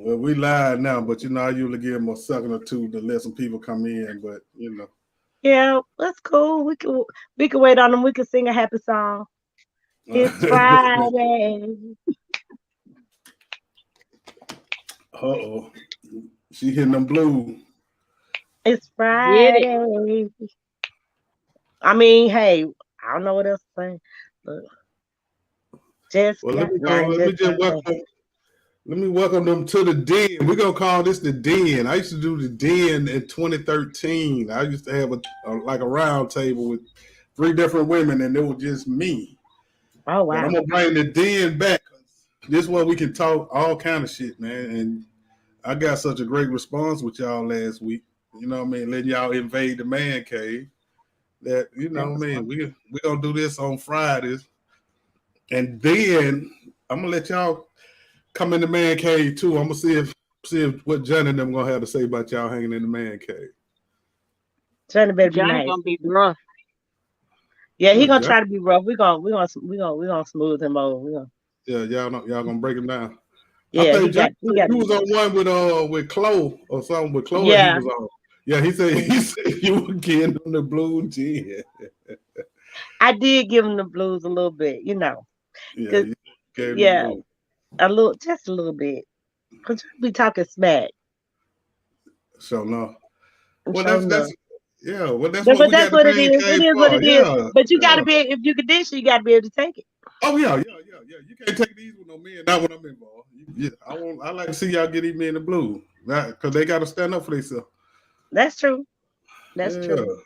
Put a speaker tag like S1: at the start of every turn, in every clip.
S1: Well, we live now, but I usually give them a second or two to let some people come in. But
S2: Yeah, that's cool. We can wait on them. We can sing a happy song. It's Friday.
S1: oh, she hitting them blue.
S2: It's
S3: Get it.
S2: Friday. I mean, hey, I don't know what else to say, but just
S1: Well,
S2: got not
S1: let me
S2: just
S1: just
S2: got back.
S1: welcome them to the den. We're gonna call this the den. I used to do the den in 2013. I used to have like a round table with three different women, and it was just me.
S2: Oh
S1: But I'm
S2: wow.
S1: gonna bring the den back. This way we can talk all kind of shit, man. And I got such a great response with y'all last week. You know what I mean? Letting y'all invade the man cave. That
S2: That
S1: what I
S2: was
S1: mean.
S2: fun.
S1: We gonna do this on Fridays, and then I'm gonna let y'all come in the man cave too. I'm gonna see if what Johnny and them gonna have to say about y'all hanging in the man cave.
S2: Johnny better be
S3: Johnny
S2: nice.
S3: gonna be rough.
S2: Yeah, he
S1: Well,
S2: gonna
S1: John,
S2: try to be rough. We gonna smooth him over.
S1: yeah, y'all gonna break him down. I
S2: Yeah,
S1: think John
S2: he
S1: said
S2: got
S1: you
S2: to be
S1: was
S2: nice.
S1: on one with Chloe or something with Chloe. He
S2: Yeah.
S1: was on. Yeah, he said
S2: Mhm.
S1: you were getting on the blue gin.
S2: I did give him the blues a little bit,
S1: Yeah,
S2: cause
S1: you gave him the
S2: yeah,
S1: blue.
S2: just a little bit. Cause you be talking smack
S1: So no.
S2: and
S1: Well,
S2: show
S1: that's
S2: enough.
S1: yeah. Well, that's
S2: But
S1: what we
S2: that's
S1: got the
S2: what it
S1: man
S2: is. It
S1: cave
S2: is what
S1: for.
S2: it is.
S1: Yeah,
S2: But you gotta
S1: yeah.
S2: be if you can dish it, you gotta be able to take it.
S1: Oh yeah. You can't take these with no men. Not when I'm involved. Yeah, I want. I like to see y'all get these men in the blue, because they got to stand up for themselves.
S2: That's true. That's
S1: Yeah.
S2: true.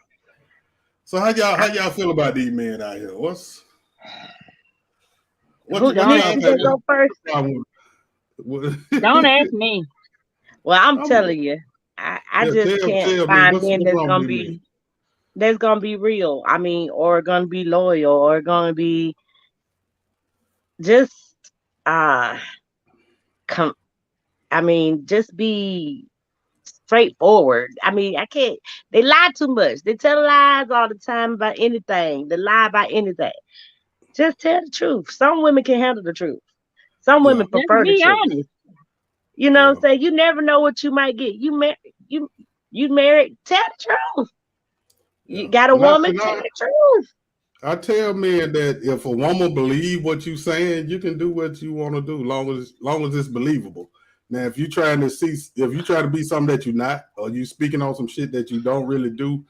S1: So how
S2: I,
S1: y'all feel about these men out here? What
S3: Don't
S1: y'all
S2: Nisha
S3: ask
S1: think
S2: can
S3: me.
S2: go
S1: is
S2: first.
S1: the problem? With-
S3: Don't ask me.
S2: Well, I'm
S1: I'm,
S2: telling you, I
S1: yeah,
S2: just can't
S1: tell me
S2: find men
S1: what's wrong with these men?
S2: that's gonna be real. I mean, or gonna be loyal, or gonna be just uh come. I mean, just be straightforward. I mean, I can't. They lie too much. They tell lies all the time about anything. They lie about anything. Just tell the truth. Some women can handle the truth. Some
S1: Yeah,
S2: women
S3: Just
S2: prefer the
S3: be
S2: truth.
S3: honest.
S2: You know what I'm
S1: yeah,
S2: saying? You never know what you might get. You you married. Tell the truth.
S1: yeah.
S2: You got a
S1: And I
S2: woman.
S1: and
S2: Tell
S1: I,
S2: the truth.
S1: I tell men that if a woman believe what you saying, you can do what you want to do, long as it's believable. Now, if you try to be something that you're not, or you speaking on some shit that you don't really do,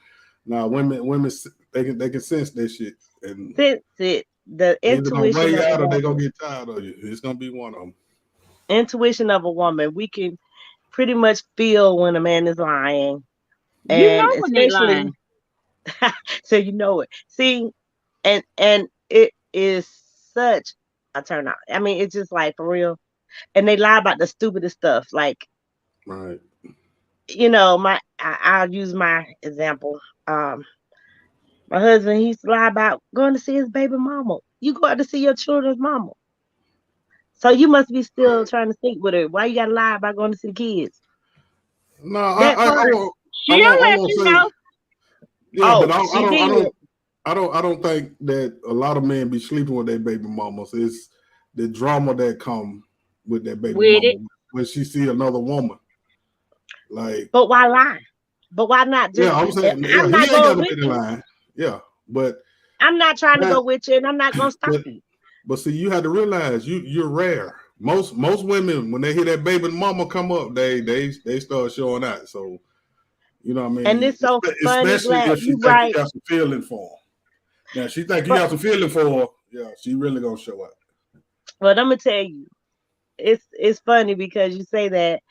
S1: now women they can sense that shit, and
S2: Sense it. The
S1: they either gonna
S2: intuition
S1: weigh
S2: of a
S1: out or they gonna
S2: woman.
S1: get tired of you. It's gonna be one of them.
S2: Intuition of a woman. We can pretty much feel when a man is lying,
S3: You
S2: and
S3: know when they
S2: especially
S3: lying.
S2: so you know it. See, and it is such a turn on. I mean, it's just like for real. And they lie about the stupidest stuff. Like,
S1: Right.
S2: I'll use my example. Um, my husband, he used to lie about going to see his baby mama. You go out to see your children's mama. So you must be still trying to think with her. Why you gotta lie about going to see the kids?
S1: No,
S2: That part.
S3: She'll
S1: I
S3: let
S1: won't
S3: you
S1: say.
S3: know.
S1: Yeah, but
S2: Oh, she did.
S1: I don't think that a lot of men be sleeping with their baby mamas. It's the drama that come with that baby
S3: With
S1: mama
S3: it.
S1: when she see another woman. Like,
S2: But why lie? But why not
S1: yeah,
S2: just?
S1: I'm saying, yeah,
S2: I'm
S1: he
S2: not
S1: ain't got
S2: going
S1: to
S2: with
S1: be in
S2: you.
S1: line. Yeah, but
S2: I'm not trying to
S1: that,
S2: go with you, and I'm not gonna stop
S1: but
S2: you.
S1: see, you have to realize you're rare. Most women when they hear that baby mama come up, they start showing out. So you know what I
S2: And
S1: mean,
S2: it's so funny,
S1: especially
S2: glad
S1: if she
S2: you
S1: think you
S2: right.
S1: got some feeling for her. Now she think you
S2: But
S1: got some feeling for her. Yeah, she really gonna show up.
S2: but I'm gonna tell you, it's funny because you say that.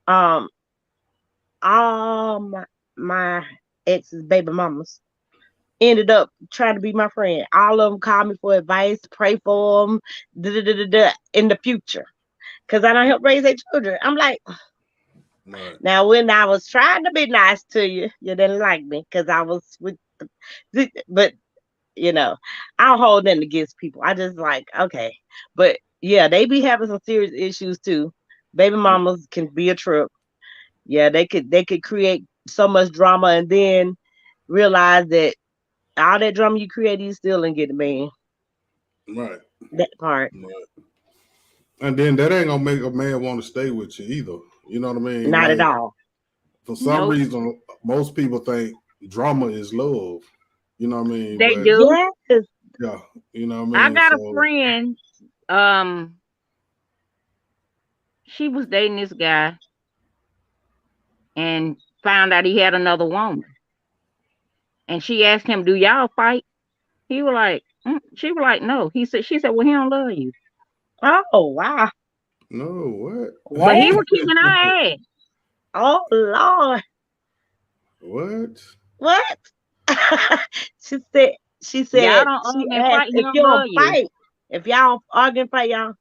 S2: Um, all my ex's baby mamas ended up trying to be my friend. All of them called me for advice, pray for them, in the future, because I don't help raise their children. I'm like,
S1: Right.
S2: now when I was trying to be nice to you, you didn't like me because I was with, but I don't hold nothing against people. I just like, okay. But yeah, they be having some serious issues too. Baby mamas can be a trip. Yeah, they could create so much drama and then realize that all that drama you created, you still didn't get the man.
S1: Right.
S2: That part.
S1: Right. And then that ain't gonna make a man want to stay with you either. You know what I mean?
S2: Not at
S1: Like
S2: all.
S1: for some
S3: Nope.
S1: reason, most people think drama is love. You know what I mean?
S3: They
S1: But
S3: do.
S2: Yes.
S1: yeah, you know what I
S3: I
S1: mean.
S3: got a
S1: So
S3: friend. Um, she was dating this guy and found out he had another woman. And she asked him, "Do y'all fight?" He was like, She was like, "No." She said, "Well, he don't love you."
S2: Oh wow.
S1: no, what?
S3: But he
S2: What?
S3: was kicking her ass.
S2: Oh Lord.
S1: What?
S2: What? she said. She
S3: Y'all
S2: said.
S3: don't
S2: She
S3: argue and
S2: asked
S3: fight. He
S2: if
S3: don't
S2: you don't
S3: love you.
S2: fight. If y'all don't argue and fight, y'all.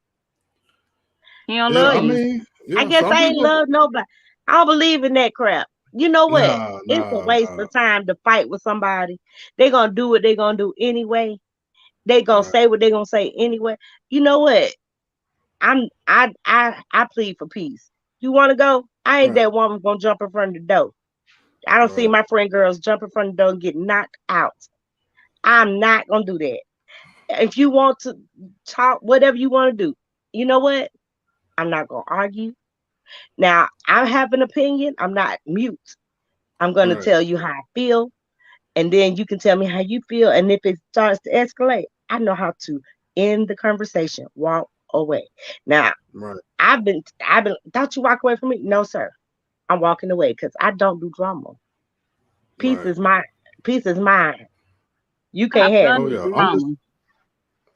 S3: He don't
S1: Yeah,
S3: love
S1: I
S3: you.
S1: mean,
S2: I
S1: yeah,
S2: guess
S1: some
S2: I ain't
S1: people.
S2: love nobody. I don't believe in that crap. You know what?
S1: Nah,
S2: It's a
S1: nah,
S2: waste
S1: nah.
S2: of time to fight with somebody. They gonna do what they gonna do anyway. They gonna
S1: Right,
S2: say what they gonna say anyway. You know what? I plead for peace. You wanna go? I ain't
S1: right,
S2: that woman gonna jump in front of the door. I don't see
S1: right,
S2: my friend girls jump in front of the door and get knocked out. I'm not gonna do that. If you want to talk, whatever you want to do, you know what? I'm not gonna argue. Now I have an opinion. I'm not mute. I'm gonna
S1: right,
S2: tell you how I feel, and then you can tell me how you feel. And if it starts to escalate, I know how to end the conversation, walk away. Now
S1: right,
S2: I've been. Don't you walk away from me? No, sir. I'm walking away because I don't do drama. Peace
S1: right.
S2: is my peace is mine. You can't
S3: I've
S2: have
S1: Oh
S3: done
S2: it.
S3: the
S1: yeah, I'm just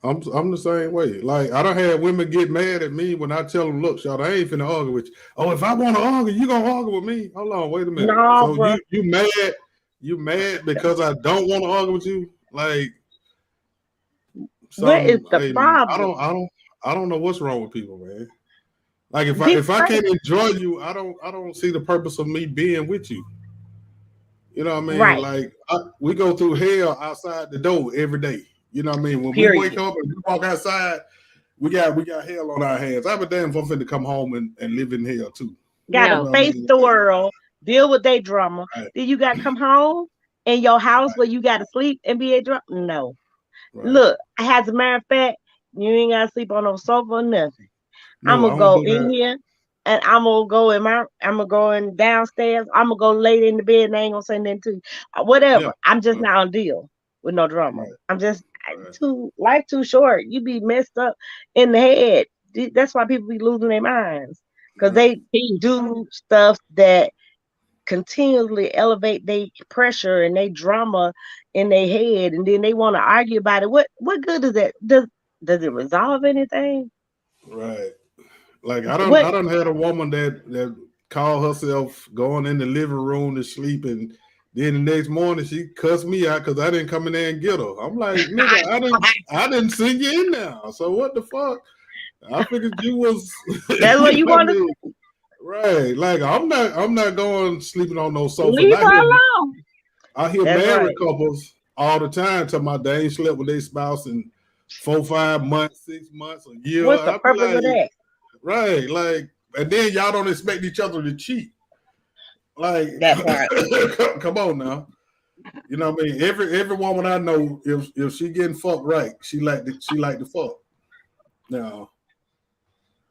S3: drama.
S1: I'm the same way. Like I don't have women get mad at me when I tell them, "Look, y'all, I ain't finna argue with you." Oh, if I want to argue, you gonna argue with me? Hold on, wait a minute.
S2: No,
S1: So
S2: bro.
S1: you mad because I don't want to argue with you? Like
S2: What is
S1: some,
S2: the
S1: hey man,
S2: problem?
S1: I don't know what's wrong with people, man. Like
S2: People
S1: if I
S2: fight.
S1: can't enjoy you, I don't see the purpose of me being with you. You know what I mean?
S2: Right.
S1: Like we go through hell outside the door every day. You know what I mean? When we wake
S2: Period.
S1: up and we walk outside, we got hell on our hands. I'd be damn if I'm finna come home and live in hell too. You
S2: Gotta
S3: No.
S1: know what I
S2: face
S1: mean?
S2: the world, deal with their drama.
S1: Right,
S2: Then you gotta come home in your house
S1: right,
S2: where you gotta sleep and be a drama. No.
S1: right.
S2: Look, as a matter of fact, you ain't gotta sleep on no sofa or nothing. I'm
S1: No,
S2: gonna
S1: I don't
S2: go
S1: do
S2: in
S1: that.
S2: here and I'm gonna go in downstairs. I'm gonna go lay in the bed and I ain't gonna say nothing to you.
S1: Yeah.
S2: Whatever. I'm just
S1: Yeah,
S2: not gonna deal with no drama.
S1: right,
S2: I'm just
S1: right,
S2: too life too short. You be messed up in the head. That's why people be losing their minds because
S1: right,
S2: they
S3: Peace.
S2: do stuff that continually elevate their pressure and they drama in their head, and then they want to argue about it. What good is that? Does it resolve anything?
S1: right. Like
S2: What
S1: I don't had a woman that called herself going in the living room to sleep, and then the next morning she cussed me out because I didn't come in there and get her. I'm like, nigga, I didn't send you in there. So what the fuck? I figured you was,
S2: that's what
S1: you
S2: you
S1: know what I
S2: want to
S1: mean? Right. Like I'm not going sleeping on no sofa. And
S3: Leave her alone.
S1: I hear
S2: That's
S1: married
S2: right.
S1: couples all the time talking about they ain't slept with their spouse in 4, 5 months, 6 months, a year.
S2: What's the
S1: I be
S2: purpose of
S1: like,
S2: that?
S1: right, like, and then y'all don't expect each other to cheat. Like,
S2: That part.
S1: come on now. You know what I mean? Every woman I know, if she getting fucked right, she like to fuck. Now,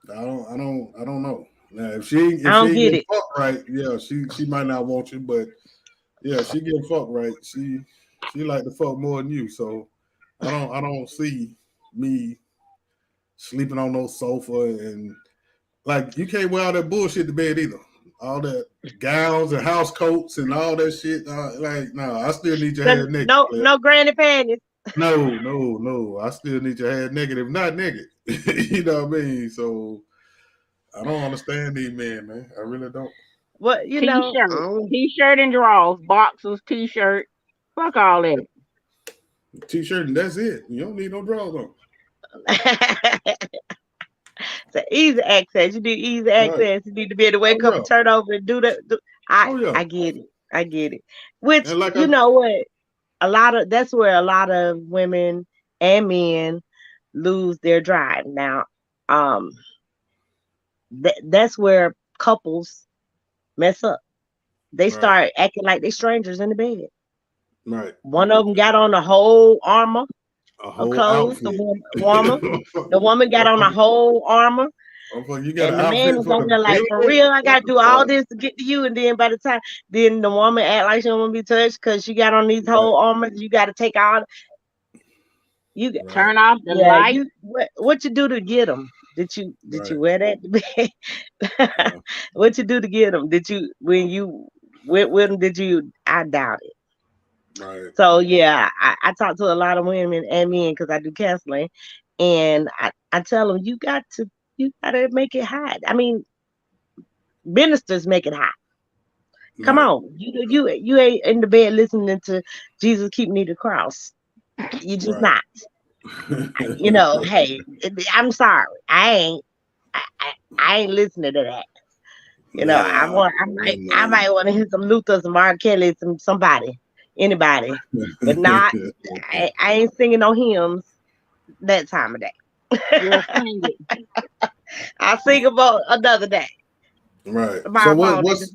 S1: I don't know. Now,
S2: I
S1: if she
S2: don't
S1: ain't
S2: get
S1: getting
S2: it.
S1: fucked right, yeah, she might not want you, but yeah, she getting fucked right. She like to fuck more than you. So I don't see me sleeping on no sofa and like you can't wear all that bullshit to bed either. All that gowns and house coats and all that shit. Like, no, I still need your hair naked.
S2: No,
S1: Clip.
S2: no granny panties.
S1: No, no, no. I still need your hair naked, if not naked. You know what I mean? So I don't understand these men, man. I really don't.
S2: What you know?
S3: T-shirt. T-shirt and drawers. Boxers, t-shirt. Fuck all that.
S1: T-shirt and that's it. You don't need no drawers on.
S2: It's easy access. You need easy
S1: Right.
S2: access. You need to be able to
S1: Oh
S2: wake up
S1: yeah.
S2: and turn over and do that.
S1: Oh yeah.
S2: I get it. I get it. Which
S1: And like
S2: you
S1: I
S2: know what? A lot of that's where a lot of women and men lose their drive. Now, um, that's where couples mess up. They
S1: right,
S2: start acting like they strangers in the bed.
S1: right.
S2: One of them got on the whole armor
S1: A
S2: of
S1: whole
S2: clothes.
S1: outfit.
S2: The woman got on a whole armor.
S1: You got
S2: And
S1: an
S2: the man
S1: outfit
S2: is
S1: for
S2: over
S1: the
S2: there like, for
S1: bed?
S2: real, I
S1: What
S2: gotta
S1: the
S2: do all
S1: fuck?
S2: this to get to you. And then by the time, then the woman act like she don't want to be touched because she got on these
S1: Right,
S2: whole armors. You got to take all you.
S1: right,
S3: Turn off the
S2: Yeah,
S3: light.
S2: you what you do to get them? Did you
S1: right.
S2: wear that to bed?
S1: Yeah,
S2: What you do to get them? Did you when you went with them? Did you? I doubt it.
S1: right,
S2: So yeah, I talk to a lot of women and men because I do counseling, and I tell them you gotta make it hot. I mean, ministers make it hot. Come
S1: right,
S2: on, you ain't in the bed listening to Jesus keep me the cross. You just
S1: right.
S2: not. Hey, I'm sorry, I ain't listening to that.
S1: Nah,
S2: I
S1: no.
S2: might want to hear some Luther, some R. Kelly, somebody, anybody, but not. I ain't singing no hymns that time of day.
S3: We'll sing it.
S2: I'll sing about another day.
S1: Right.
S2: My
S1: So
S2: apologies.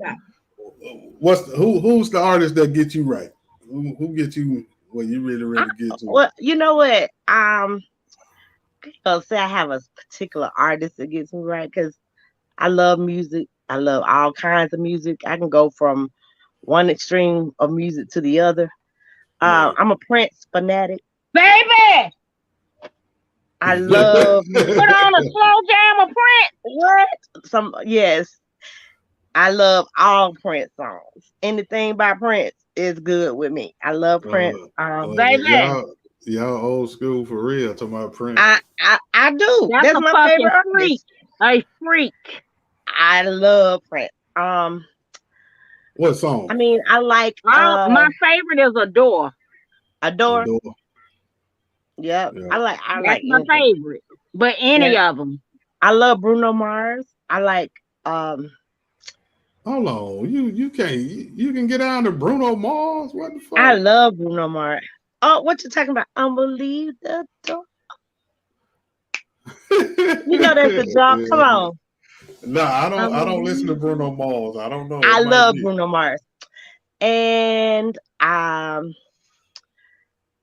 S1: who's the artist that gets you right? Who gets you when you really get to it?
S2: Well, you know what? I'll say I have a particular artist that gets me right because I love music. I love all kinds of music. I can go from one extreme of music to the other.
S1: Yeah.
S2: I'm a Prince fanatic.
S3: Baby,
S2: I love
S3: put on a slow jam of Prince.
S2: what? Yes, I love all Prince songs. Anything by Prince is good with me. I love Prince.
S1: But
S3: Baby,
S1: y'all old school for real. Talking about Prince.
S2: I do.
S3: that's
S2: That's
S3: a
S2: my
S3: fucking
S2: favorite
S3: freak.
S2: artist.
S3: A freak.
S2: I love Prince.
S1: What song?
S2: I mean, I like
S3: My favorite is Adore.
S2: Adore.
S1: Adore.
S2: Yep.
S1: Yeah.
S2: I like
S3: That's my
S2: anything.
S3: favorite. But any
S2: Now
S3: of them.
S2: I love Bruno Mars. I like um
S1: Hold on. You can't you can get down to Bruno Mars. What the
S2: I
S1: fuck?
S2: love Bruno Mars. Oh, what you talking about? Unbelievable. You know that's a joke. Come on.
S1: No, I don't listen to Bruno
S2: Unbelievable.
S1: Mars. I don't know. It
S2: I
S1: might
S2: love
S1: be.
S2: Bruno Mars. And uh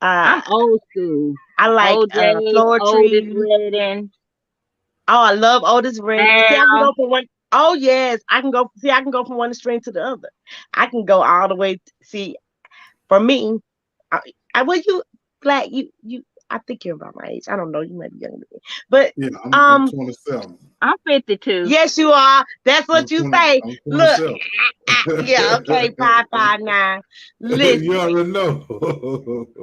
S3: I'm old school.
S2: I like
S3: OJ,
S2: Floor
S3: Otis
S2: Tree.
S3: Redding,
S2: Oh, I love Otis Redding. See, I can
S3: Al.
S2: go from one. Oh yes, I can go. See, I can go from one string to the other. I can go all the way. See, for me, well, you black, you. I think you're about my age. I don't know. You might be younger than me, but
S1: Yeah, I'm
S2: um,
S1: 27.
S3: I'm 52.
S2: yes, you are. That's what you say.
S1: I'm
S2: Look,
S1: 27.
S2: yeah, okay, 5'9".
S1: You
S2: Listen,
S1: already know.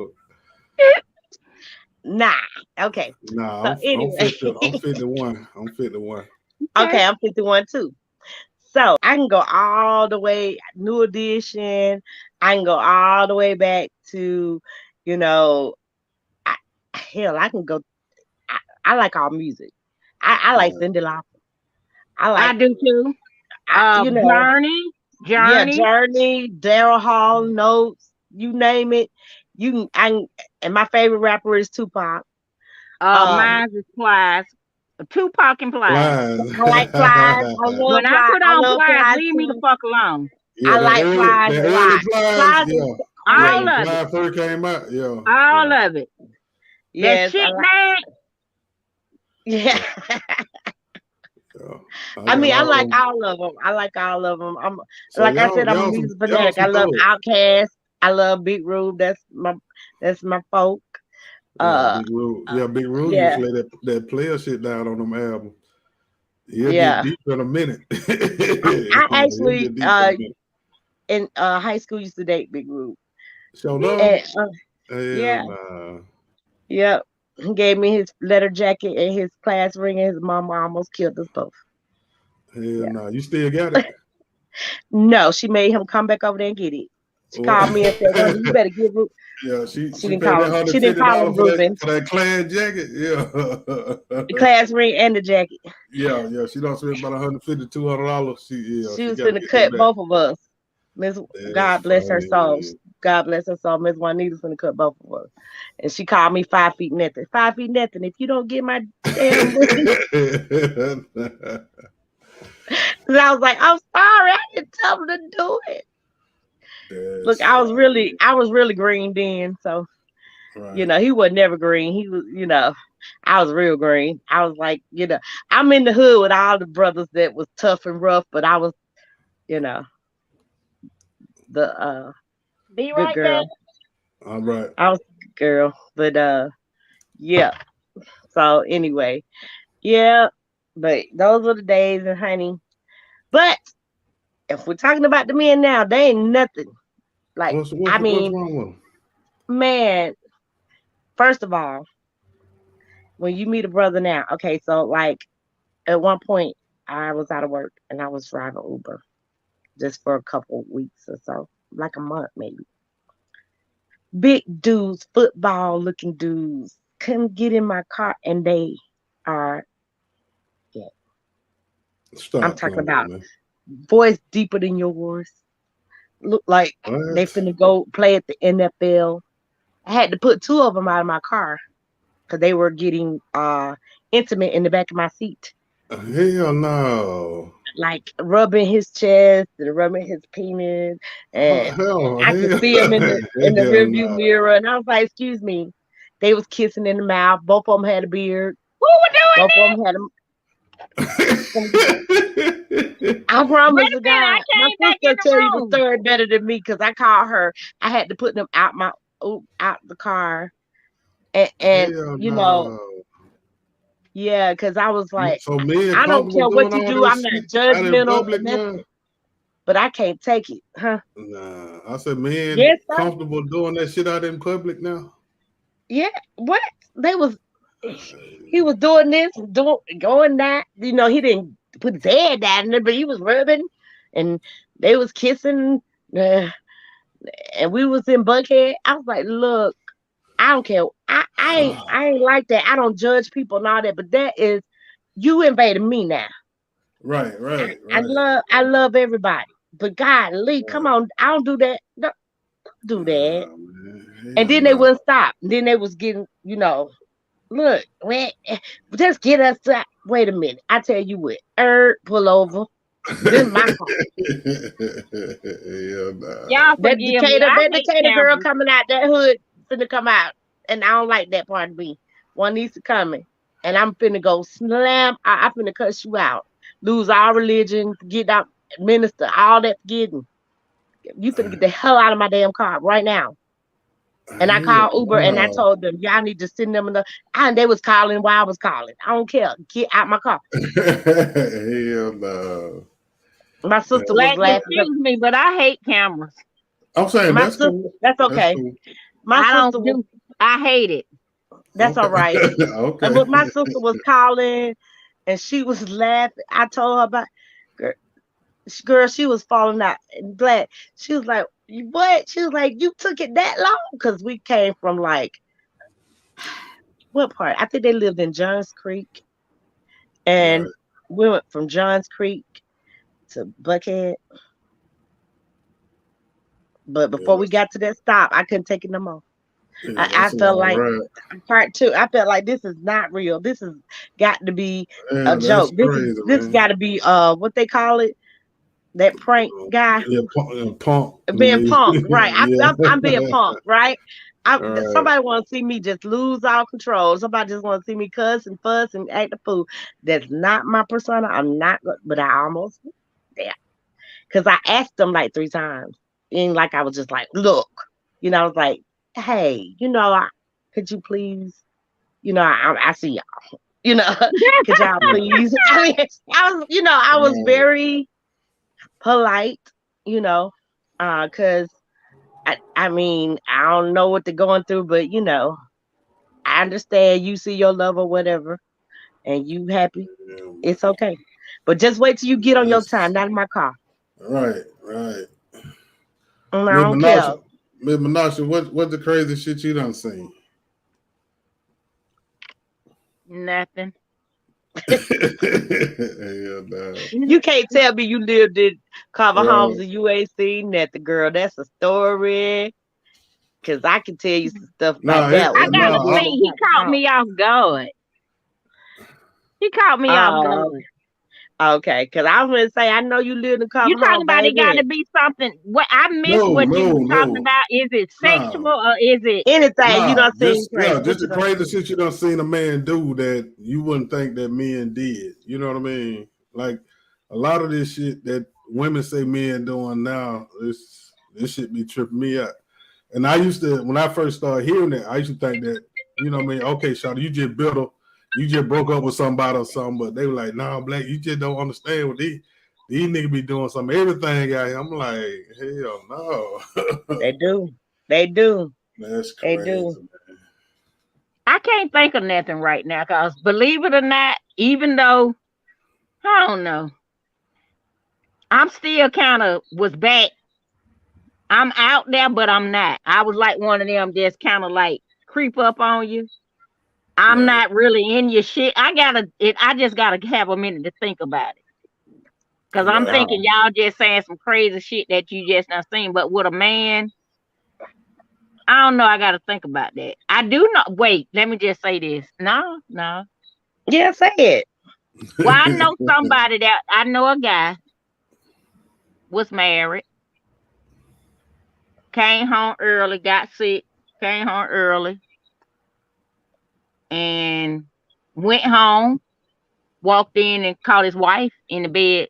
S2: nah, okay.
S1: Nah,
S2: So
S1: I'm
S2: anyway,
S1: 50. I'm 51. I'm 51.
S3: Okay.
S2: okay, I'm 51 too. So I can go all the way New Edition. I can go all the way back to, you know, I, hell, I can go. I like all music. I like
S1: Right.
S2: Cyndi Lauper. I
S3: I
S2: like,
S3: do too.
S2: you know,
S3: Journey.
S2: yeah,
S3: Journey.
S2: Journey, Daryl Hall, Notes, you name it. You can, and my favorite rapper is Tupac. Um,
S1: Right.
S3: Mine is Plies. Tupac and Plies.
S1: Plies.
S2: I like Plies. I love
S3: When I
S2: Plies.
S3: put
S2: I
S3: on
S2: love
S3: Plies,
S2: Plies
S3: leave me the
S2: too.
S3: fuck alone.
S1: Yeah,
S2: I like Plies
S1: the
S2: a
S1: early
S2: lot.
S1: Plies.
S2: Plies is
S1: Yeah. Yeah,
S3: All
S1: when
S2: crazy.
S3: of it.
S1: Plies first came out. Yeah.
S3: All
S1: Yeah.
S3: of it. That
S2: Yes, I
S3: shit,
S2: like.
S3: man.
S2: Yeah.
S1: Yeah. I
S2: I
S1: got
S2: mean, I
S1: all
S2: like
S1: them.
S2: all of them. I like all of them.
S1: So
S2: Like I said, I'm a music
S1: y'all
S2: fanatic. I
S1: some
S2: love
S1: thugs.
S2: Outkast. I love Big Rube. That's my folk.
S1: Yeah,
S2: Uh,
S1: Big Rule. Yeah, Big Rule used
S2: yeah,
S1: to lay that player shit down on them albums. He'll get
S2: yeah.
S1: deep in a minute.
S2: I
S1: He'll
S2: actually
S1: get deep in a minute.
S2: in high school used to date Big Rube.
S1: Show love?
S2: And
S1: Hell
S2: yeah,
S1: nah.
S2: yeah. He gave me his letter jacket and his class ring, and his mama almost killed us both.
S1: Hell
S2: Yeah.
S1: nah. You still got it?
S2: No, she made him come back over there and get it. She
S1: Well,
S2: called me and said, "Wanda, you better give Rube."
S1: yeah,
S2: She
S1: she
S2: didn't
S1: paid
S2: call
S1: that
S2: him.
S1: hundred
S2: She didn't
S1: fifty
S2: call him
S1: dollars
S2: Ruben.
S1: for that clan jacket.
S2: The
S1: Yeah.
S2: class ring and the jacket.
S1: Yeah. She don't spend about $150, $200.
S2: She
S1: She
S2: was
S1: gotta
S2: finna
S1: get them
S2: cut
S1: that.
S2: both of us. Miss
S1: That's
S2: God bless her soul.
S1: funny.
S2: God bless her soul. Miss Juanita's finna cut both of us. And she called me 5 feet nothing. 5 feet nothing. If you don't get my damn ring. Cause I was like, I'm sorry, I didn't tell him to do it. Look,
S1: That's
S2: I was
S1: funny.
S2: really green then. So
S1: Right.
S2: He was never green. He was, I was real green. I was like, I'm in the hood with all the brothers that was tough and rough, but I was, you know, the
S3: Be
S2: good
S3: right back.
S2: girl.
S1: All right.
S2: I was a good girl. But yeah. So anyway, yeah. But those were the days and honey. But if we're talking about the men now, they ain't nothing. Like, I
S1: What's
S2: mean,
S1: wrong with him?
S2: man, first of all, when you meet a brother now, okay, so like at one point I was out of work and I was driving Uber just for a couple weeks or so, like a month maybe. Big dudes, football looking dudes, couldn't get in my car and they are, yeah, I'm
S1: Stop
S2: talking
S1: playing,
S2: about
S1: man.
S2: voice deeper than yours. Look like they
S1: What?
S2: finna go play at the NFL. I had to put two of them out of my car because they were getting intimate in the back of my seat,
S1: Hell no.
S2: like rubbing his chest and rubbing his penis, and
S1: Hell,
S2: I could
S1: hell,
S2: see him in the
S1: hell
S2: rearview
S1: no.
S2: mirror, and I was like, "Excuse me." They was kissing in the mouth. Both of them had a beard.
S3: Who was doing
S2: Both of
S3: that?
S2: them had a.
S1: Hell
S2: I
S3: Wait
S2: promise
S3: a
S2: to
S3: minute, I
S2: God, my
S3: came back in
S2: sister
S3: the
S2: tell you the
S3: room.
S2: story better than me because I called her. I had to put them out the car, and
S1: no.
S2: yeah, because I was like,
S1: So men
S2: I don't
S1: comfortable
S2: care what
S1: doing
S2: you
S1: all
S2: do.
S1: that
S2: I'm not
S1: shit out in
S2: judgmental or
S1: public now?
S2: nothing, but I can't take it, huh?
S1: Nah. I said men
S2: Yes, sir.
S1: comfortable doing that shit out in public now?
S2: Yeah. What they was, he was doing this, doing going that. He didn't put his head down there, but he was rubbing, and they was kissing, uh, and we was in Buckhead. I was like, look, I don't care. I ain't like that. I don't judge people and all that, but that is you invaded me now.
S1: Right,
S2: I,
S1: right,
S2: I
S1: right,
S2: love I love everybody. But God, Lee, come
S1: right.
S2: on, I don't do that. Don't do that.
S1: Nah, man.
S2: And
S1: Hell
S2: then they
S1: no.
S2: wouldn't stop. Then they was getting, look, man, just get us to wait a minute. I tell you what, pull over. This is my car.
S1: Hell nah.
S3: Y'all
S2: That
S3: forgive me.
S2: Decatur,
S3: I
S2: that
S3: hate
S2: Decatur girl
S3: cameras.
S2: coming out that hood finna come out. And I don't like that part of me. One needs to coming. And I'm finna go slam. I finna cuss you out. Lose all religion, get out, minister, all that getting. You finna get the hell out of my damn car right now. And I
S1: Hell
S2: called Uber and I
S1: no.
S2: told them, y'all need to send them enough. And they was calling while I was calling. I don't care. Get out my car.
S1: Hell no.
S2: My sister was
S3: Blacks,
S2: laughing.
S3: excuse me, but I hate cameras.
S1: I'm saying
S2: My
S1: that's
S2: sister,
S1: cool.
S2: that's
S1: That's
S2: okay.
S1: cool.
S2: My
S3: I
S2: sister
S3: don't
S2: was,
S3: do. I hate it.
S2: that's all
S1: Okay.
S2: right.
S1: Okay.
S2: But my sister was calling and she was laughing. I told her about, girl, she was falling out and glad. She was like, what? She was like, you took it that long? Because we came from like, what part? I think they lived in Johns Creek. And
S1: Right.
S2: we went from Johns Creek to Buckhead. But
S1: Yeah,
S2: before we got to that stop, I couldn't take it no more. I
S1: that's a
S2: felt
S1: long
S2: like
S1: ride.
S2: part two. I felt like this is not real. This has got to be a
S1: Yeah, that's
S2: joke.
S1: crazy,
S2: This
S1: man.
S2: got to be what they call it, that prank guy
S1: Yeah, punk.
S2: being punk, right?
S1: Yeah.
S2: I'm being punk, right?
S1: All right.
S2: Somebody want to see me just lose all control. Somebody just want to see me cuss and fuss and act a fool. That's not my persona. I'm not, but I almost yeah, because I asked them like three times, and like I was just like, look, I was like, hey, could you please, I see y'all, could y'all please? I mean, I was
S1: Right.
S2: very polite, you know, because I mean, I don't know what they're going through, but I understand you see your love or whatever, and you happy.
S1: Yeah,
S2: It's okay, but just wait till you get on your time,
S1: that's
S2: not in my car.
S1: right, right.
S2: I
S1: Miss
S2: don't care.
S1: Menasha, Miss Menasha, what the crazy shit you done seen?
S3: Nothing.
S1: Hell no.
S2: You can't tell me you lived in Carver Homes
S1: Right.
S2: and you ain't seen nothing, girl. That's a story. Cause I can tell you some stuff
S1: No,
S2: about that
S3: I
S2: one.
S1: no,
S3: gotta
S2: You live
S3: see.
S2: in
S3: He
S2: Carver
S3: caught
S2: Homes.
S3: me off guard. He caught me off
S2: Oh,
S3: guard.
S2: Okay, because I was gonna say I know you live in a
S3: You
S2: cover
S3: talking
S2: home,
S3: about it got to
S2: baby.
S3: be something? What I missed
S1: No,
S3: what you
S1: no,
S3: was talking
S1: no.
S3: about. Is it
S1: Nah,
S3: sexual or is it?
S2: Anything you
S1: nah.
S2: don't seem
S1: Just
S2: crazy.
S1: yeah,
S2: What
S1: just
S2: you
S1: the
S2: don't
S1: crazy
S2: see?
S1: shit you done seen a man do that you wouldn't think that men did. You know what I mean? Like a lot of this shit that women say men doing now, this shit be tripping me out. And I used to, when I first started hearing that, I used to think that, you know what I mean? Okay, Shawty, you just built up, you just broke up with somebody or something, but they were like, nah, Black, you just don't understand what these niggas be doing something, everything out here. I'm like, hell no.
S2: They do. They do.
S1: That's
S2: They
S1: crazy,
S2: do.
S1: man.
S3: I can't think of nothing right now. Cause believe it or not, even though I don't know, I'm still kind of was back. I'm out there, but I'm not. I was like one of them just kind of like creep up on you. I'm
S1: Right.
S3: not really in your shit. I just gotta have a minute to think about it. Cause I'm
S1: Right.
S3: thinking
S2: Oh,
S3: y'all just saying some crazy shit that you just not seen. But with a man, I don't know. I gotta think about that. I do not wait, let me just say this. No, no.
S2: yeah, say it.
S3: Well, I know somebody that I know a guy was married, came home early, got sick, came home early, and went home, walked in and caught his wife in the bed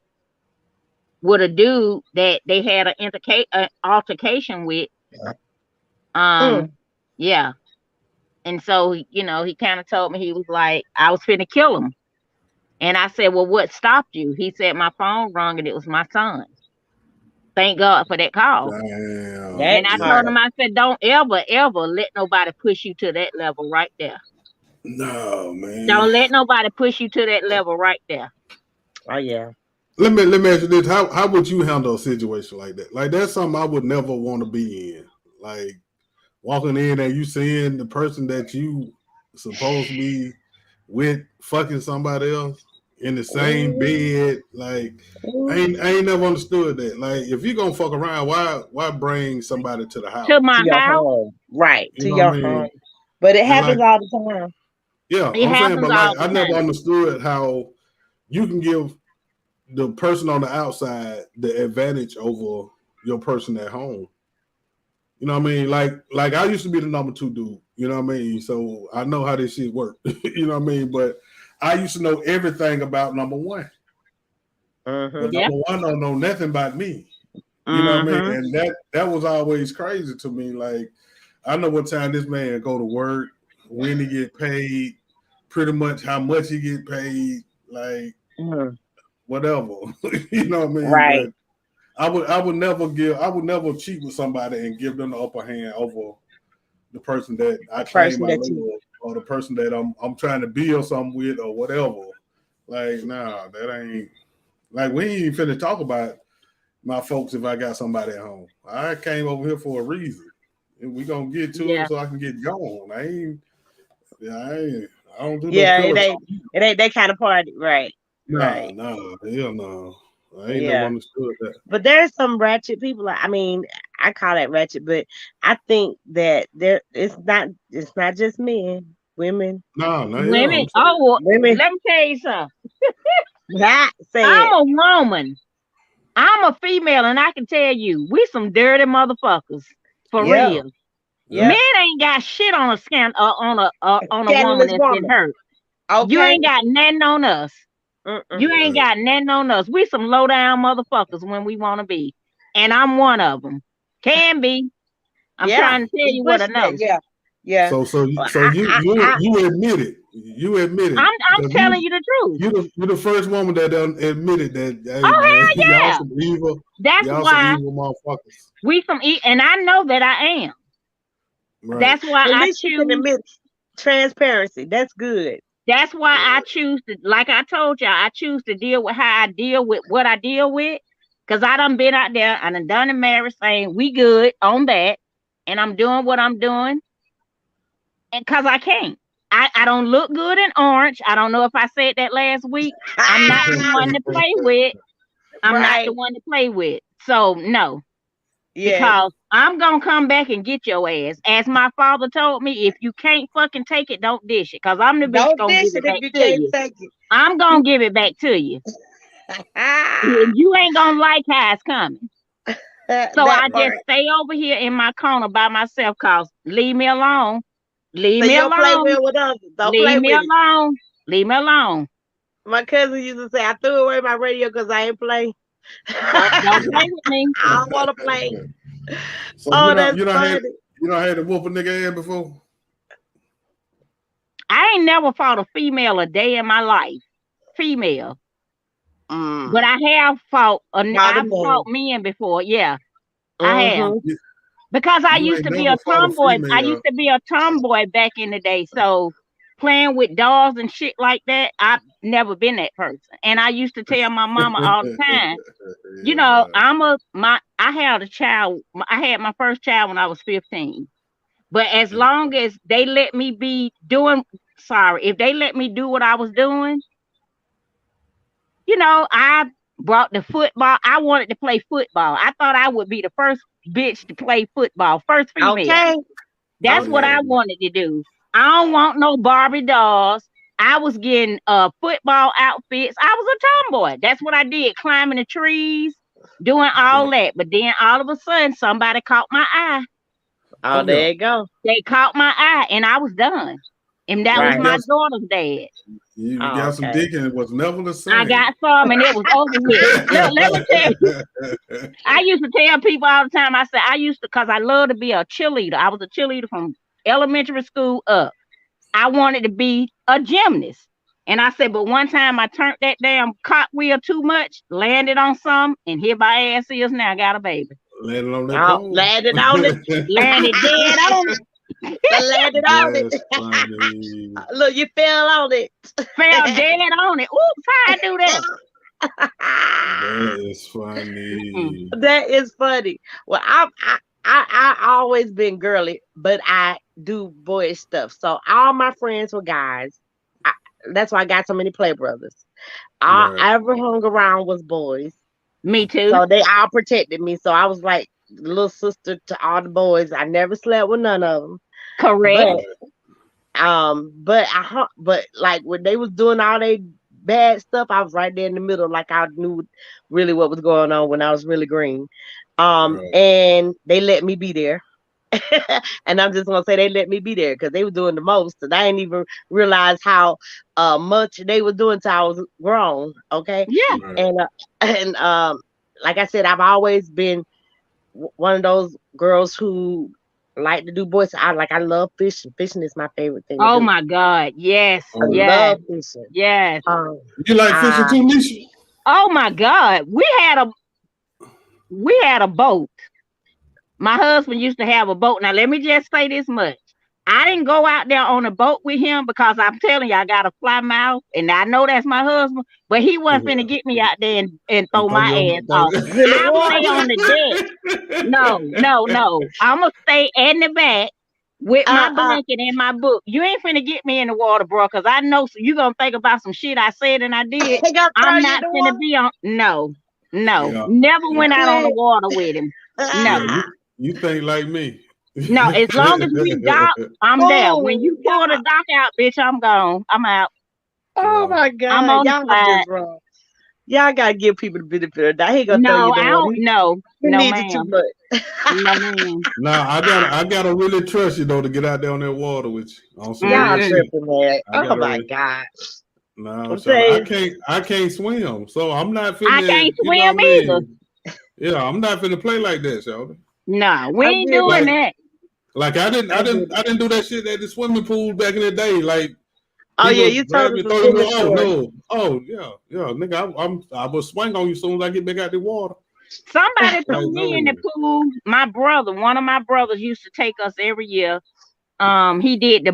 S3: with a dude that they had an altercation with.
S2: Mm.
S3: Um, yeah. And so, he kind of told me, he was like, I was finna kill him. And I said, well, what stopped you? He said, my phone rung and it was my son. Thank God for that call.
S1: Damn.
S2: That
S3: And I
S1: Yeah.
S3: told
S2: part.
S3: him, I said, don't ever, ever let nobody push you to that level right there.
S1: No, man.
S3: Don't let nobody push you to that level right there.
S2: Oh yeah.
S1: Let me ask you this: how would you handle a situation like that? Like that's something I would never want to be in. Like walking in and you seeing the person that you supposed to be with fucking somebody else in the same
S2: Ooh,
S1: bed. Like
S2: ooh.
S1: I ain't never understood that. Like if you gonna fuck around, why bring somebody to the
S3: To
S1: house?
S2: To
S3: my
S2: your
S3: house,
S2: home. Right.
S1: You
S2: To
S1: know what
S2: your
S1: I
S2: home.
S1: mean?
S2: But it
S1: And like
S2: happens all the time.
S1: yeah,
S3: it
S1: I'm saying,
S3: happens
S1: but like
S3: all the
S1: I never
S3: time.
S1: understood how you can give the person on the outside the advantage over your person at home. You know what I mean? Like I used to be the number two dude. You know what I mean? So I know how this shit work. You know what I mean? But I used to know everything about number one, but
S2: Mm-hmm.
S3: Yeah.
S1: number one don't know nothing about me. You know what I mean?
S2: Mm-hmm.
S1: And that was always crazy to me. Like I know what time this man go to work, when he get paid, pretty much how much he get paid, like
S2: Mm-hmm.
S1: whatever. You know what I mean?
S2: Right.
S1: But I would never cheat with somebody and give them the upper hand over the person that I
S2: The
S1: claim
S2: person
S1: I
S2: that you
S1: love or the person that I'm trying to build something with or whatever. Like, nah, that ain't like we ain't even finna talk about my folks if I got somebody at home. I came over here for a reason. And we gonna get to it
S3: Yeah.
S1: so I can get gone. Yeah, I don't do no
S2: yeah,
S1: pillow talk.
S2: it ain't that kind of party. Right.
S1: Nah,
S2: Right.
S1: nah, hell no. I ain't never
S2: Yeah.
S1: understood that.
S2: But there's some ratchet people. I mean, I call that ratchet, but I think that it's not just men, women,
S1: Nah, nah, yeah,
S3: Women,
S1: I'm saying.
S3: oh, well,
S2: women.
S3: let me tell you something.
S2: That
S3: I'm
S2: said,
S3: a woman. I'm a female, and I can tell you, we some dirty motherfuckers. For
S2: yeah,
S3: real.
S1: Yeah.
S3: Men
S2: yeah.
S3: ain't got shit on a on a woman
S2: Scandalous
S3: that's been
S2: woman.
S3: hurt. You
S2: Okay.
S3: ain't got nothing on us.
S2: Mm-mm.
S3: You ain't
S1: Right.
S3: got nothing on us. We some low down motherfuckers when we want to be. And I'm one of them. Can be. I'm
S2: Yeah,
S3: trying to tell
S2: we
S3: you what I
S2: pushing that.
S3: know.
S2: Yeah, yeah.
S1: So so
S2: Well,
S1: so you admit it. You admit it.
S3: I'm
S1: 'Cause
S3: telling you the truth.
S1: you the first woman that done admitted that hey
S3: Oh,
S1: man,
S3: hell yeah. That's
S1: y'all some
S3: why
S1: evil motherfuckers.
S3: we some eat, and I know that I am.
S1: Right.
S3: That's why
S2: at
S3: I
S2: least you can
S3: choose.
S2: admit transparency. That's good.
S3: That's why I
S1: Right.
S3: choose to, like I told y'all, I choose to deal with how I deal with what I deal with. Cause I done been out there and done in marriage saying we good on that. And I'm doing what I'm doing. And cause I can't. I don't look good in orange. I don't know if I said that last week. I'm not the one to play with. I'm not the
S2: Right.
S3: one to play with. So no.
S2: Yes.
S3: Because I'm gonna come back and get your ass. As my father told me, if you can't fucking take it, don't dish it. Cause I'm the bitch
S2: Don't
S3: gonna give
S2: dish
S3: it
S2: it if
S3: back
S2: you
S3: to
S2: can't
S3: you.
S2: take it.
S3: I'm gonna
S2: You
S3: give it back to you. And you ain't gonna like how it's coming. So
S2: That
S3: I
S2: part.
S3: just stay over here in my corner by myself, cause leave me alone. Leave
S2: So
S3: me
S2: you don't play
S3: alone.
S2: well with others. Don't
S3: Leave
S2: play
S3: me
S2: with it.
S3: alone. Leave me alone.
S2: My cousin used to say, I threw away my radio because I ain't play.
S3: Don't play with me.
S2: I don't want to play.
S1: So
S2: Oh, that's funny.
S1: you don't had to whoop a nigga ass before?
S3: I ain't never fought a female a day in my life. Female.
S2: Mm.
S3: But I have fought
S2: Not
S3: I've
S2: again.
S3: fought men before. Yeah, I have.
S2: Mm-hmm.
S1: You,
S3: Because I
S1: you
S3: used
S1: ain't
S3: to be
S1: never
S3: a
S1: fought a
S3: tomboy. I
S1: female.
S3: used to be a tomboy back in the day. So playing with dolls and shit like that, I've never been that person. And I used to tell my mama all the time, you
S1: Yeah,
S3: know,
S1: man.
S3: I had a child. I had my first child when I was 15. But as long as they let me be doing, sorry, if they let me do what I was doing, I brought the football. I wanted to play football. I thought I would be the first bitch to play football, first female.
S2: Okay.
S3: That's what
S2: Okay.
S3: I wanted to do. I don't want no Barbie dolls. I was getting football outfits. I was a tomboy. That's what I did, climbing the trees, doing all that. But then all of a sudden, somebody caught my eye.
S2: Oh,
S1: Oh yeah.
S2: there you go.
S3: They caught my eye, and I was done. And that
S1: So
S3: was
S1: you
S2: Right.
S3: my
S1: got
S3: daughter's dad.
S1: you
S2: Oh,
S1: got some
S2: okay.
S1: dick and it was never the
S3: I
S1: same.
S3: got some, and it was over with. Look, let me tell you. I used to tell people all the time. I said I used to, cause I love to be a cheerleader. I was a cheerleader from elementary school up. I wanted to be a gymnast. And I said, but one time I turned that damn cartwheel too much, landed on some, and here my ass is now. I got a baby.
S1: Landing on that
S2: Oh,
S1: pole.
S2: landed on it.
S3: Landed dead on it.
S2: I landed on it.
S1: That's funny.
S2: Look, you fell on it.
S3: Fell dead on it. Oops, how I do that?
S1: That is
S3: Mm-mm.
S1: funny.
S2: That is funny. Well, I always been girly, but I do boyish stuff. So all my friends were guys. I, that's why I got so many play brothers. All
S1: Right.
S2: I ever hung around was boys.
S3: Me too.
S2: So they all protected me. So I was like the little sister to all the boys. I never slept with none of them.
S3: Correct.
S2: But
S1: Right.
S2: but like when they was doing all they bad stuff, I was right there in the middle, like I knew really what was going on when I was really green.
S1: Right.
S2: And they let me be there. And I'm just gonna say they let me be there because they were doing the most, and I didn't even realize how much they were doing till I was grown. Okay,
S3: Yeah.
S1: Right.
S2: and like I said, I've always been one of those girls who like to do boys. I love fishing. Fishing is my favorite thing to
S3: Oh
S2: do.
S3: my God. Yes.
S2: I
S1: Oh yeah.
S3: Yes.
S2: love fishing.
S3: Yes.
S2: Um,
S1: You like fishing
S2: I
S1: too, Nisha?
S3: Oh my God. We had a boat. My husband used to have a boat. Now let me just say this much. I didn't go out there on a boat with him because I'm telling you, I got a fly mouth, and I know that's my husband, but he wasn't finna
S1: Yeah.
S3: get me out there and
S1: And
S3: throw
S1: throw
S3: my
S1: you
S3: ass
S1: on
S3: off.
S2: in the
S3: I'll stay
S2: water.
S3: on the deck. No, no, no. I'ma stay in the back with my
S2: Uh,
S3: blanket and my book. You ain't finna get me in the water, bro, because I know you gonna think about some shit I said and I did.
S2: they gonna throw
S3: I'm
S2: you in
S3: not
S2: the
S3: finna
S2: water.
S3: be on. No, no.
S1: Yeah.
S3: Never
S1: Yeah.
S3: went out on the
S2: Quit.
S3: water with him.
S1: Yeah.
S3: No.
S1: You think like me.
S3: No, as long as we dock, I'm there. When
S2: Oh,
S3: you pull the dock out, bitch, I'm gone. I'm out.
S2: oh
S1: Yeah.
S2: my
S3: I'm
S2: God,
S3: on the
S2: y'all
S3: side.
S2: just wrong. Y'all gotta give people the benefit of the doubt. He ain't gonna throw you
S3: No,
S2: in the
S3: I
S2: water.
S3: don't. No,
S2: He
S3: no,
S2: needs you too
S3: ma'am.
S2: much.
S3: No, ma'am.
S1: Now I gotta really trust you though to get out there on that water with you on some
S2: Y'all
S1: real
S3: Mm-mm.
S1: shit.
S2: tripping, man.
S1: I
S2: Oh
S1: gotta
S2: my
S1: really
S2: God.
S1: no
S2: I'm
S1: shut up.
S2: saying,
S1: I can't swim, so I'm not
S3: I
S1: finna.
S3: can't
S1: You know
S3: swim
S1: what I
S3: either.
S1: mean? Yeah, I'm not finna play like that, y'all.
S3: No, we
S2: I
S3: ain't
S2: get
S3: doing
S2: it.
S1: Like
S3: that.
S1: like I didn't
S2: I
S1: I
S2: get
S1: didn't
S2: it.
S1: I didn't do that shit at the swimming pool back in the day. Like
S2: Oh yeah,
S1: people
S2: you
S1: grab
S2: told us
S1: me,
S2: some
S1: throw me.
S2: silly
S1: Oh
S2: stories.
S1: no, oh yeah, nigga. I will swing on you as soon as I get back out the water.
S3: Somebody
S1: Like
S3: threw me in the
S1: no,
S3: pool. My brother, one of my brothers, used to take us every year. He did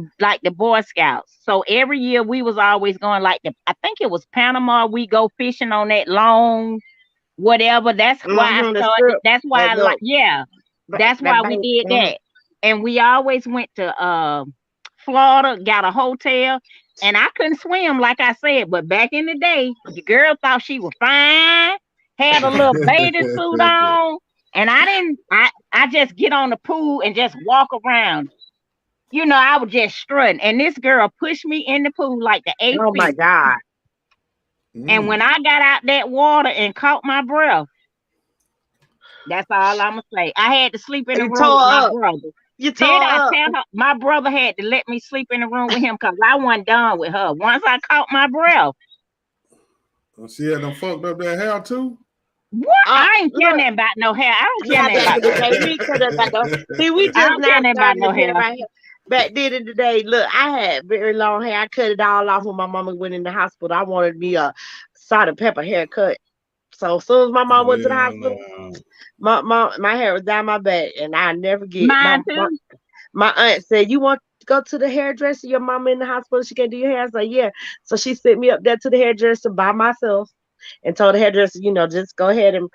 S3: the Boy Scouts. So every year we was always going like I think it was Panama. We go fishing on that long whatever. That's why I
S2: The
S3: started.
S2: strip,
S3: That's why
S2: that
S3: I like.
S2: little,
S3: Yeah, that's
S2: that
S3: why we
S2: bank.
S3: did that. And we always went to Florida, got a hotel, and I couldn't swim like I said. But back in the day, the girl thought she was fine, had a little bathing suit on, and I didn't. I just get on the pool and just walk around. I was just strutting, and this girl pushed me in the pool like the eighth
S2: Oh my
S3: feet.
S2: God.
S3: And when I got out that water and caught my breath, that's all I'm gonna say. I had to sleep in the
S2: You
S3: room
S2: tore
S3: with my
S2: up.
S3: brother.
S2: You
S3: Did
S2: tore
S3: I
S2: up.
S3: tell her? My brother had to let me sleep in the room with him because I wasn't done with her. Once I caught my breath,
S1: She had them fucked up that hair too.
S3: what? I ain't care
S2: Look,
S3: nothing about no hair. I don't care
S2: now
S3: nothing
S2: back
S3: about
S2: in the
S3: no
S2: day,
S3: hair.
S2: we ain't care about no. See, we
S3: I
S2: just
S3: don't care
S2: now
S3: nothing about
S2: starting to
S3: no
S2: care
S3: hair.
S2: about hair. Back then in the day, look, I had very long hair. I cut it all off when my mama went in the hospital. I wanted me a salt and pepper haircut. So as soon as my mom went to the
S1: Hell
S2: hospital,
S1: no.
S2: my hair was down my back, and I never get
S3: Mine too.
S2: my aunt said, "You want to go to the hairdresser? Your mama in the hospital. She can't do your hair." I was like, "Yeah." So she sent me up there to the hairdresser by myself and told the hairdresser, just go ahead and,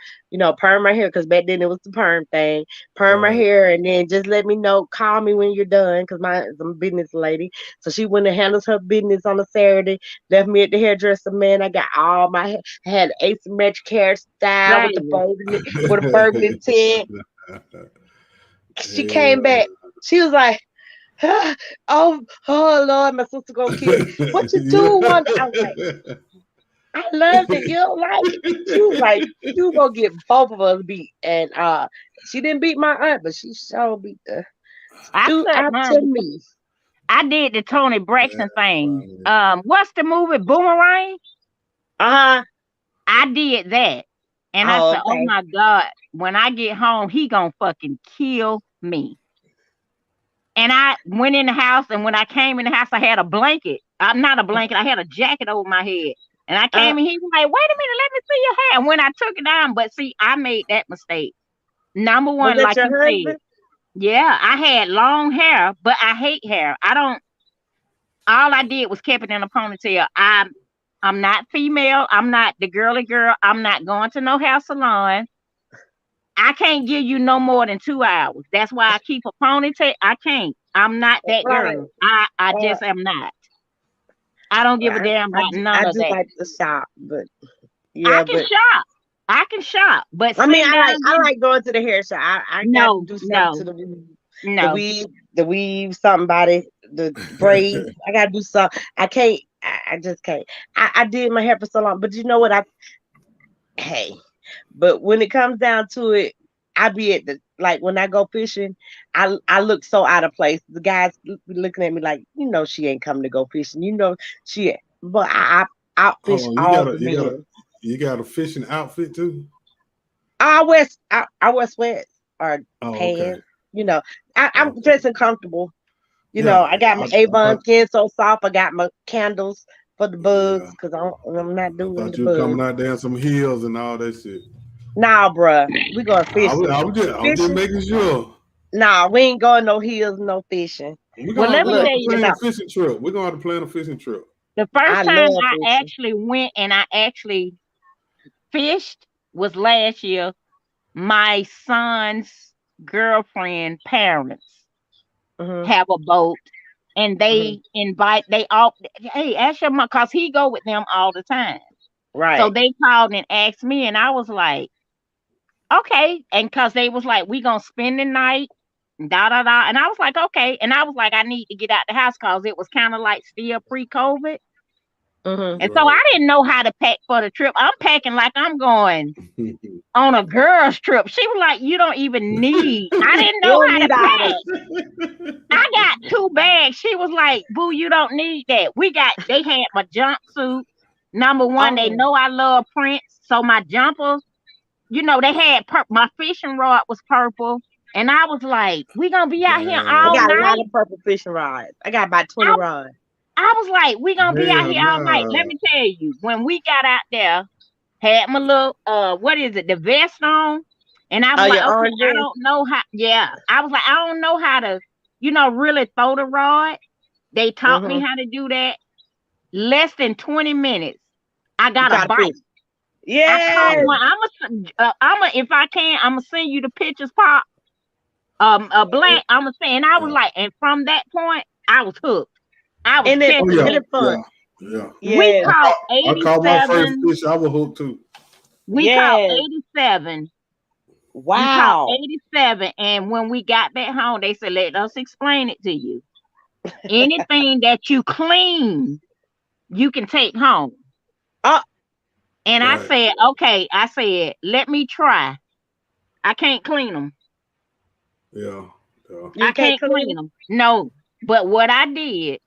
S2: perm my hair because back then it was the perm thing. Perm my
S1: Right.
S2: hair and then just let me know, call me when you're done because I'm a business lady. So she went and handles her business on a Saturday, left me at the hairdresser, man. I got all my hair. I had asymmetric hairstyle with the
S3: Baby.
S2: folding, with a permanent tint. She came back. She was like, oh Lord, my sister gonna kill me. What you do one? I was like, I loved it. You don't like it. She was like, you gonna get both of us beat. And she didn't beat my aunt, but she sure beat the
S3: I
S2: stood
S3: cut
S2: out
S3: mine
S2: to
S3: because
S2: me.
S3: I did the Tony Braxton
S1: That's
S3: thing.
S1: funny.
S3: What's the movie Boomerang?
S2: Uh-huh.
S3: I did that. And I
S2: Oh,
S3: said, oh
S2: okay.
S3: my God, when I get home, he gonna fucking kill me. And I went in the house, and when I came in the house, I had a blanket. I'm not a blanket, I had a jacket over my head. And I
S2: Uh
S3: came in, he was like, wait a minute, let me see your hair. And when I took it down, but see, I made that mistake. Number
S2: was
S3: one,
S2: that
S3: like
S2: your
S3: you said,
S2: husband?
S3: yeah, I had long hair, but I hate hair. I don't, all I did was kept it in a ponytail. I'm not female. I'm not the girly girl. I'm not going to no hair salon. I can't give you no more than 2 hours. That's why I keep a ponytail. I can't. I'm not that
S2: Right.
S3: girl. I
S2: Uh,
S3: just am not. I don't give a damn about
S2: I
S3: none of
S2: just
S3: that.
S2: like the shop, but
S3: I
S2: yeah,
S3: can
S2: but
S3: shop. I can shop. But
S2: I mean,
S3: sitting down
S2: I
S3: getting
S2: like going to the hair shop. I got to
S3: no,
S2: do something to
S3: no,
S2: the
S3: no.
S2: weave, something about it, the braid. I gotta do something. I can't. I just can't. I did my hair for so long, but you know what? Hey, but when it comes down to it, I be at the like when I go fishing, I look so out of place. The guys be looking at me like, she ain't coming to go fishing. But I outfish
S1: Hold on,
S2: all the men.
S1: you got a fishing outfit too?
S2: I wear sweats or
S1: Oh, okay.
S2: pants. You know, I'm
S1: Okay.
S2: dressing comfortable.
S1: Yeah.
S2: I got my
S1: I
S2: Avon
S1: thought
S2: skin so soft. I got my candles for the bugs
S1: yeah.
S2: because I'm not
S1: I
S2: doing
S1: thought
S2: the
S1: you were coming
S2: bugs.
S1: out there in some heels and all that shit.
S2: Nah, bruh, we going fishing.
S1: I was just
S2: Fishing?
S1: making sure.
S2: Nah, we ain't going no hills, no fishing.
S3: Well, let
S1: We're
S3: me
S1: gonna
S2: Look,
S1: have
S3: tell
S1: to
S3: you,
S2: you
S1: plan
S2: know,
S1: a fishing trip. We're gonna have to plan a fishing trip.
S3: the
S2: I
S3: first time
S2: love
S3: I
S2: fishing.
S3: actually went and I actually fished was last year. My son's girlfriend parents
S2: Hmm.
S3: have a boat, and
S2: Hmm.
S3: they all, hey, ask your mom, cause he go with them all the time. So
S2: Right.
S3: they called and asked me, and I was like, okay. And cause they was like, we gonna spend the night, da da da. And I was like, okay. And I was like, I need to get out the house cause it was kind of like still pre-COVID.
S2: Hmm.
S3: And so
S1: Right.
S3: I didn't know how to pack for the trip. I'm packing like I'm going on a girl's trip. She was like, you don't even need. I didn't
S2: You
S3: know
S2: don't
S3: how to
S2: need all
S3: pack.
S2: that.
S3: I got 2 bags. She was like, boo, you don't need that. They had my jumpsuit. Number one, they
S2: Oh,
S3: know I love Prince. So my jumpers, they had my fishing rod was purple. And I was like, we gonna be out here
S2: I
S3: all
S1: Damn.
S2: got a lot
S3: night.
S2: of purple fishing rods. I got about 20
S3: I,
S2: rods.
S3: I was like, we gonna be out
S1: Hell
S3: here all night. Let
S1: no.
S3: me tell you, when we got out there, had my little what is it, the vest on. And I
S2: Oh,
S3: was like,
S2: your
S3: okay,
S2: orange
S3: I
S2: dress?
S3: don't know how, yeah. I was like, I don't know how to, really throw the rod. They taught me
S2: Hmm.
S3: how to do that. Less than 20 minutes, I
S2: You
S3: got a
S2: caught a
S3: bite.
S2: fish.
S3: I caught
S2: Yes.
S3: one. If I can, I'm gonna send you the pictures, Pop. A black, I'm gonna say, and I was
S1: Yeah.
S3: like, and from that point, I was hooked. I was
S2: And it
S1: Oh
S3: catching
S1: yeah.
S2: and
S3: it.
S2: it's
S1: Yeah.
S2: fun.
S1: Yeah.
S3: We
S2: Yes.
S3: caught
S1: I caught my first
S3: 87.
S1: fish. I was hooked too.
S3: We caught
S2: Yes.
S3: 87. We caught
S2: Wow.
S3: 87. And when we got back home, they said, let us explain it to you. Anything that you clean, you can take home.
S2: Oh,
S3: And I
S1: Right.
S3: said, okay, I said, let me try. I can't clean them.
S1: Yeah. Yeah.
S3: I
S2: You can't
S3: can't
S2: clean
S3: clean
S2: it?
S3: them. No. But what I did,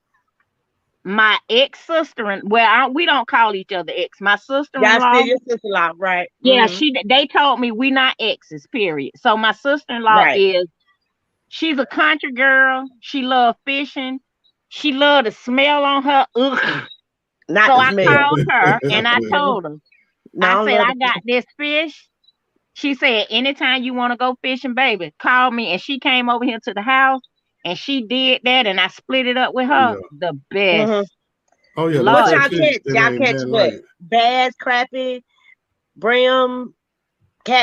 S3: my ex sister and well, we don't call each other ex. My sister in
S2: Y'all still
S3: law,
S2: your sister-in-law, right?
S3: yeah,
S2: Mm-hmm.
S3: they told me we not exes. Period. So my sister in law
S2: Right.
S3: is she's a country girl. She love fishing. She love the smell on her. Ugh.
S2: Not
S3: So
S2: the
S3: I
S2: smell.
S3: called her and I told her,
S2: No, I
S3: I
S2: don't
S3: said,
S2: love
S3: I
S2: the
S3: got this fish. She said, anytime you want to go fishing, baby, call me. And she came over here to the house and she did that and I split it up with
S1: Oh
S3: her.
S1: yeah.
S3: The
S2: hmm
S3: best.
S1: Oh yeah. That
S2: What
S3: Lord.
S1: fresh
S2: y'all
S1: fish,
S2: catch?
S1: it
S2: Y'all
S1: ain't
S2: catch
S1: nothing like
S2: what?
S1: it.
S2: Bass, crappie, brim,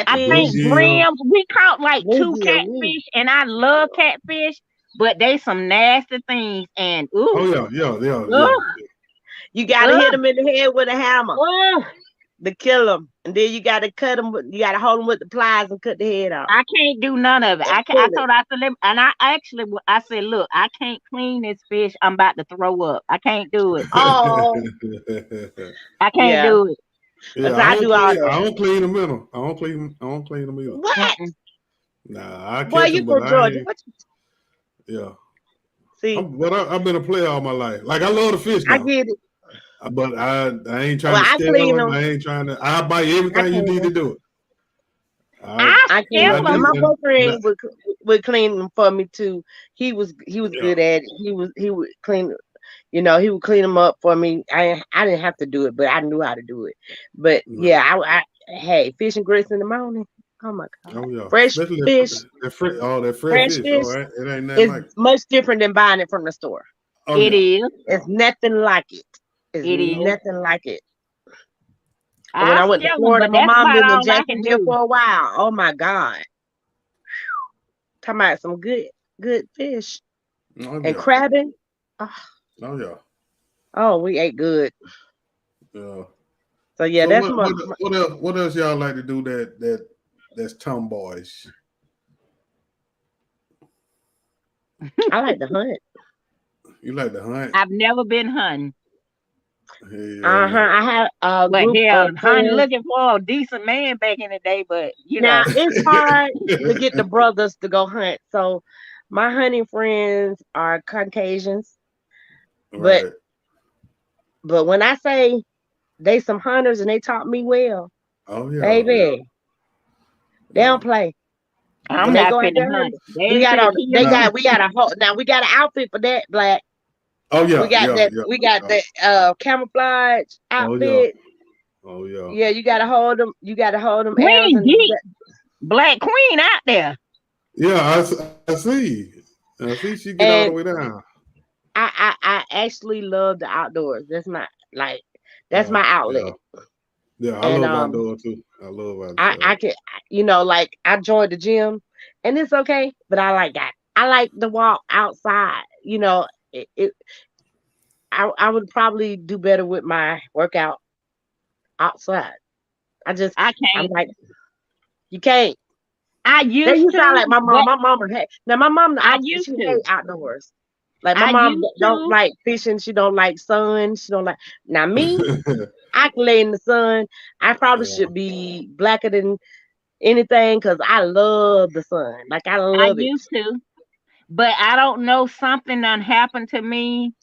S3: I
S1: The
S2: catfish,
S3: think
S1: bluegill.
S3: brims, we caught like two
S2: bluegill.
S3: catfish and I love catfish, but they some nasty things. And ooh,
S1: Oh yeah. Yeah. Yeah. Yeah.
S3: ugh,
S2: You got to hit
S3: ugh,
S2: them in the head with a hammer
S3: ugh.
S2: to kill them, and then you got to cut them. You got to hold them with the pliers and cut the head off
S3: I can't do none of it.
S2: and
S3: I
S2: pull it.
S3: told her, I said, and I actually, I said, look, I can't clean this fish. I'm about to throw up. I can't do it.
S2: Oh,
S3: I can't
S2: yeah.
S3: do it.
S2: That's
S1: Yeah,
S2: how I
S1: I don't
S2: do all
S1: clean.
S2: that.
S1: I don't clean them in them. I don't clean. I don't clean them either.
S2: What?
S3: Mm-mm.
S1: Nah, I
S2: Boy,
S1: catch
S2: you
S1: them, but
S2: from
S1: I
S2: Georgia?
S1: ain't.
S2: What? You,
S1: Yeah,
S2: see,
S1: I've been a player all my life. Like I love the fish
S2: I
S1: now,
S2: get it.
S1: but I ain't
S2: Well,
S1: trying to
S2: I
S1: scale
S2: clean
S1: them.
S2: them.
S1: I ain't trying to. I buy
S2: I
S1: everything you
S2: clean
S1: need to
S2: them.
S1: do it. I
S3: I
S2: I clean
S1: and I
S3: scale
S2: them, and
S3: them.
S1: do
S2: my
S1: and,
S2: boyfriend would clean them for me too. He was
S1: yeah,
S2: good at it. He would clean. You know, he would clean them up for me. I didn't have to do it, but I knew how to do it. But
S1: right.
S2: yeah, I hey, fish and grits in the morning. Oh my God,
S1: Oh yeah,
S2: fresh
S1: especially
S2: fish,
S1: that fresh
S2: fresh
S1: fish.
S2: fish
S1: Oh, it ain't nothing
S2: is
S1: like it.
S2: much different than buying it from the store.
S1: Oh
S3: It
S1: yeah,
S3: is.
S1: yeah,
S2: It's nothing like it. It's
S3: It is.
S2: nothing like it. And when
S3: I
S2: I went to
S3: scale them,
S2: Florida,
S3: but
S2: my
S3: that's
S2: mom
S3: about
S2: lived in
S3: all I can
S2: Jacksonville
S3: do.
S2: for a while. Oh my God, talking about some good fish
S1: oh
S2: and
S1: yeah,
S2: crabbing. Oh,
S1: oh yeah,
S2: oh, we ate good.
S1: yeah.
S2: So yeah,
S1: So
S2: that's my.
S1: what else y'all like to do that's tomboyish?
S2: I like to hunt.
S1: You like to hunt?
S3: I've never been hunting.
S1: Hell
S2: Uh huh.
S1: no.
S2: I have a
S3: But
S2: group
S3: hell,
S2: of
S3: hunting
S2: friends.
S3: looking for a decent man back in the day, but you
S2: Now
S3: know.
S2: it's hard to get the brothers to go hunt. So my hunting friends are Caucasians, but
S1: Right.
S2: when I say they some hunters and they taught me well,
S1: Oh yeah, yeah,
S2: baby, they
S1: yeah,
S2: don't play.
S1: yeah.
S3: I'm
S2: When they
S3: not
S2: go out
S3: finna
S2: there
S3: hunt.
S2: hunting,
S3: They ain't finna kill
S2: they
S1: Now,
S2: got
S3: me.
S2: we got a whole now we got an outfit for that black.
S1: oh
S2: We
S1: yeah,
S2: got
S1: yeah,
S2: that
S1: yeah,
S2: we got
S1: yeah.
S2: that camouflage
S1: Oh yeah,
S2: outfit.
S1: oh yeah.
S2: Yeah, you gotta hold them arrows
S3: Queen
S2: and
S3: geek, Black Queen out there.
S1: Yeah, I see. I see. She get all the
S2: and
S1: way down.
S2: I actually love the outdoors. That's my like that's
S1: Yeah,
S2: my
S1: yeah,
S2: outlet.
S1: yeah. I
S2: And
S1: love outdoor too. I love
S2: I
S1: outside.
S2: can like I joined the gym and it's okay, but I like that. I like to walk outside. I would probably do better with my workout outside. I just
S3: I
S2: I'm
S3: can't.
S2: like you can't.
S3: I
S2: Then
S3: used
S2: you sound
S3: to,
S2: like my mom.
S3: but
S2: My mama now my mom the
S3: I
S2: opposite.
S3: used
S2: She hate
S3: to.
S2: outdoors. Like my
S3: I
S2: mom
S3: used
S2: don't
S3: to.
S2: like fishing. She don't like sun. She don't like. Now me, I can lay in the sun. I probably
S1: Yeah,
S2: should be blacker than anything because I love the sun. Like I
S3: I
S2: love it.
S3: used to. But I don't know, something done happened to me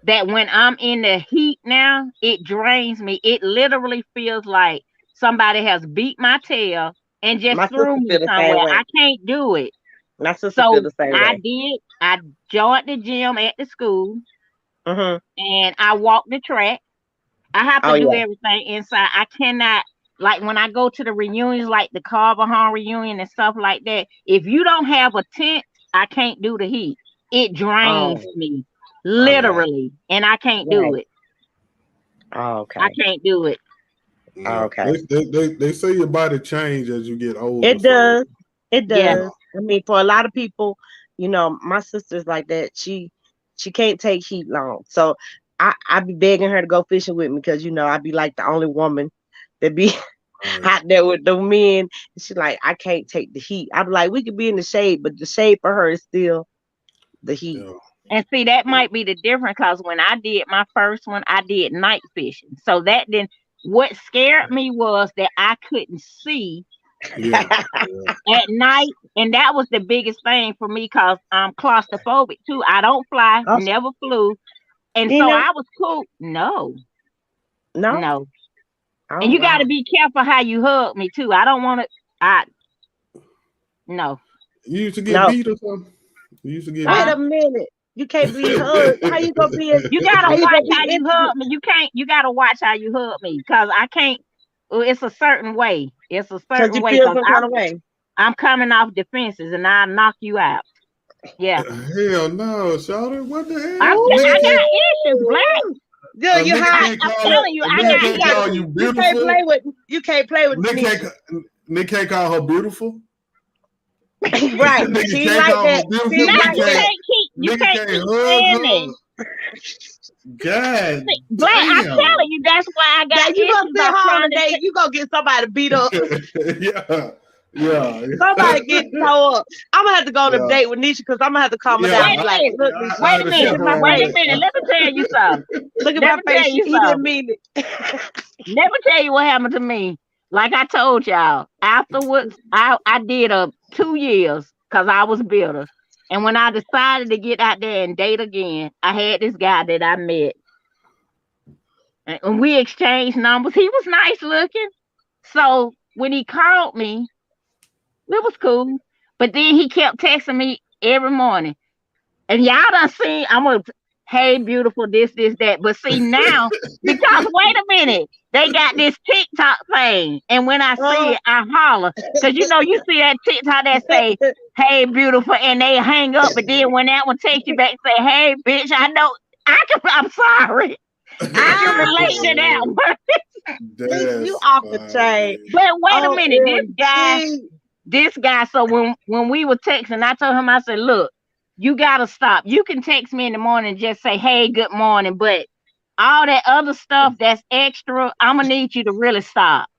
S3: that when I'm in the heat now, it drains me. It literally feels like somebody has beat my tail and just
S2: My
S3: threw
S2: sister
S3: me
S2: feel the same
S3: somewhere.
S2: way.
S3: I can't do it.
S2: My sister feel
S3: So
S2: the same
S3: I
S2: way.
S3: did. I joined the gym at the school
S2: Mhm.
S3: and I walked the track. I have to
S2: Oh
S3: do
S2: yeah.
S3: everything inside. I cannot, like when I go to the reunions, like the Carvajal reunion and stuff like that. If you don't have a tent, I can't do the heat. It drains
S2: Oh.
S3: me,
S2: Oh yeah.
S3: literally, and I can't do
S2: Right.
S3: it.
S2: Oh,
S3: I
S2: okay.
S3: can't do it.
S1: yeah.
S2: Okay.
S1: They say your body change as you get older.
S2: It
S1: So
S2: does. It
S3: Yeah,
S1: yeah,
S2: does. I mean, for a lot of people, my sister's like that. She can't take heat long. So I be begging her to go fishing with me because I be like the only woman that be
S1: right.
S2: out there with the men. And she's like, I can't take the heat. I'm like, we could be in the shade, but the shade for her is still the heat.
S1: Yeah,
S3: and see that might be the difference because when I did my first one, I did night fishing, so that didn't. What scared me was that I couldn't see
S1: Yeah, yeah.
S3: at night, and that was the biggest thing for me because I'm claustrophobic too. I don't fly,
S2: Oh,
S3: never flew, and
S2: you
S3: so
S2: know,
S3: I was cool. No,
S2: no.
S3: no,
S2: Oh
S3: and you got
S2: wow.
S3: to be careful how you hug me too. I don't want to. I no.
S1: You used to get
S2: No.
S1: beat or something? You used to get
S2: Wait
S3: Huh?
S2: a
S1: beat?
S2: minute. You can't be hugged. How you gonna be?
S3: You
S2: How
S3: gotta
S2: you
S3: watch
S2: gonna
S3: how
S2: be
S3: you
S2: intimate?
S3: hug me. You can't. You gotta watch how you hug me, cause I can't. It's a certain way. It's a
S2: Cause
S3: certain
S2: you
S3: way.
S2: feel
S3: Cause
S2: some kind of way.
S3: I'm coming off defenses and I knock you out. Yeah.
S1: Hell no, Shawty. What the
S3: I
S1: hell?
S3: I
S1: Nigga can't,
S3: got issues, Black.
S2: Ooh. Yeah, you hot.
S3: I'm telling you,
S1: a
S3: I
S1: nigga
S3: got
S2: You
S1: can't
S2: got.
S1: call you
S3: issues.
S2: You can't play
S1: beautiful.
S2: with. You can't play with
S1: Nigga
S2: Nisha.
S1: nigga can't call her beautiful.
S2: Right.
S1: Nigga
S2: She ain't
S1: can't
S2: like
S1: call her
S2: that. She
S1: beautiful.
S2: ain't
S3: Black,
S2: like that.
S3: you
S1: Nigga
S3: can't
S1: can't
S3: keep
S1: hug
S3: saying
S1: her.
S3: that.
S1: God
S3: Black, I'm
S1: damn.
S3: telling you, that's why I
S2: Now
S3: got
S2: you gonna
S3: issues.
S2: sit
S3: I'm
S2: home
S3: trying to
S2: today. You gonna get somebody beat up.
S1: Yeah. Yeah.
S2: Somebody get tore up. I'm gonna have to go on a
S1: Yeah.
S2: date with Nisha because I'm gonna have to calm her
S1: Yeah.
S2: down.
S3: wait
S2: And be
S3: a
S2: like,
S3: minute.
S2: look,
S1: I
S2: Nisha,
S3: Wait
S1: had
S3: a
S1: to
S2: look
S3: minute.
S2: at my
S1: chaperone
S3: Wait a
S2: face.
S3: minute.
S1: that.
S3: Let me tell you something.
S2: Look at
S3: Let
S2: my
S3: me
S2: face.
S3: tell you
S2: He
S3: something.
S2: didn't mean it.
S3: Let me tell you what happened to me. Like I told y'all, afterwards, I did 2 years because I was bitter. And when I decided to get out there and date again, I had this guy that I met, and we exchanged numbers. He was nice looking. So when he called me, it was cool. But then he kept texting me every morning. And y'all done seen, I'm a, hey, beautiful, this, that. But see now, because wait a minute, they got this TikTok thing. And when I see
S2: Uh,
S3: it, I holler. Because you see that TikTok that say, hey, beautiful, and they hang up. But then when that one takes you back, say, hey, bitch, I know, I'm sorry. I can
S2: ah,
S3: relate to that one.
S2: Nisha, you
S1: That's
S2: off the chain.
S1: funny.
S3: But wait a minute,
S2: OMG.
S3: this guy, so when we were texting, I told him, I said, look, you gotta stop. You can text me in the morning and just say, hey, good morning, but all that other stuff that's extra, I'm gonna need you to really stop.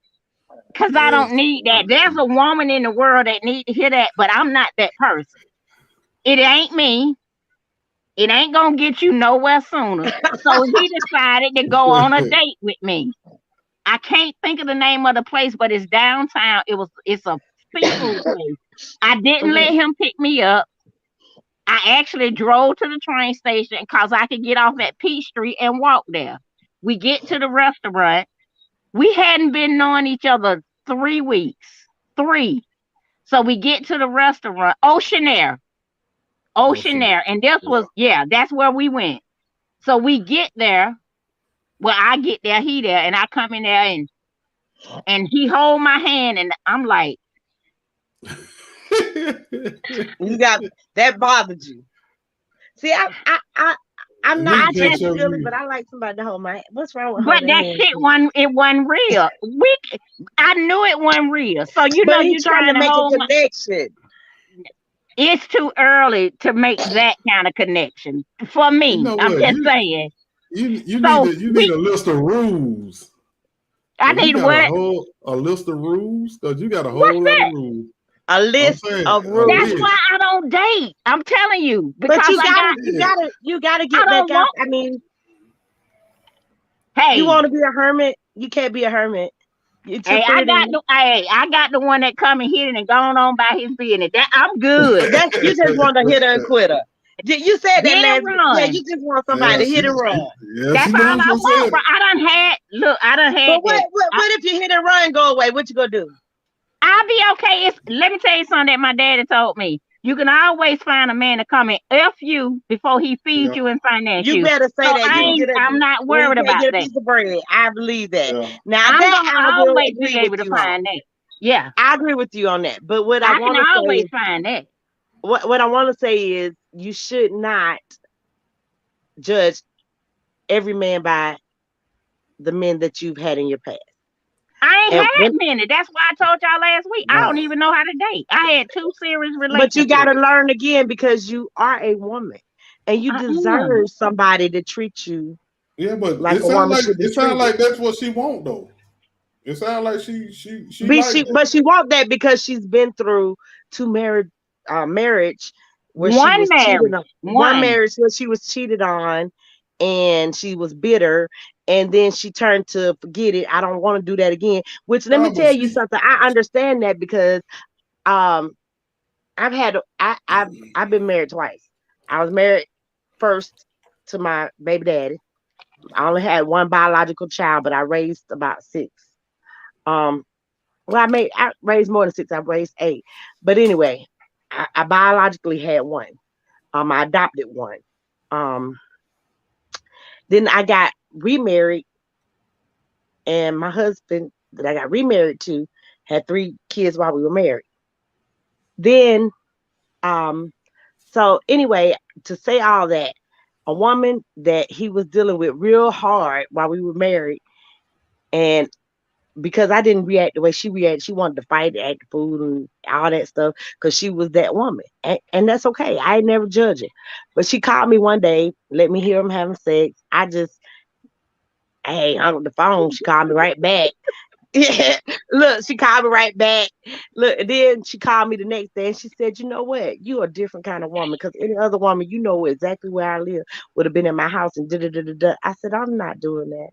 S3: Cause I don't
S1: That's
S3: need that. There's
S1: funny.
S3: a woman in the world that need to hear that, but I'm not that person. It ain't me. It ain't gonna get you nowhere sooner. So he decided to go on a date with me. I can't think of the name of the place, but it's downtown. It's a seafood place. I didn't let him pick me up. I actually drove to the train station because I could get off at Peachtree and walk there. We get to the restaurant. We hadn't been knowing each other 3 weeks. Three. So we get to the restaurant, Oceanair.
S1: Ocean.
S3: Oceanair. And this
S1: Yeah.
S3: was, yeah, that's where we went. So we get there. Well, I get there, he there, and I come in there and he hold my hand and I'm like,
S2: You got that bothered you. See, I'm not
S3: I
S1: Nigga can't
S3: just
S2: touchy
S1: show
S2: feely,
S1: you.
S2: but I like somebody to hold my hand. What's wrong with
S3: but
S2: holding
S3: that
S2: hands?
S3: shit wasn't real. I knew it wasn't real. So
S2: But he
S3: you
S2: trying to
S3: trying to
S2: make a
S3: hold my,
S2: connection.
S3: it's too early to make that kind of connection for
S1: You
S3: me.
S1: know
S3: I'm
S1: what?
S3: just saying.
S1: You
S3: So
S1: need a list of rules.
S3: I
S1: Cause you
S3: need
S1: got
S3: what?
S1: a list of rules. Cause you got a
S3: What's
S1: whole lot of
S3: that?
S1: rules.
S2: A
S1: I'm
S2: list
S1: saying
S2: of
S1: a
S3: That's
S2: rules.
S3: why
S1: list.
S3: I don't date. I'm telling you
S2: But
S3: because
S1: Yeah.
S2: you gotta
S3: I
S2: get
S3: don't
S2: back out.
S3: want.
S2: I mean, you
S3: Hey,
S2: want to be a hermit? You can't be a hermit. You're too
S3: hey,
S2: pretty.
S3: I got the one that come and hit it and gone on by his business. That I'm good.
S2: That's you just want to hit her and quit her. You said that
S3: Hit and
S2: last. Yeah,
S3: run.
S2: you just want
S1: Yeah,
S2: somebody to hit and run.
S3: That's
S1: she
S3: all
S1: damn
S3: I
S1: sure
S3: want.
S1: said
S3: Bro.
S1: it.
S3: I done
S2: But
S3: had that.
S2: what if you hit and run go away? What you gonna do?
S3: I'll be okay. Let me tell you something that my daddy told me. You can always find a man to come and F you before he feeds
S1: Yeah,
S3: you and finance
S2: You
S3: you.
S2: better say
S3: So
S2: that you
S1: yeah,
S2: can get a
S3: I'm not
S2: when you
S3: worried
S2: can't
S3: about
S2: get a
S3: that.
S2: piece of bread. I believe that.
S1: yeah.
S2: Now
S3: I'm
S2: that
S3: gonna
S2: I will
S3: always be
S2: agree with
S3: able to
S2: you on.
S3: find that. Yeah.
S2: I agree with you on that. But what I
S3: I can
S2: want to say
S3: always
S2: is
S3: find that.
S2: what I want to say is you should not judge every man by the men that you've had in your past.
S3: I ain't
S2: And
S3: had
S2: when
S3: many. That's why I told y'all last week. I don't
S1: Nah.
S3: even know how to date. I had 2 serious
S2: but you got to
S3: relationships.
S2: learn again because you are a woman and you
S3: I am.
S2: deserve somebody to treat you
S1: Yeah, but
S2: like a woman should be
S1: it sounds
S2: treated.
S1: like that's what she want though. It sounds like she like that.
S2: But she want that because she's been through two marriage where she
S3: One
S2: was cheated
S3: marriage.
S2: on, one
S3: One.
S2: marriage where she was cheated on, and she was bitter, and then she turned to forget it. I don't want to do that again. Which let me
S1: No, but
S2: tell you
S1: see,
S2: something. I understand that because um I've had I've been married twice. I was married first to my baby daddy. I only had one biological child, but I raised about six. Um, well, I raised more than six. I raised eight. But anyway, I biologically had one. I adopted one. Um, then I got remarried, and my husband that I got remarried to had three kids while we were married. Then, um, so anyway, to say all that, a woman that he was dealing with real hard while we were married, and because I didn't react the way she reacted, she wanted to fight, act the fool, and all that stuff because she was that woman, and that's okay. I ain't never judge it, but she called me one day, let me hear him having sex. I just, hey, hung up the phone. She called me right back. Yeah, look, she called me right back. Look, and then she called me the next day and she said, "You know what? You a different kind of woman because any other woman, you know exactly where I live, would have been in my house and da da da da da." I said, "I'm not doing that."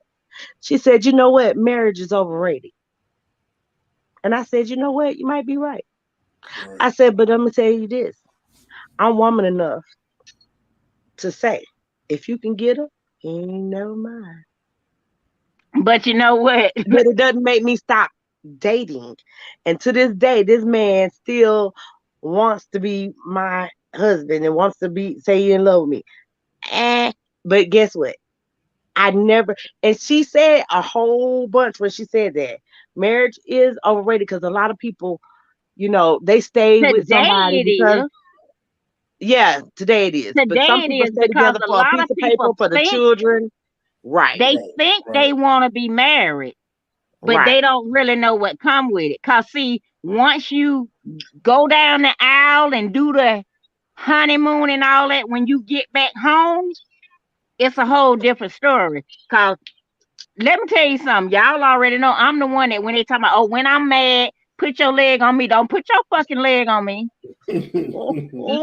S2: She said, "You know what? Marriage is overrated." And I said, "You know what? You might be right."
S1: right.
S2: I said, "But I'm gonna tell you this: I'm woman enough to say, if you can get her, ain't never mind."
S3: But you know what?
S2: But it doesn't make me stop dating. And to this day, this man still wants to be my husband and wants to be say he in love with me. Eh, but guess what? I never, and she said a whole bunch when she said that marriage is overrated because a lot of people, they stay with
S3: Today
S2: somebody
S3: it
S2: because,
S3: is.
S2: yeah, today it is. But some
S3: Today it
S2: people
S3: is
S2: stay
S3: because
S2: together
S3: a
S2: for a
S3: lot
S2: piece
S3: of
S2: of paper
S3: people
S2: for the
S3: think
S2: children. Right,
S3: they
S1: Right,
S3: think
S1: right.
S3: they want to be married, but they
S2: right.
S3: don't really know what come with it. Cause see, once you go down the aisle and do the honeymoon and all that, when you get back home, it's a whole different story. Cause let me tell you something, y'all already know I'm the one that when they talk about, oh, when I'm mad, put your leg on me. Don't put your fucking leg on me.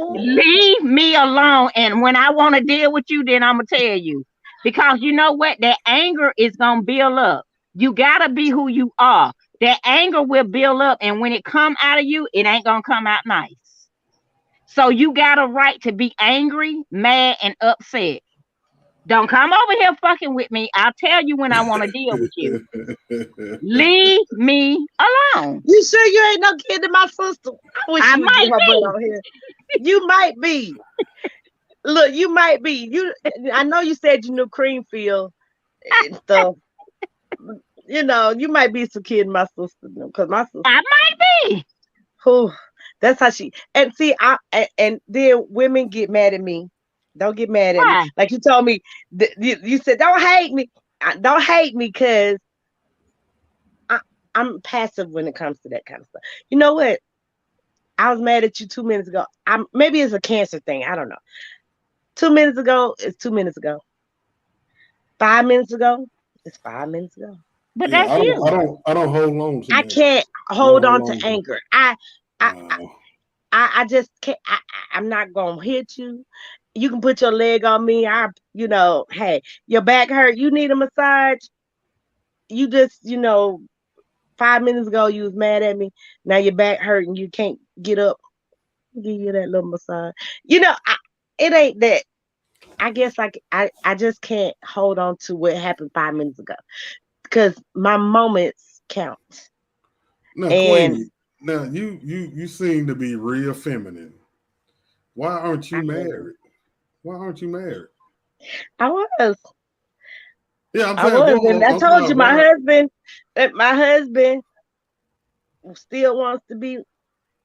S3: Leave me alone. And when I want to deal with you, then I'm gonna tell you. Because you know what? That anger is gonna build up. You gotta be who you are. That anger will build up, and when it come out of you, it ain't gonna come out nice. So you got a right to be angry, mad, and upset. Don't come over here fucking with me. I'll tell you when I want to deal with you. Leave me alone.
S2: You sure you ain't no kid to my sister? I wish
S3: I
S2: you would get
S3: might
S2: her butt
S3: be.
S2: on here. You might be. Look, you might be. I know you said you knew Creamfield and stuff. You might be some kid to my sister because my sister,
S3: I might be.
S2: who, that's how she. And see, and then women get mad at me. Don't get mad at me.
S3: Why?
S2: Like you told me, you said don't hate me. Don't hate me because I, I'm passive when it comes to that kind of stuff. You know what? I was mad at you 2 minutes ago. Maybe it's a cancer thing. I don't know. 2 minutes ago is 2 minutes ago. 5 minutes ago is 5 minutes ago.
S3: But
S1: Yeah,
S3: that's you.
S1: I don't hold on to
S2: I
S1: that.
S2: can't
S1: I don't
S2: hold
S1: hold
S2: on to
S1: on to.
S2: anger. I,
S1: No.
S2: I just can't. I'm not gonna hit you. You can put your leg on me. Hey, your back hurt. You need a massage. You just, 5 minutes ago you was mad at me. Now your back hurt and you can't get up. Give you that little massage. It ain't that. I guess I just can't hold on to what happened 5 minutes ago because my moments count.
S1: Now,
S2: And
S1: Queenie. Now you seem to be real feminine. Why aren't
S2: I
S1: you
S2: am.
S1: married? Why aren't you married?
S2: I was,
S1: Yeah, I'm
S2: I
S1: saying,
S2: was, and I
S1: I'm
S2: told you
S1: about why.
S2: my husband still wants to be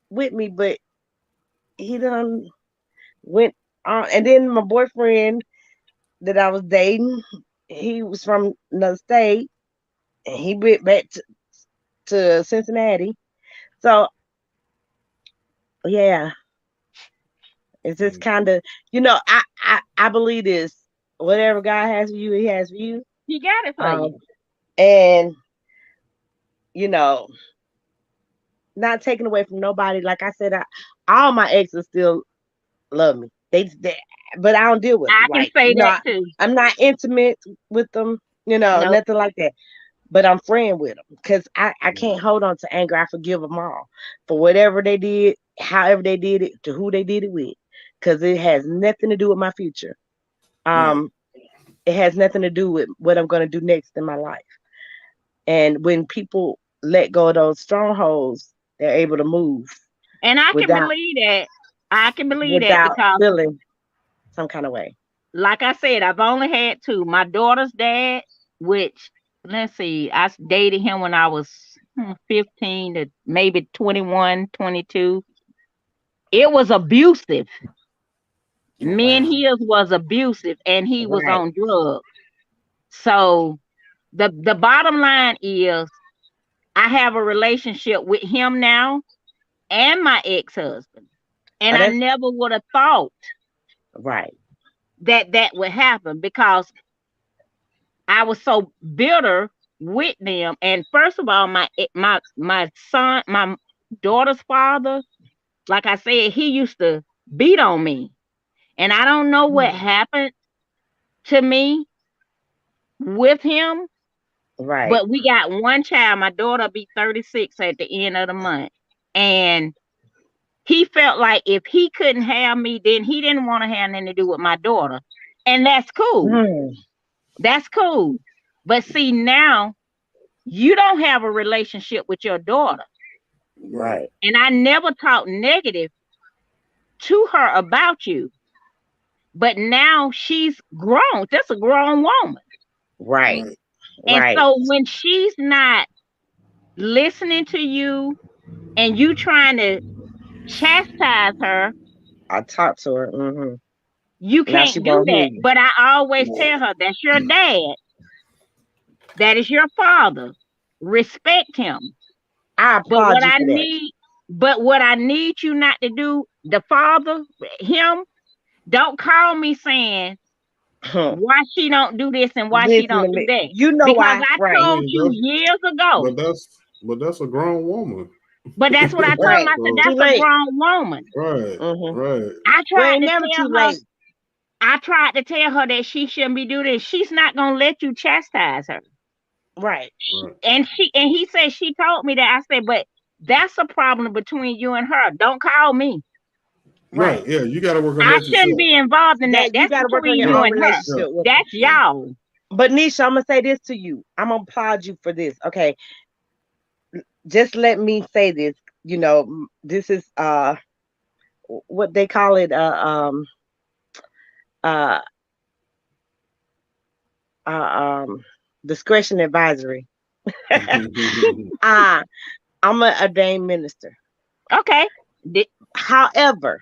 S2: with me, but he done went on. And then my boyfriend that I was dating, he was from another state, and he went back to Cincinnati. So yeah, it's just
S1: Mm,
S2: kind of, I believe this. Whatever God has for you, He has for you.
S3: He got it for
S2: Um,
S3: you.
S2: and you know, not taken away from nobody. Like I said, all my exes still love me. But I don't deal with them.
S3: I can
S2: Like,
S3: say that too.
S2: I'm not intimate with them.
S3: No,
S2: nothing like that. But I'm friend with them because I
S1: Right.
S2: can't hold on to anger. I forgive them all for whatever they did, however they did it, to who they did it with, because it has nothing to do with my future.
S1: Right.
S2: Um, it has nothing to do with what I'm going to do next in my life. And when people let go of those strongholds, they're able to move
S3: and I can
S2: without
S3: believe that. I can believe that
S2: without
S3: because,
S2: feeling some kind of way.
S3: like I said, I've only had two. My daughter's dad, which, let's see, dated him when I was 15 to maybe 21, 22. It was abusive.
S1: Oh
S3: Me and
S1: wow.
S3: his was abusive, and he was
S2: Right.
S3: on drugs. So the bottom line is, I have a relationship with him now and my ex-husband. And
S2: Oh,
S3: I
S2: that's
S3: never would have thought
S2: right.
S3: that that would happen because I was so bitter with them. And first of all, my daughter's father, like I said, he used to beat on me. And I don't know what
S2: Mm.
S3: happened to me with him,
S2: Right.
S3: but we got one child. My daughter will be 36 at the end of the month. And he felt like if he couldn't have me, then he didn't want to have anything to do with my daughter. And that's cool.
S2: Mm.
S3: That's cool. But see, now you don't have a relationship with your daughter.
S1: Right.
S2: Right.
S3: And I never talked negative to her about you. But now she's grown. That's a grown woman.
S2: Right.
S1: Right.
S3: And
S2: Right.
S3: so when she's not listening to you and you trying to chastise her,
S2: I talked to her.
S3: you
S2: Now she
S3: can't do
S2: won't hear
S3: that.
S2: you.
S3: But I always
S1: Right.
S3: tell her, that's your dad. That is your father. Respect him.
S2: I
S3: But
S2: applaud you for that.
S3: what I need you not to do, the father, him, don't call me saying why she don't do this and why she
S2: Listen to
S3: don't do
S2: me.
S3: that.
S2: You know
S3: Because
S2: why?
S3: I
S2: Right.
S3: told you years ago.
S1: But that's a grown woman.
S3: But that's what I told him.
S2: Right.
S3: I said,
S1: So
S2: Too
S3: that's a
S2: late.
S3: grown woman.
S1: right,
S2: Mm-hmm.
S1: right,
S3: I
S2: Well,
S3: tried
S2: ain't
S3: to
S2: never
S3: tell
S2: too
S3: her,
S2: late.
S3: that she shouldn't be doing this. She's not gonna let you chastise her.
S2: Right.
S1: right,
S3: And he said she told me that. I said, but that's a problem between you and her. Don't call me.
S1: right.
S2: Right.
S1: Yeah, you got to work on
S3: I
S1: that
S3: shouldn't
S1: yourself.
S3: be involved in that.
S2: That you
S3: That's
S2: got to work on
S3: between
S2: your
S3: you
S1: Yeah,
S2: own
S3: and her.
S2: relationship with her.
S3: That's
S1: yeah.
S3: y'all.
S2: But Nisha, I'm gonna say this to you. I'm gonna applaud you for this. Okay, just let me say this. This is what they call it. Uh, um, discretion advisory. uh, I'm a ordained minister.
S3: Okay. Di-
S2: However,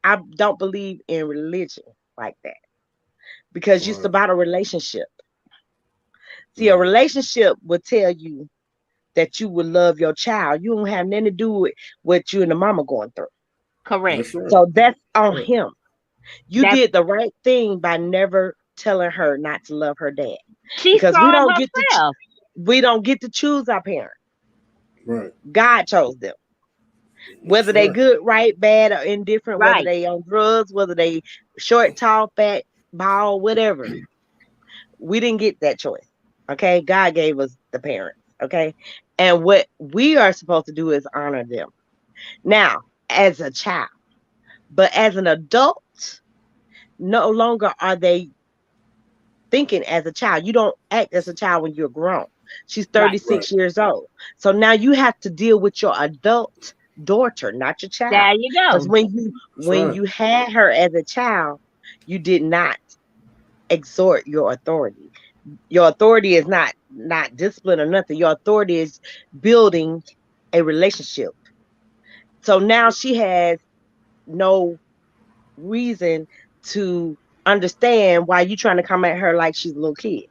S2: I don't believe in religion like that because it's
S1: Right,
S2: about a relationship. See, a
S1: right.
S2: relationship will tell you that you will love your child. You don't have nothing to do with what you and the mama going through.
S3: Correct.
S1: That's right.
S2: So that's on
S1: Right.
S2: him. You
S3: That's
S2: did the right thing by never telling her not to love her dad
S3: she
S2: because
S3: saw it herself.
S2: we don't get to choose our parents.
S1: Right.
S2: God chose them.
S1: That's
S2: Whether they
S1: right.
S2: good, right, bad, or indifferent, whether
S3: Right.
S2: they on drugs, whether they short, tall, fat, bald, whatever. We didn't get that choice. Okay. God gave us the parents. Okay. And what we are supposed to do is honor them. Now, as a child, but as an adult, no longer are they thinking as a child. You don't act as a child when you're grown. She's
S3: Right.
S2: 36 years old. So now you have to deal with your adult daughter, not your child.
S3: There you
S2: Because
S3: go.
S1: That's
S2: when
S1: right.
S2: you had her as a child, you did not exhort your authority. Your authority is not discipline or nothing. Your authority is building a relationship. So now she has no reason to understand why you trying to come at her like she's a little kid.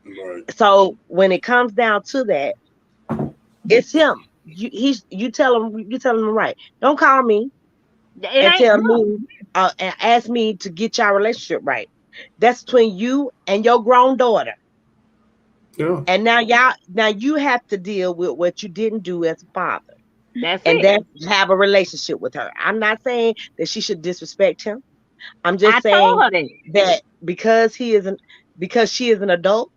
S1: Right.
S2: So when it comes down to that, it's him. You tell him right. Don't call me
S3: It
S2: and
S3: ain't
S2: tell
S3: no.
S2: me and ask me to get your relationship right. That's between you and your grown daughter.
S1: Yeah.
S2: And now you have to deal with what you didn't do as a father.
S3: That's
S2: And
S3: it.
S2: then have a relationship with her. I'm not saying that she should disrespect him. I'm
S3: I
S2: just
S3: told
S2: saying
S3: her that.
S2: that because he isn't. because she is an adult,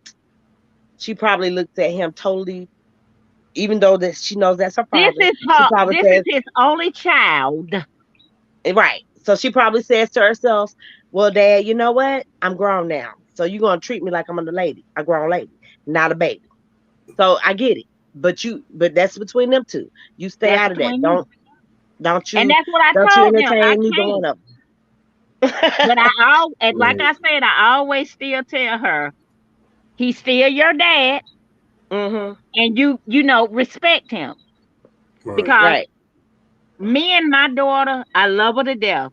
S2: she probably looks at him totally, even though that she knows that's her father. She probably
S3: This is
S2: says,
S3: his only child.
S2: right. So she probably says to herself, well, Dad, you know what? I'm grown now. So you're gonna treat me like I'm a lady, a grown lady, not a baby. So I get it. But that's between them two. You stay
S3: That's
S2: out of that.
S3: between them.
S2: Don't
S3: And
S2: you
S3: that's what I
S2: don't you
S3: told them. I
S2: entertain neither
S3: can't.
S2: one of
S3: But
S2: them.
S3: and like
S1: Right.
S3: I said, I always still tell her, he's still your dad,
S2: Hmm.
S3: and respect him.
S1: Right.
S3: Because
S2: Right.
S3: me and my daughter, I love her to death.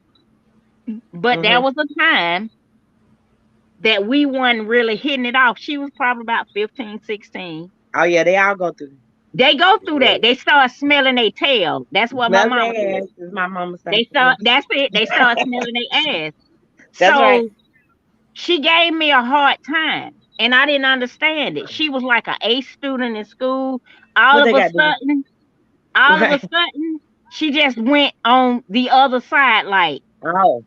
S3: But there
S2: Hmm.
S3: was a time that we weren't really hitting it off. She was probably about 15, 16.
S2: Oh yeah, they all go through.
S3: They go through that.
S1: Right.
S3: They start smelling their tail. That's what my
S2: Smell
S3: mama
S2: their
S3: said.
S2: ass, as my mama say.
S3: They start, that's it. They start smelling their ass.
S2: That's right.
S3: So she gave me a hard time. And I didn't understand it. She was like an A student in school. All
S2: What
S3: of
S2: they
S3: a
S2: got to do?
S3: sudden, all of a
S2: Right.
S3: sudden, she just went on the other side. Like,
S2: Oh.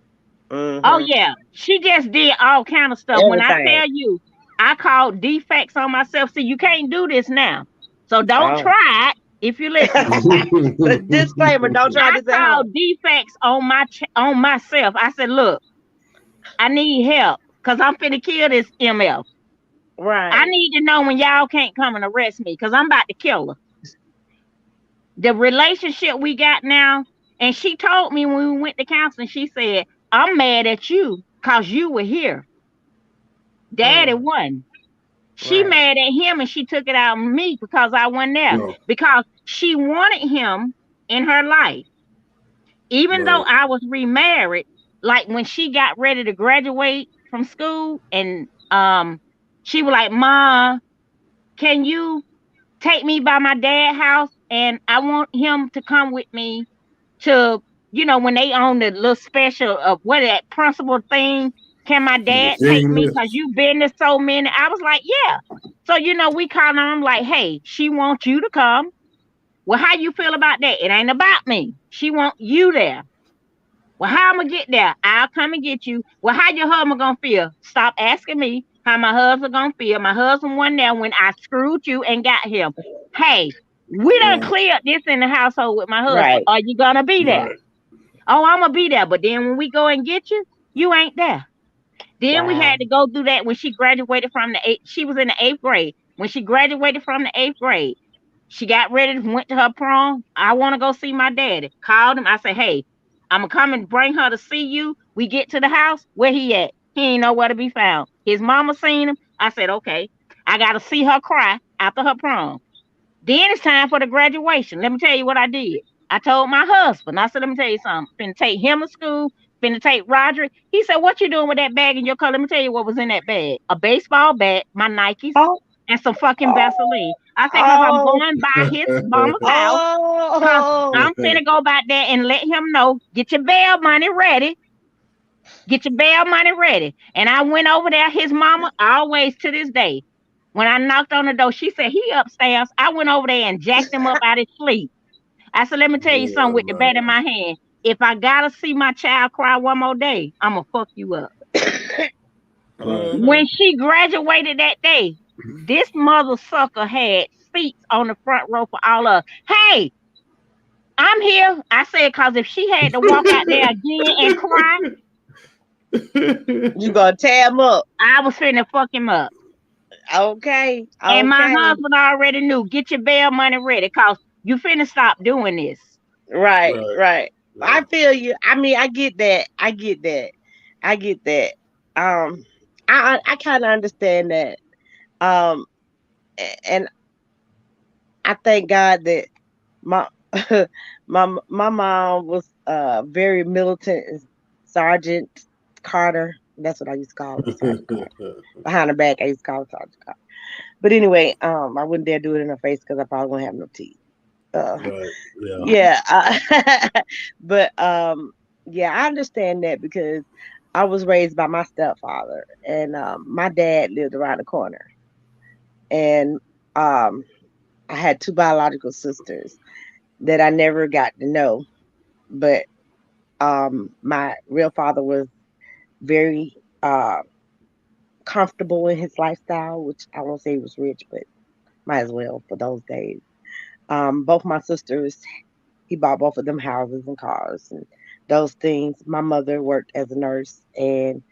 S3: oh
S2: Hmm.
S3: yeah, she just did all kind of stuff. When I
S2: Everything.
S3: tell you, I called defects on myself. See, you can't do this now. So don't
S2: Oh.
S3: try it if you're listening.
S2: Disclaimer: don't try
S3: I
S2: this at home.
S3: called defects on on myself. I said, look, I need help because I'm finna kill this MF. I
S2: Right.
S3: need to know when y'all can't come and arrest me because I'm about to kill her. The relationship we got now, and she told me when we went to counseling, she said, I'm mad at you because you were here. Daddy
S2: Mm.
S3: won. She
S2: Right.
S3: mad at him and she took it out on me because I wasn't there.
S1: No.
S3: Because she wanted him in her life. Even though
S1: Right.
S3: I was remarried, like when she got ready to graduate from school, and she was like, Ma, can you take me by my dad's house? And I want him to come with me to, when they own the little special of what that principal thing. Can my
S1: The
S3: dad take
S1: machine
S3: me? Because
S1: list.
S3: you've been to so many. I was like, yeah. So, we called on them like, hey, she wants you to come. Well, how you feel about that? It ain't about me. She want you there. Well, how I'm gonna get there? I'll come and get you. Well, how your husband gonna feel? Stop asking me how my husband gonna feel. My husband wasn't there when I screwed you and got him. Hey, we done
S1: Right.
S3: cleared this in the household with my husband.
S2: Right.
S3: Are you gonna be there?
S1: Right.
S3: Oh, I'm gonna be there. But then when we go and get you, you ain't there. Then we
S2: Wow.
S3: had to go through that when she graduated from the eighth. She was in the eighth grade. When she graduated from the eighth grade, she got ready, went to her prom. I want to go see my daddy. Called him. I said, hey, I'm gonna come and bring her to see you. We get to the house. Where he at? He ain't nowhere to be found. His mama seen him. I said, okay. I gotta see her cry after her prom. Then it's time for the graduation. Let me tell you what I did. I told my husband, I said, let me tell you something. Finna take him to school, finna take Roderick. He said, what you doing with that bag in your car? Let me tell you what was in that bag. A baseball bat, my Nikes,
S2: Oh.
S3: and some fucking Vaseline.
S2: Oh.
S3: I said, because I'm
S2: Oh.
S3: going by his mama's house, because
S2: Oh.
S3: I'm finna go back there and let him know, get your bail money ready. Get your bail money ready. And I went over there, his mama, always to this day. When I knocked on the door, she said, he upstairs. I went over there and jacked him up out of his sleep. I said, let me tell you something with the bat in
S1: No.
S3: my hand. If I gotta see my child cry one more day, I'ma fuck you up.
S1: Right.
S3: When she graduated that day, this mother sucker had seats on the front row for all of us. Hey, I'm here. I said, cause if she had to walk out there again and cry,
S2: You gonna tear him up?
S3: I was finna fuck him up.
S2: Okay.
S3: And my
S2: Okay.
S3: husband already knew, get your bail money ready, cause you finna stop doing this.
S2: Right.
S1: Right.
S2: Right.
S1: Yeah.
S2: I feel you. I mean, I get that. I get that. I get that. I kind of understand that. Um, and I thank God that my my mom was very militant. Sergeant Carter. That's what I used to call her, Sergeant Carter. Behind her back, I used to call her Sergeant Carter. But anyway, I wouldn't dare do it in her face because I probably wouldn't have no teeth.
S1: Right. Yeah.
S2: Yeah, but yeah, I understand that because I was raised by my stepfather, and my dad lived around the corner, and um, I had two biological sisters that I never got to know, but my real father was very comfortable in his lifestyle, which I won't say he was rich, but might as well for those days. Both my sisters, he bought both of them houses and cars and those things. My mother worked as a nurse and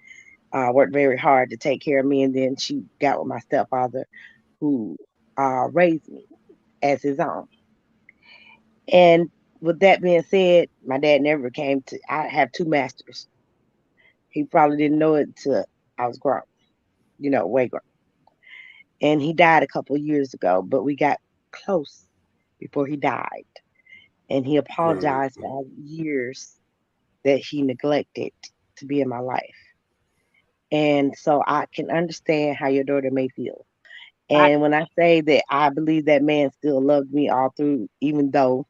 S2: worked very hard to take care of me, and then she got with my stepfather, who raised me as his own. And with that being said, my dad never came to. I have two masters. He probably didn't know it until I was grown, way grown. And he died a couple of years ago, but we got close before he died. And he
S1: Right.
S2: apologized for all the years that he neglected to be in my life. And so I can understand how your daughter may feel.
S3: I
S2: And when I say that I believe that man still loved me all through, even though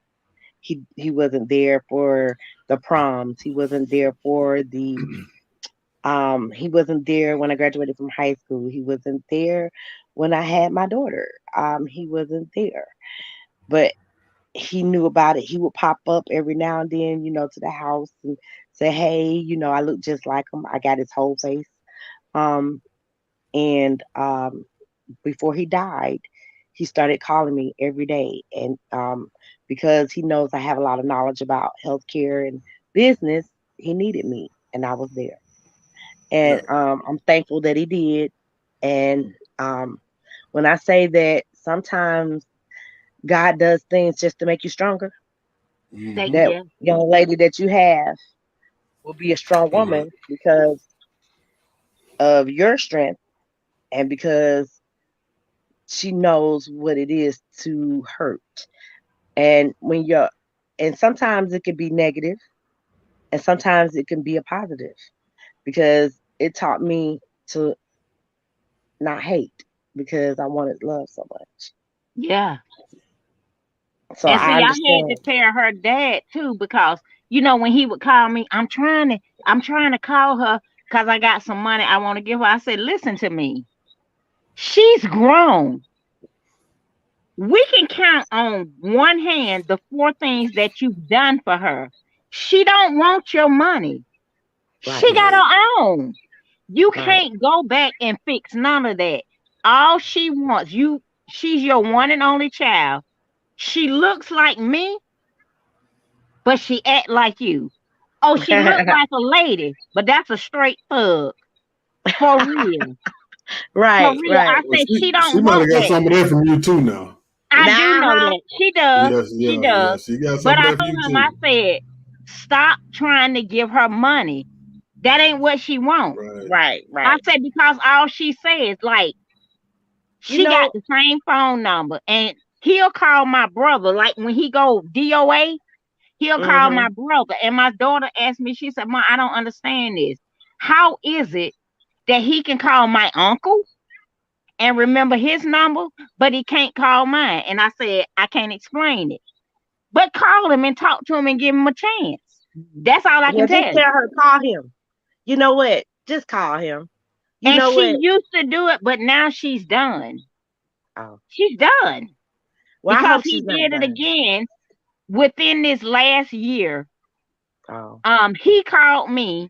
S2: he wasn't there for the proms, he wasn't there for the he wasn't there when I graduated from high school. He wasn't there when I had my daughter. He wasn't there. But he knew about it. He would pop up every now and then, to the house and say, "Hey, I look just like him." I got his whole face. Um, and before he died, he started calling me every day, and because he knows I have a lot of knowledge about healthcare and business, he needed me, and I was there. And
S1: Yeah.
S2: I'm thankful that he did. And when I say that sometimes God does things just to make you stronger,
S3: say
S1: Hmm.
S2: that
S3: yeah.
S2: young lady that you have will be a strong
S1: Right.
S2: woman because of your strength and because she knows what it is to hurt. And and sometimes it can be negative and sometimes it can be a positive because it taught me to not hate because I wanted love so much.
S3: Yeah.
S2: So
S3: And
S2: I
S3: see, I had to
S2: understand.
S3: tell her dad too because when he would call me, I'm trying to call her because I got some money I want to give her. I said, listen to me. She's grown. We can count on one hand the four things that you've done for her. She don't want your money. She
S2: Right,
S3: got
S1: Right.
S3: her own. You
S2: right.
S3: can't go back and fix none of that. All she wants, she's your one and only child. She looks like me, but she act like you. Oh, she looked like a lady, but that's a straight thug. For real. For
S2: Right,
S3: real.
S2: right.
S3: I
S1: Well,
S3: said she
S1: she
S3: don't
S1: might
S3: want
S1: have got
S3: that.
S1: some of that from you too now.
S3: I do know
S2: Nah,
S3: that. She does.
S1: Yes,
S3: She
S1: yeah, yeah.
S3: does.
S1: She got
S3: But
S1: some of
S3: I
S1: that from
S3: told
S1: you
S3: him, I
S1: too.
S3: said, stop trying to give her money. That ain't what she wants.
S1: Right.
S2: right,
S3: I
S2: right.
S3: said, because all she says, like,
S2: You
S3: she got
S2: know,
S3: the same phone number. And he'll call my brother. Like when he go DOA, he'll call
S2: hmm
S3: my brother. And my daughter asked me, she said, "Ma, I don't understand this. How is it that he can call my uncle and remember his number, but he can't call mine?" And I said, I can't explain it. But call him and talk to him and give him a chance. That's all I
S2: yeah,
S3: can
S2: just
S3: tell you.
S2: tell her, call him. You know what? Just call him. You
S3: And
S2: know
S3: she
S2: what?
S3: used to do it, but now she's done.
S2: Oh,
S3: She's done
S2: well, I
S3: because
S2: hope
S3: he
S2: she's not
S3: did it
S2: done.
S3: again within this last year.
S2: Oh,
S3: He called me.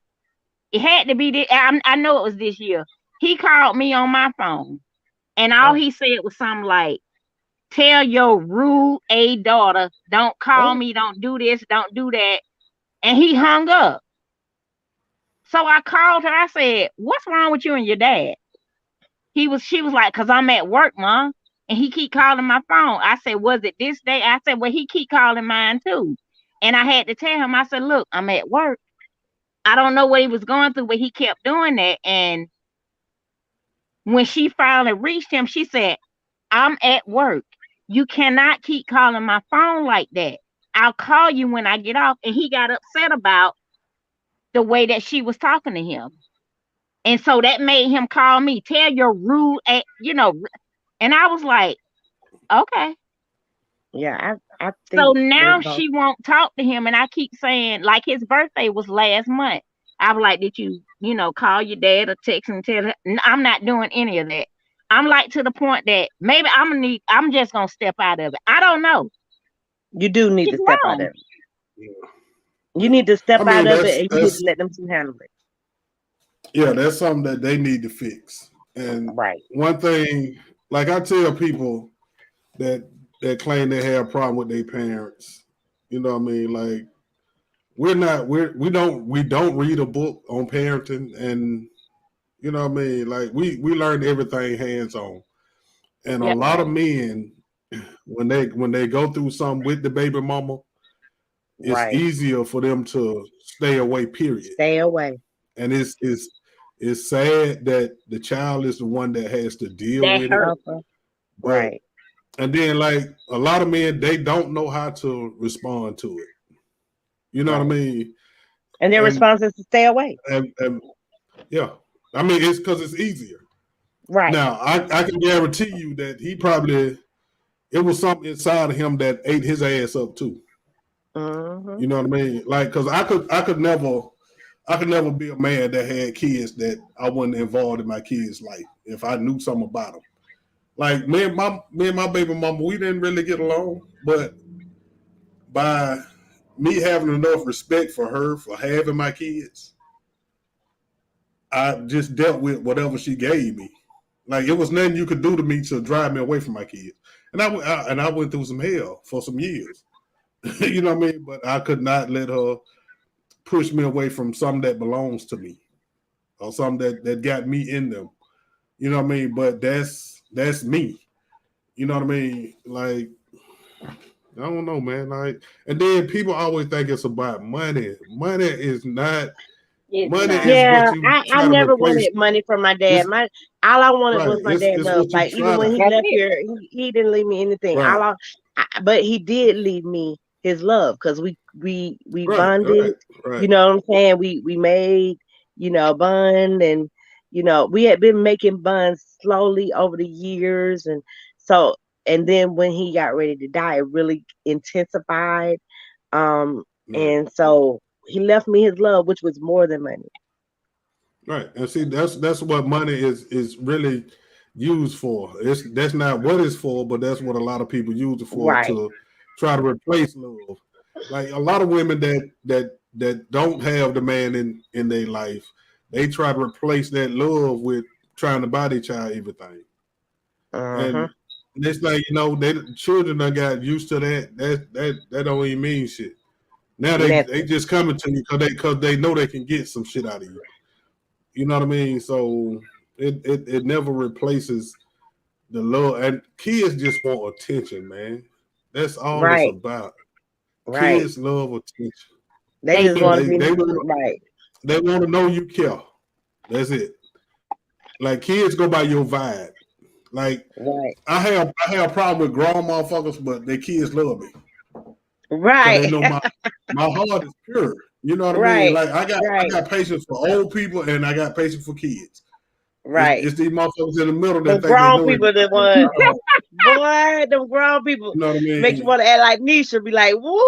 S3: It had to be this. I know it was this year. He called me on my phone, and all
S2: oh,
S3: he said was something like, "Tell your rude a daughter, don't call
S2: oh.
S3: me, don't do this, don't do that." And he hung up. So I called her. I said, "What's wrong with you and your dad?" She was like, "Cause I'm at work, mom, and he keep calling my phone." I said, "Was it this day?" I said, "Well, he keep calling mine too." And I had to tell him, I said, "Look, I'm at work." I don't know what he was going through, but he kept doing that. And when she finally reached him, she said, "I'm at work. You cannot keep calling my phone like that. I'll call you when I get off." And he got upset about the way that she was talking to him. And so that made him call me, "Tell your rude, And I was like, okay.
S2: Yeah, I
S3: So
S2: think they
S3: now
S2: both.
S3: she won't talk to him. And I keep saying, like, his birthday was last month. I was like, "Did you call your dad or text and tell him?" I'm not doing any of that. I'm like to the point that maybe I'm just gonna step out of it. I don't know.
S2: You do need
S3: She's
S2: to step out of
S3: grown.
S2: it.
S1: Yeah.
S2: You
S1: Yeah.
S2: need to
S1: I
S2: step out
S1: mean,
S2: of it, and you need to
S1: that's
S2: let them two handle it.
S1: yeah, that's something that they need to fix. And
S2: Right.
S1: one thing, like I tell people that claim they have a problem with their parents, you know what I mean? Like we don't read a book on parenting, and you know what I mean? Like we learn everything hands on. And a
S3: Yep.
S1: lot of
S2: Right.
S1: men, when they go through something with the baby mama, it's
S2: Right.
S1: easier for them to stay away, period.
S2: Stay away.
S1: And it's sad that the child is the one that has to deal
S3: That
S1: with it.
S3: hurt.
S2: Suffer.
S1: But
S2: Right.
S1: and then like a lot of men, they don't know how to respond to it. You know what I
S2: Right.
S1: mean?
S2: And their
S1: And
S2: response is to stay away.
S1: and yeah, I mean it's because it's easier.
S2: Right.
S1: Now I can guarantee you that he probably it was something inside of him that ate his ass up too.
S2: Mm-hmm.
S1: You know what I mean? Like because I could never be a man that had kids that I wasn't involved in my kids' life if I knew something about them. Like me and my baby mama, we didn't really get along, but by me having enough respect for her for having my kids, I just dealt with whatever she gave me. Like it was nothing you could do to me to drive me away from my kids. And I went through some hell for some years. You know what I mean? But I could not let her push me away from something that belongs to me or something that got me in them. You know what I mean? But that's me. You know what I mean? Like I don't know, man. Like, and then people always think it's about money. Money is not.
S3: It's
S1: Money
S3: not.
S1: is
S2: Yeah,
S1: what you
S2: I
S1: try to
S2: never
S1: replace.
S2: wanted money from my dad.
S1: It's
S2: My all I wanted
S1: right.
S2: was my dad
S1: It's
S2: love.
S1: what you
S2: Like even
S1: try.
S2: when he
S3: That's
S2: left
S3: it.
S2: here, he didn't leave me anything.
S1: Right.
S2: But he did leave me his love because we
S1: Right.
S2: bonded.
S1: Right. Right.
S2: You know what I'm saying? We made a bond, and we had been making bonds slowly over the years, and so and then when he got ready to die, it really intensified. Um,
S1: Right.
S2: and so he left me his love, which was more than money.
S1: Right. And see, that's what money is really used for. That's not what it's for, but that's what a lot of people use it for
S2: Right.
S1: to try to replace love. Like a lot of women that don't have the man in their life, they try to replace that love with trying to buy their child everything.
S2: Uh-huh.
S1: And it's like, they children done got used to that. That don't even mean shit. Now they
S2: Nothing.
S1: just coming to you because they know they can get some shit out of you. You know what I mean? So it never replaces the love. And kids just want attention, man. That's all it's
S2: Right.
S1: about.
S2: Right.
S1: Kids love attention.
S2: They
S3: They
S2: just
S1: And
S3: do.
S2: want to be right.
S1: they want to know you care. That's it. Like kids go by your vibe. Like
S2: Right.
S1: I have a problem with grown motherfuckers, but their kids love me because they
S2: Right.
S1: know my heart is pure. You know what I mean?
S2: Right.
S1: Like I
S2: Right.
S1: got patience for old people and I got patience for kids.
S2: Right.
S1: It's these motherfuckers in the middle
S2: The
S1: that think they
S2: grown
S1: know
S2: people that
S1: everything.
S2: want boy, them grown people
S1: You know what I
S2: make you
S1: mean?
S2: want to act like Nisha, be like, woo,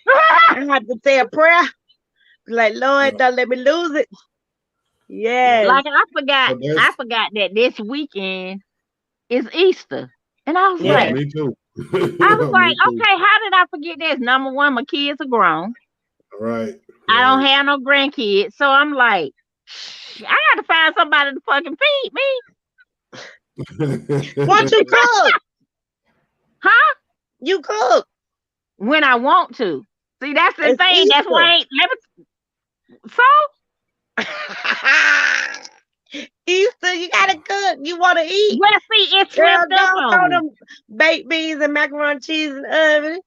S2: I have to say a prayer. Be like, Lord,
S1: Yeah.
S2: don't let me lose it.
S1: Yeah.
S2: Yes.
S3: Like
S1: But
S3: I
S1: that's
S3: forgot that this weekend is Easter. And I was
S1: yeah,
S2: Yes.
S3: like,
S1: me too.
S3: I was
S1: Yeah, me
S3: like,
S1: too.
S3: okay, how did I forget this? Number one, my kids are grown.
S1: Right,
S3: I don't
S1: right.
S3: have no grandkids. So I'm like, I got to find somebody to fucking feed me.
S2: What you cook?
S3: Huh?
S2: You cook.
S3: When I want to. See, that's the
S2: It's
S3: thing. That's why
S2: Easter.
S3: I ain't let me. So,
S2: Easter, you gotta cook. You wanna eat.
S3: well, see, it
S2: Girl,
S3: slipped up
S2: don't
S3: on
S2: throw
S3: me.
S2: them baked beans and macaroni and cheese in the oven.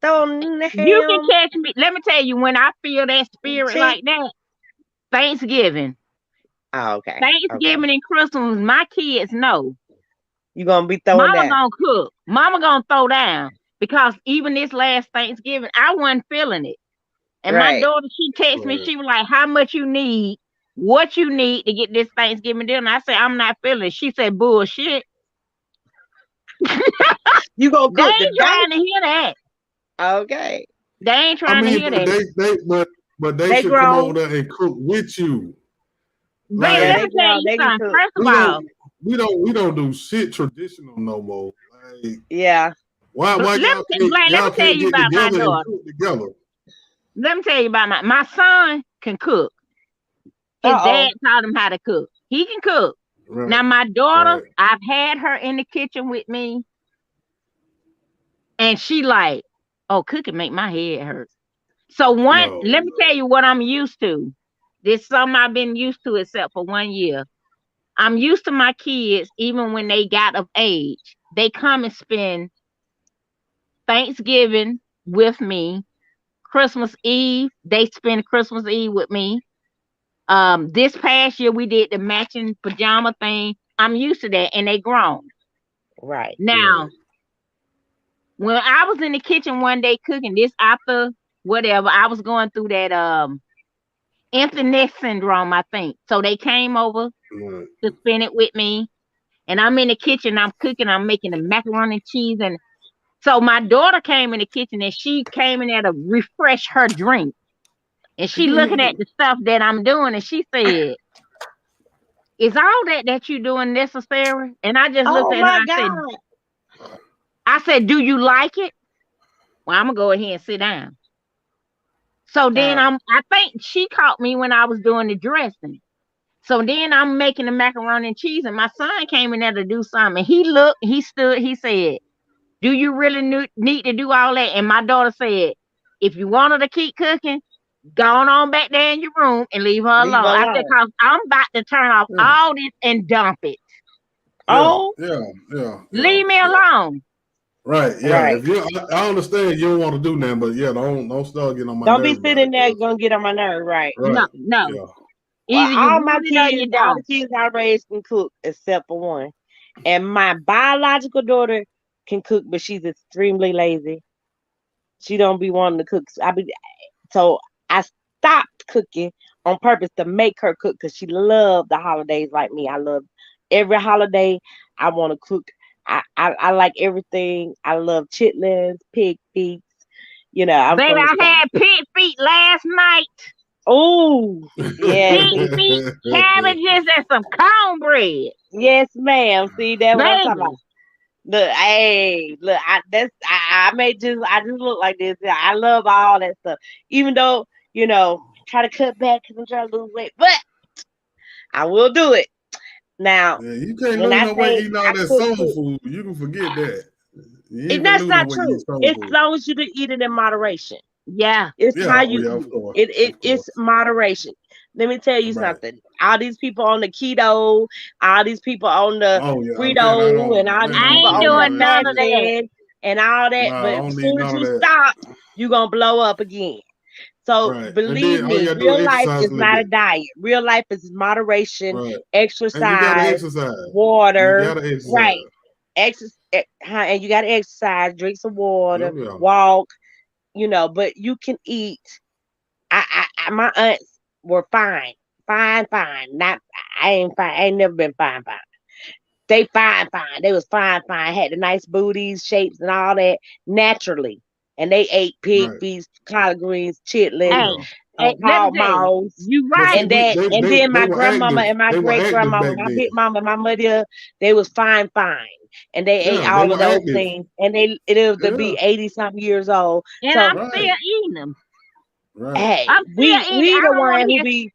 S2: Throw them in the
S3: You can
S2: ham,
S3: catch me. Let me tell you, when I feel that spirit
S2: chicken.
S3: like that, Thanksgiving.
S2: Oh, okay. Okay.
S3: Thanksgiving and Christmas, my kids know.
S2: You gonna be throwing
S3: Mama
S2: down.
S3: gonna cook. Mama gonna throw down. Because even this last Thanksgiving, I wasn't feeling it. And my
S2: Right.
S3: daughter, she texted me,
S1: Right.
S3: she was like, how much you need, what you need to get this Thanksgiving dinner. I said, I'm not feeling it. She said, bullshit.
S2: You gonna
S3: They
S2: cook
S3: ain't
S2: today?
S3: trying to hear that.
S2: Okay.
S3: They ain't
S1: I
S3: trying to
S1: mean,
S3: hear that.
S1: but they
S2: They
S1: should come
S2: grown.
S1: over there and cook with you.
S3: Baby,
S2: Yeah,
S3: let
S1: Like
S2: they
S3: me tell
S2: grown.
S3: you
S2: They can
S3: something.
S2: cook.
S3: First of
S1: we
S3: all,
S1: don't we don't do shit traditional no more. Like
S2: Yeah.
S1: why
S3: Blaine, let me
S1: y'all
S3: tell
S1: can't
S3: you
S1: get
S3: about my
S1: together and
S3: daughter.
S1: cook together?
S3: Let me tell you about my son can cook. His
S2: Uh
S3: dad taught him how to cook. He can cook. Now
S1: Right.
S3: my daughter,
S1: Right.
S3: I've had her in the kitchen with me, and she like, oh, cooking make my head hurt. So
S1: No.
S3: let me tell you what I'm used to. This something I've been used to, except for 1 year. I'm used to my kids, even when they got of age, they come and spend Thanksgiving with me. Christmas Eve, they spend Christmas Eve with me. This past year we did the matching pajama thing. I'm used to that, and they grown.
S2: Right.
S1: Right.
S3: Now, when I was in the kitchen one day cooking this after whatever, I was going through that empty nest syndrome, I think. So they came over
S1: Right.
S3: to spend it with me, and I'm in the kitchen, I'm cooking, I'm making the macaroni and cheese, and so my daughter came in the kitchen and she came in there to refresh her drink. And she looking at the stuff that I'm doing, and she said, "Is all that you doing necessary?" And I just looked
S2: Oh
S3: at her.
S2: my
S3: I said,
S2: God.
S3: "Do you like it?" Well, I'm gonna go ahead and sit down. So then
S2: Uh,
S3: I think she caught me when I was doing the dressing. So then I'm making the macaroni and cheese, and my son came in there to do something. He looked, he stood, he said, "Do you really need to do all that?" And my daughter said, "If you want her to keep cooking, go on back there in your room and leave her
S2: leave
S3: alone."
S2: her
S3: I said,
S2: alone.
S3: "Cause I'm about to turn off
S1: Yeah.
S3: all this and dump it.
S1: Yeah.
S2: Oh,
S1: Yeah. Yeah. Yeah.
S3: Leave me
S1: Yeah.
S3: alone."
S1: Right. Yeah.
S2: right.
S1: If you, I understand you don't want to do nothing, but yeah, don't start getting on my
S2: Don't be
S1: nerves about it.
S2: sitting there
S1: 'Cause-
S2: gonna get on my nerve, right?
S3: No,
S1: right.
S3: no.
S1: Yeah.
S2: Well,
S3: Either you want it or you
S2: all the
S3: don't.
S2: kids I raised can cook except for one. And my biological daughter can cook, but she's extremely lazy. She don't be wanting to cook. So I stopped cooking on purpose to make her cook because she loved the holidays like me. I love every holiday. I want to cook. I like everything. I love chitlins, pig feet. I'm
S3: Baby,
S2: from the
S3: I
S2: south.
S3: had pig feet last night.
S2: Oh, yes,
S3: Pig feet, cabbages, and some cornbread.
S2: yes, ma'am. See, that's what I'm talking about.
S3: Baby.
S2: Look, hey, look, I just look like this. Yeah, I love all that stuff. Even though, try to cut back because I'm trying to lose weight, but I will do it. Now,
S1: Yeah, you can't
S2: when
S1: lose
S2: I
S1: no weight
S2: say
S1: eating
S2: I
S1: all that
S2: cook,
S1: soul
S2: cook,
S1: food. You can forget that. You ain't gonna
S2: that's
S1: lose no
S2: not
S1: weight eating
S2: true.
S1: soul
S2: As
S1: food.
S2: long as you do eat it in moderation.
S3: Yeah.
S2: It's
S1: Yeah,
S2: how
S1: oh
S2: you
S1: yeah,
S2: eat
S1: of
S2: it.
S1: course.
S2: It
S1: Of
S2: it's
S1: course.
S2: moderation. Let me tell you
S1: Right.
S2: something. All these people on the keto, all these people on the
S1: Oh yeah,
S2: Frito, and all these
S3: I
S2: people
S3: ain't
S2: on the
S3: doing
S1: man,
S3: none of that.
S2: fasting and all that.
S1: nah, I
S2: But
S1: don't
S2: as
S1: need
S2: soon as
S1: none of
S2: you
S1: that.
S2: stop, you're gonna blow up again. So
S1: Right. And
S2: believe
S1: then all you
S2: me,
S1: gotta do
S2: real
S1: is
S2: life
S1: exercise
S2: is
S1: a little
S2: not a
S1: bit.
S2: diet. Real life is moderation,
S1: Right. And you gotta
S2: exercise,
S1: exercise. You
S2: water,
S1: gotta exercise.
S2: right? And you gotta exercise, drink some water,
S1: Oh yeah.
S2: walk. But you can eat. My aunts were fine, fine, fine. Not, I ain't fine. I ain't never been fine, fine. They fine, fine. They was fine, fine. Had the nice booties, shapes, and all that naturally. And they ate pig
S1: Right.
S2: feet, collard greens,
S1: Oh
S2: chitlins,
S3: Hey,
S1: yeah.
S3: hey, let me
S2: hog
S3: tell you,
S2: mouse,
S3: you
S1: But see,
S3: right.
S2: and then
S1: they
S2: my
S1: were
S2: grandmama
S1: active.
S2: and my
S1: They were
S2: great
S1: active
S2: grandmama,
S1: back
S2: my
S1: then.
S2: big mama, my mother, they was fine, fine, and they ate
S1: Yeah, they
S2: all of
S1: were
S2: those
S1: active.
S2: things, and they lived to
S1: Yeah.
S2: be 80 something years old.
S3: And
S2: So
S3: I'm
S1: Right.
S3: still eating them.
S1: Right.
S2: hey,
S3: I'm
S2: we
S3: still eating.
S2: we
S3: I
S2: the
S3: don't want
S2: one
S3: to
S2: who
S3: hear.
S2: be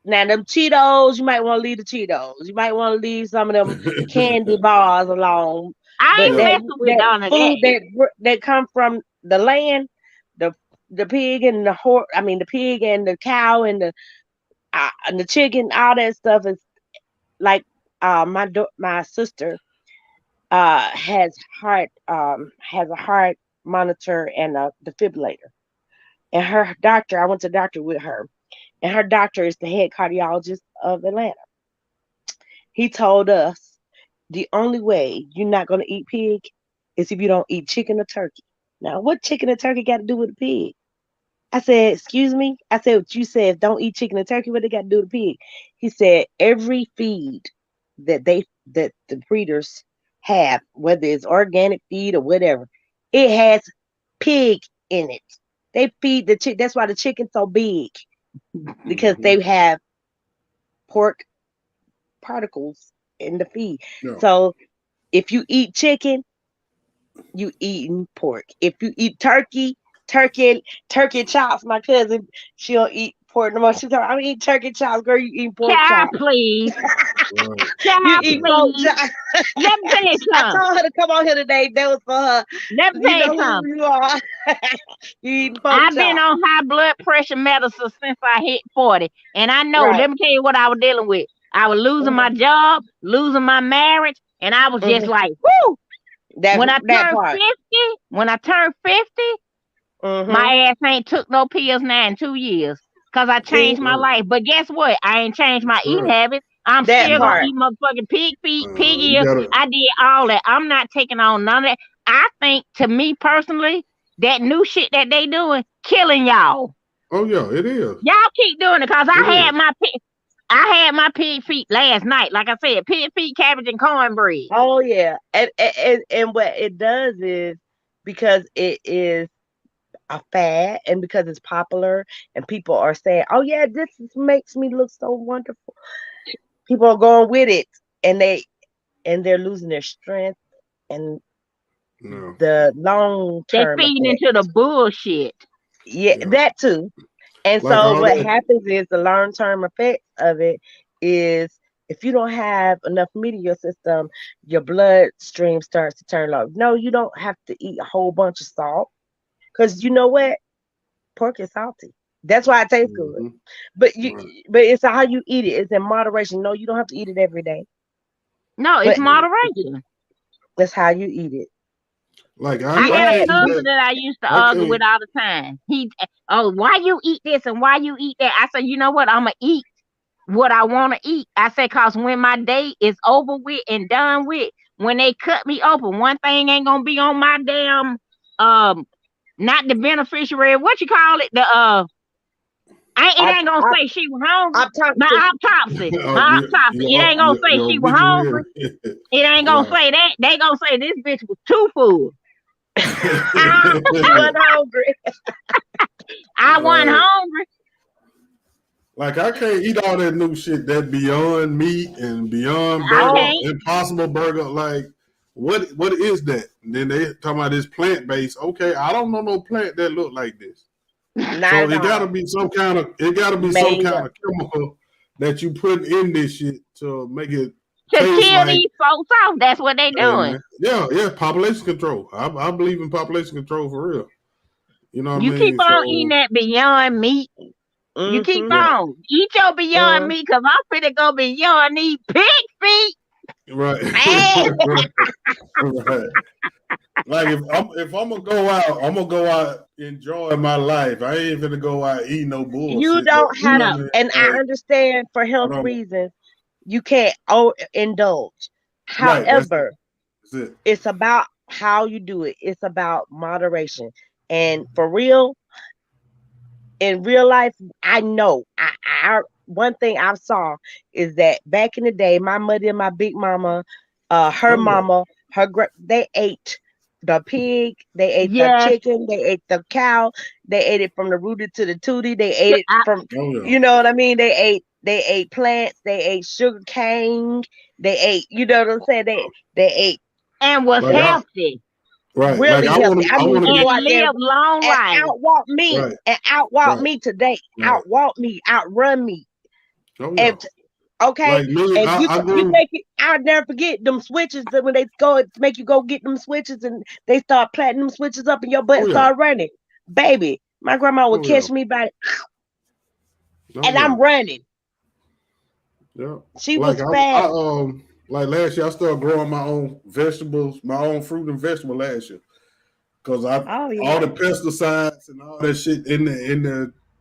S2: now them Cheetos. You might want to leave the Cheetos. You might want to leave some of them candy bars alone.
S3: I
S2: But
S3: ain't
S1: yeah.
S3: messing with
S2: that
S3: none of that.
S2: food that come from the land, the the pig and the horse. I mean, the pig and the cow and the chicken. All that stuff is like my sister has a heart monitor and a defibrillator. And her doctor, I went to the doctor with her, and her doctor is the head cardiologist of Atlanta. He told us the only way you're not going to eat pig is if you don't eat chicken or turkey. Now, what chicken or turkey got to do with the pig? I said, excuse me? I said, what you said, don't eat chicken and turkey, what they got to do with the pig? He said, every feed that the breeders have, whether it's organic feed or whatever, it has pig in it. They feed the chick. That's why the chicken's so big because
S1: Hmm.
S2: they have pork particles in the feed.
S1: Yeah.
S2: So if you eat chicken, you eating pork. If you eat turkey chops, my cousin, she'll eat pork no more. She's like, I'm eating turkey chops, girl. You eating pork
S3: Child,
S2: chops.
S3: please.
S1: Right.
S2: You
S3: Child,
S2: eat pork
S3: please.
S2: chops.
S3: Let me tell you
S2: I
S3: something.
S2: told her to come on here today. That was for her.
S3: Let me
S2: You
S3: tell you
S2: know who
S3: something.
S2: you are. You eating pork
S3: I've been
S2: chops.
S3: on high blood pressure medicine since I hit 40. And I know,
S2: Right.
S3: let me tell you what I was dealing with. I was losing my
S2: Hmm.
S3: job, losing my marriage, and I was just
S2: Hmm.
S3: like, whoo.
S2: That part.
S3: When I turned 50,
S2: Hmm.
S3: my ass ain't took no pills now in 2 years. Cause I
S2: See
S3: changed my
S1: Right.
S3: life. But guess what? I ain't changed my
S1: That's
S3: eating
S1: right.
S3: habits. I'm
S2: that
S3: still
S1: No.
S3: gonna
S2: part.
S3: eat motherfucking pig feet, pig
S1: You
S3: ears.
S1: gotta.
S3: I did all that. I'm not taking on none of that. I think to me personally, that new shit that they doing, killing y'all.
S1: Oh yeah, it is.
S3: Y'all keep doing it because
S1: It is.
S3: I had my pig feet last night. Like I said, pig feet, cabbage, and cornbread.
S2: Oh yeah, and what it does is because it is a fad and because it's popular and people are saying, "Oh yeah, makes me look so wonderful." People are going with it, and they're losing their strength and
S1: No.
S2: the long
S3: They
S2: term
S3: feeding
S2: effect.
S3: into the bullshit.
S2: Yeah,
S1: Yeah.
S2: that too. And
S1: Like
S2: so
S1: all
S2: what
S1: that.
S2: happens is the long term effect of it is if you don't have enough meat in your system, your bloodstream starts to turn low. No, you don't have to eat a whole bunch of salt because you know what? Pork is salty. That's why it tastes good.
S1: Hmm.
S2: But
S1: Right.
S2: it's how you eat it. It's in moderation. No, you don't have to eat it every day.
S3: No, it's
S2: But
S1: Right.
S3: moderation.
S2: that's how you eat it.
S1: Like
S3: I
S2: You
S3: had a
S2: add
S1: see
S3: cousin
S1: that.
S3: that I used to
S1: I
S3: argue with
S1: can't.
S3: all the time. Oh, why you eat this and why you eat that? I said, you know what? I'm gonna eat what I want to eat. I said, cause when my day is over with and done with, when they cut me open, one thing ain't gonna be on my damn um, not the beneficiary. What you call it? It
S2: op,
S3: ain't gonna
S2: op,
S3: say she was hungry. My
S2: autopsy.
S3: autopsy,
S1: Oh,
S3: my autopsy. It
S1: your,
S3: ain't gonna say
S1: your
S3: she was
S1: obituary.
S3: hungry. It ain't gonna
S1: Right.
S3: say that. They gonna say this bitch was too full.
S2: She wasn't hungry.
S3: I wasn't
S1: Right.
S3: hungry.
S1: Like I can't eat all that new shit that Beyond Meat and Beyond
S3: I
S1: Burger,
S2: Oh,
S3: can't.
S1: Impossible Burger. Like, what is that? And then they talking about this plant based. Okay, I don't know no plant that look like this.
S2: not
S1: So
S2: at all.
S1: it gotta be some
S2: Made
S1: kind
S2: up.
S1: of chemical that you put in this shit to make it
S3: To
S1: taste
S3: kill
S1: like.
S3: these folks off, that's what they
S1: Hey
S3: doing.
S1: man, yeah, yeah, population control. I believe in population control for real. You know what I
S3: You keep
S1: mean?
S3: on eating
S1: So
S3: that Beyond Meat. You keep
S2: Mm-hmm.
S1: yeah,
S3: on. Eat your Beyond
S2: Mm.
S3: Meat because I'm finna go Beyond these pig feet.
S1: right,
S2: Hey,
S1: right, right. Like if I'm gonna go out, I'm gonna go out enjoying my life. I ain't gonna go out eating no
S2: you
S1: bullshit. That
S2: don't
S1: you
S2: have,
S1: know
S3: No.
S1: what I mean?
S2: and I
S1: Like
S2: understand for
S1: I
S2: health
S1: don't.
S2: reasons, you can't indulge.
S1: Right.
S2: However,
S1: That's it.
S2: it's about how you do it. It's about moderation. And for real, in real life, I know. One thing I saw is that back in the day, my mother and my big mama, her
S1: Oh yeah.
S2: mama, they ate the pig, they ate the
S3: Yes.
S2: chicken, they ate the cow, they ate it from the rooty to the tooty, they ate it
S3: I,
S2: from,
S1: Oh yeah.
S2: you know what I mean? They ate plants, they ate sugar cane, they ate, you know what I'm saying? They ate
S3: and was
S1: Like I
S3: healthy
S1: right. Like
S2: really healthy. I
S1: I
S2: mean,
S1: want
S2: you
S1: to
S2: go
S1: get
S3: and
S2: out there
S3: lived long
S2: and
S3: life.
S1: right.
S2: outwalk
S1: Right.
S2: me today,
S1: Right.
S2: outwalk me, outrun me.
S1: Oh yeah.
S2: And okay,
S1: Like me,
S2: and
S1: I
S2: you
S1: grew.
S2: think I'll never forget them switches that when they go to make you go get them switches and they start planting them switches up and your butt
S1: Oh yeah.
S2: start running. Baby, my grandma would
S1: Oh yeah.
S2: catch me by
S1: Oh
S2: and
S1: yeah.
S2: I'm running.
S1: Yeah.
S2: She
S1: Like
S2: was fast.
S1: like last year I started growing my own vegetables, my own fruit and vegetable last year. Cause I
S2: Oh
S1: all
S2: yeah.
S1: the pesticides and all that shit in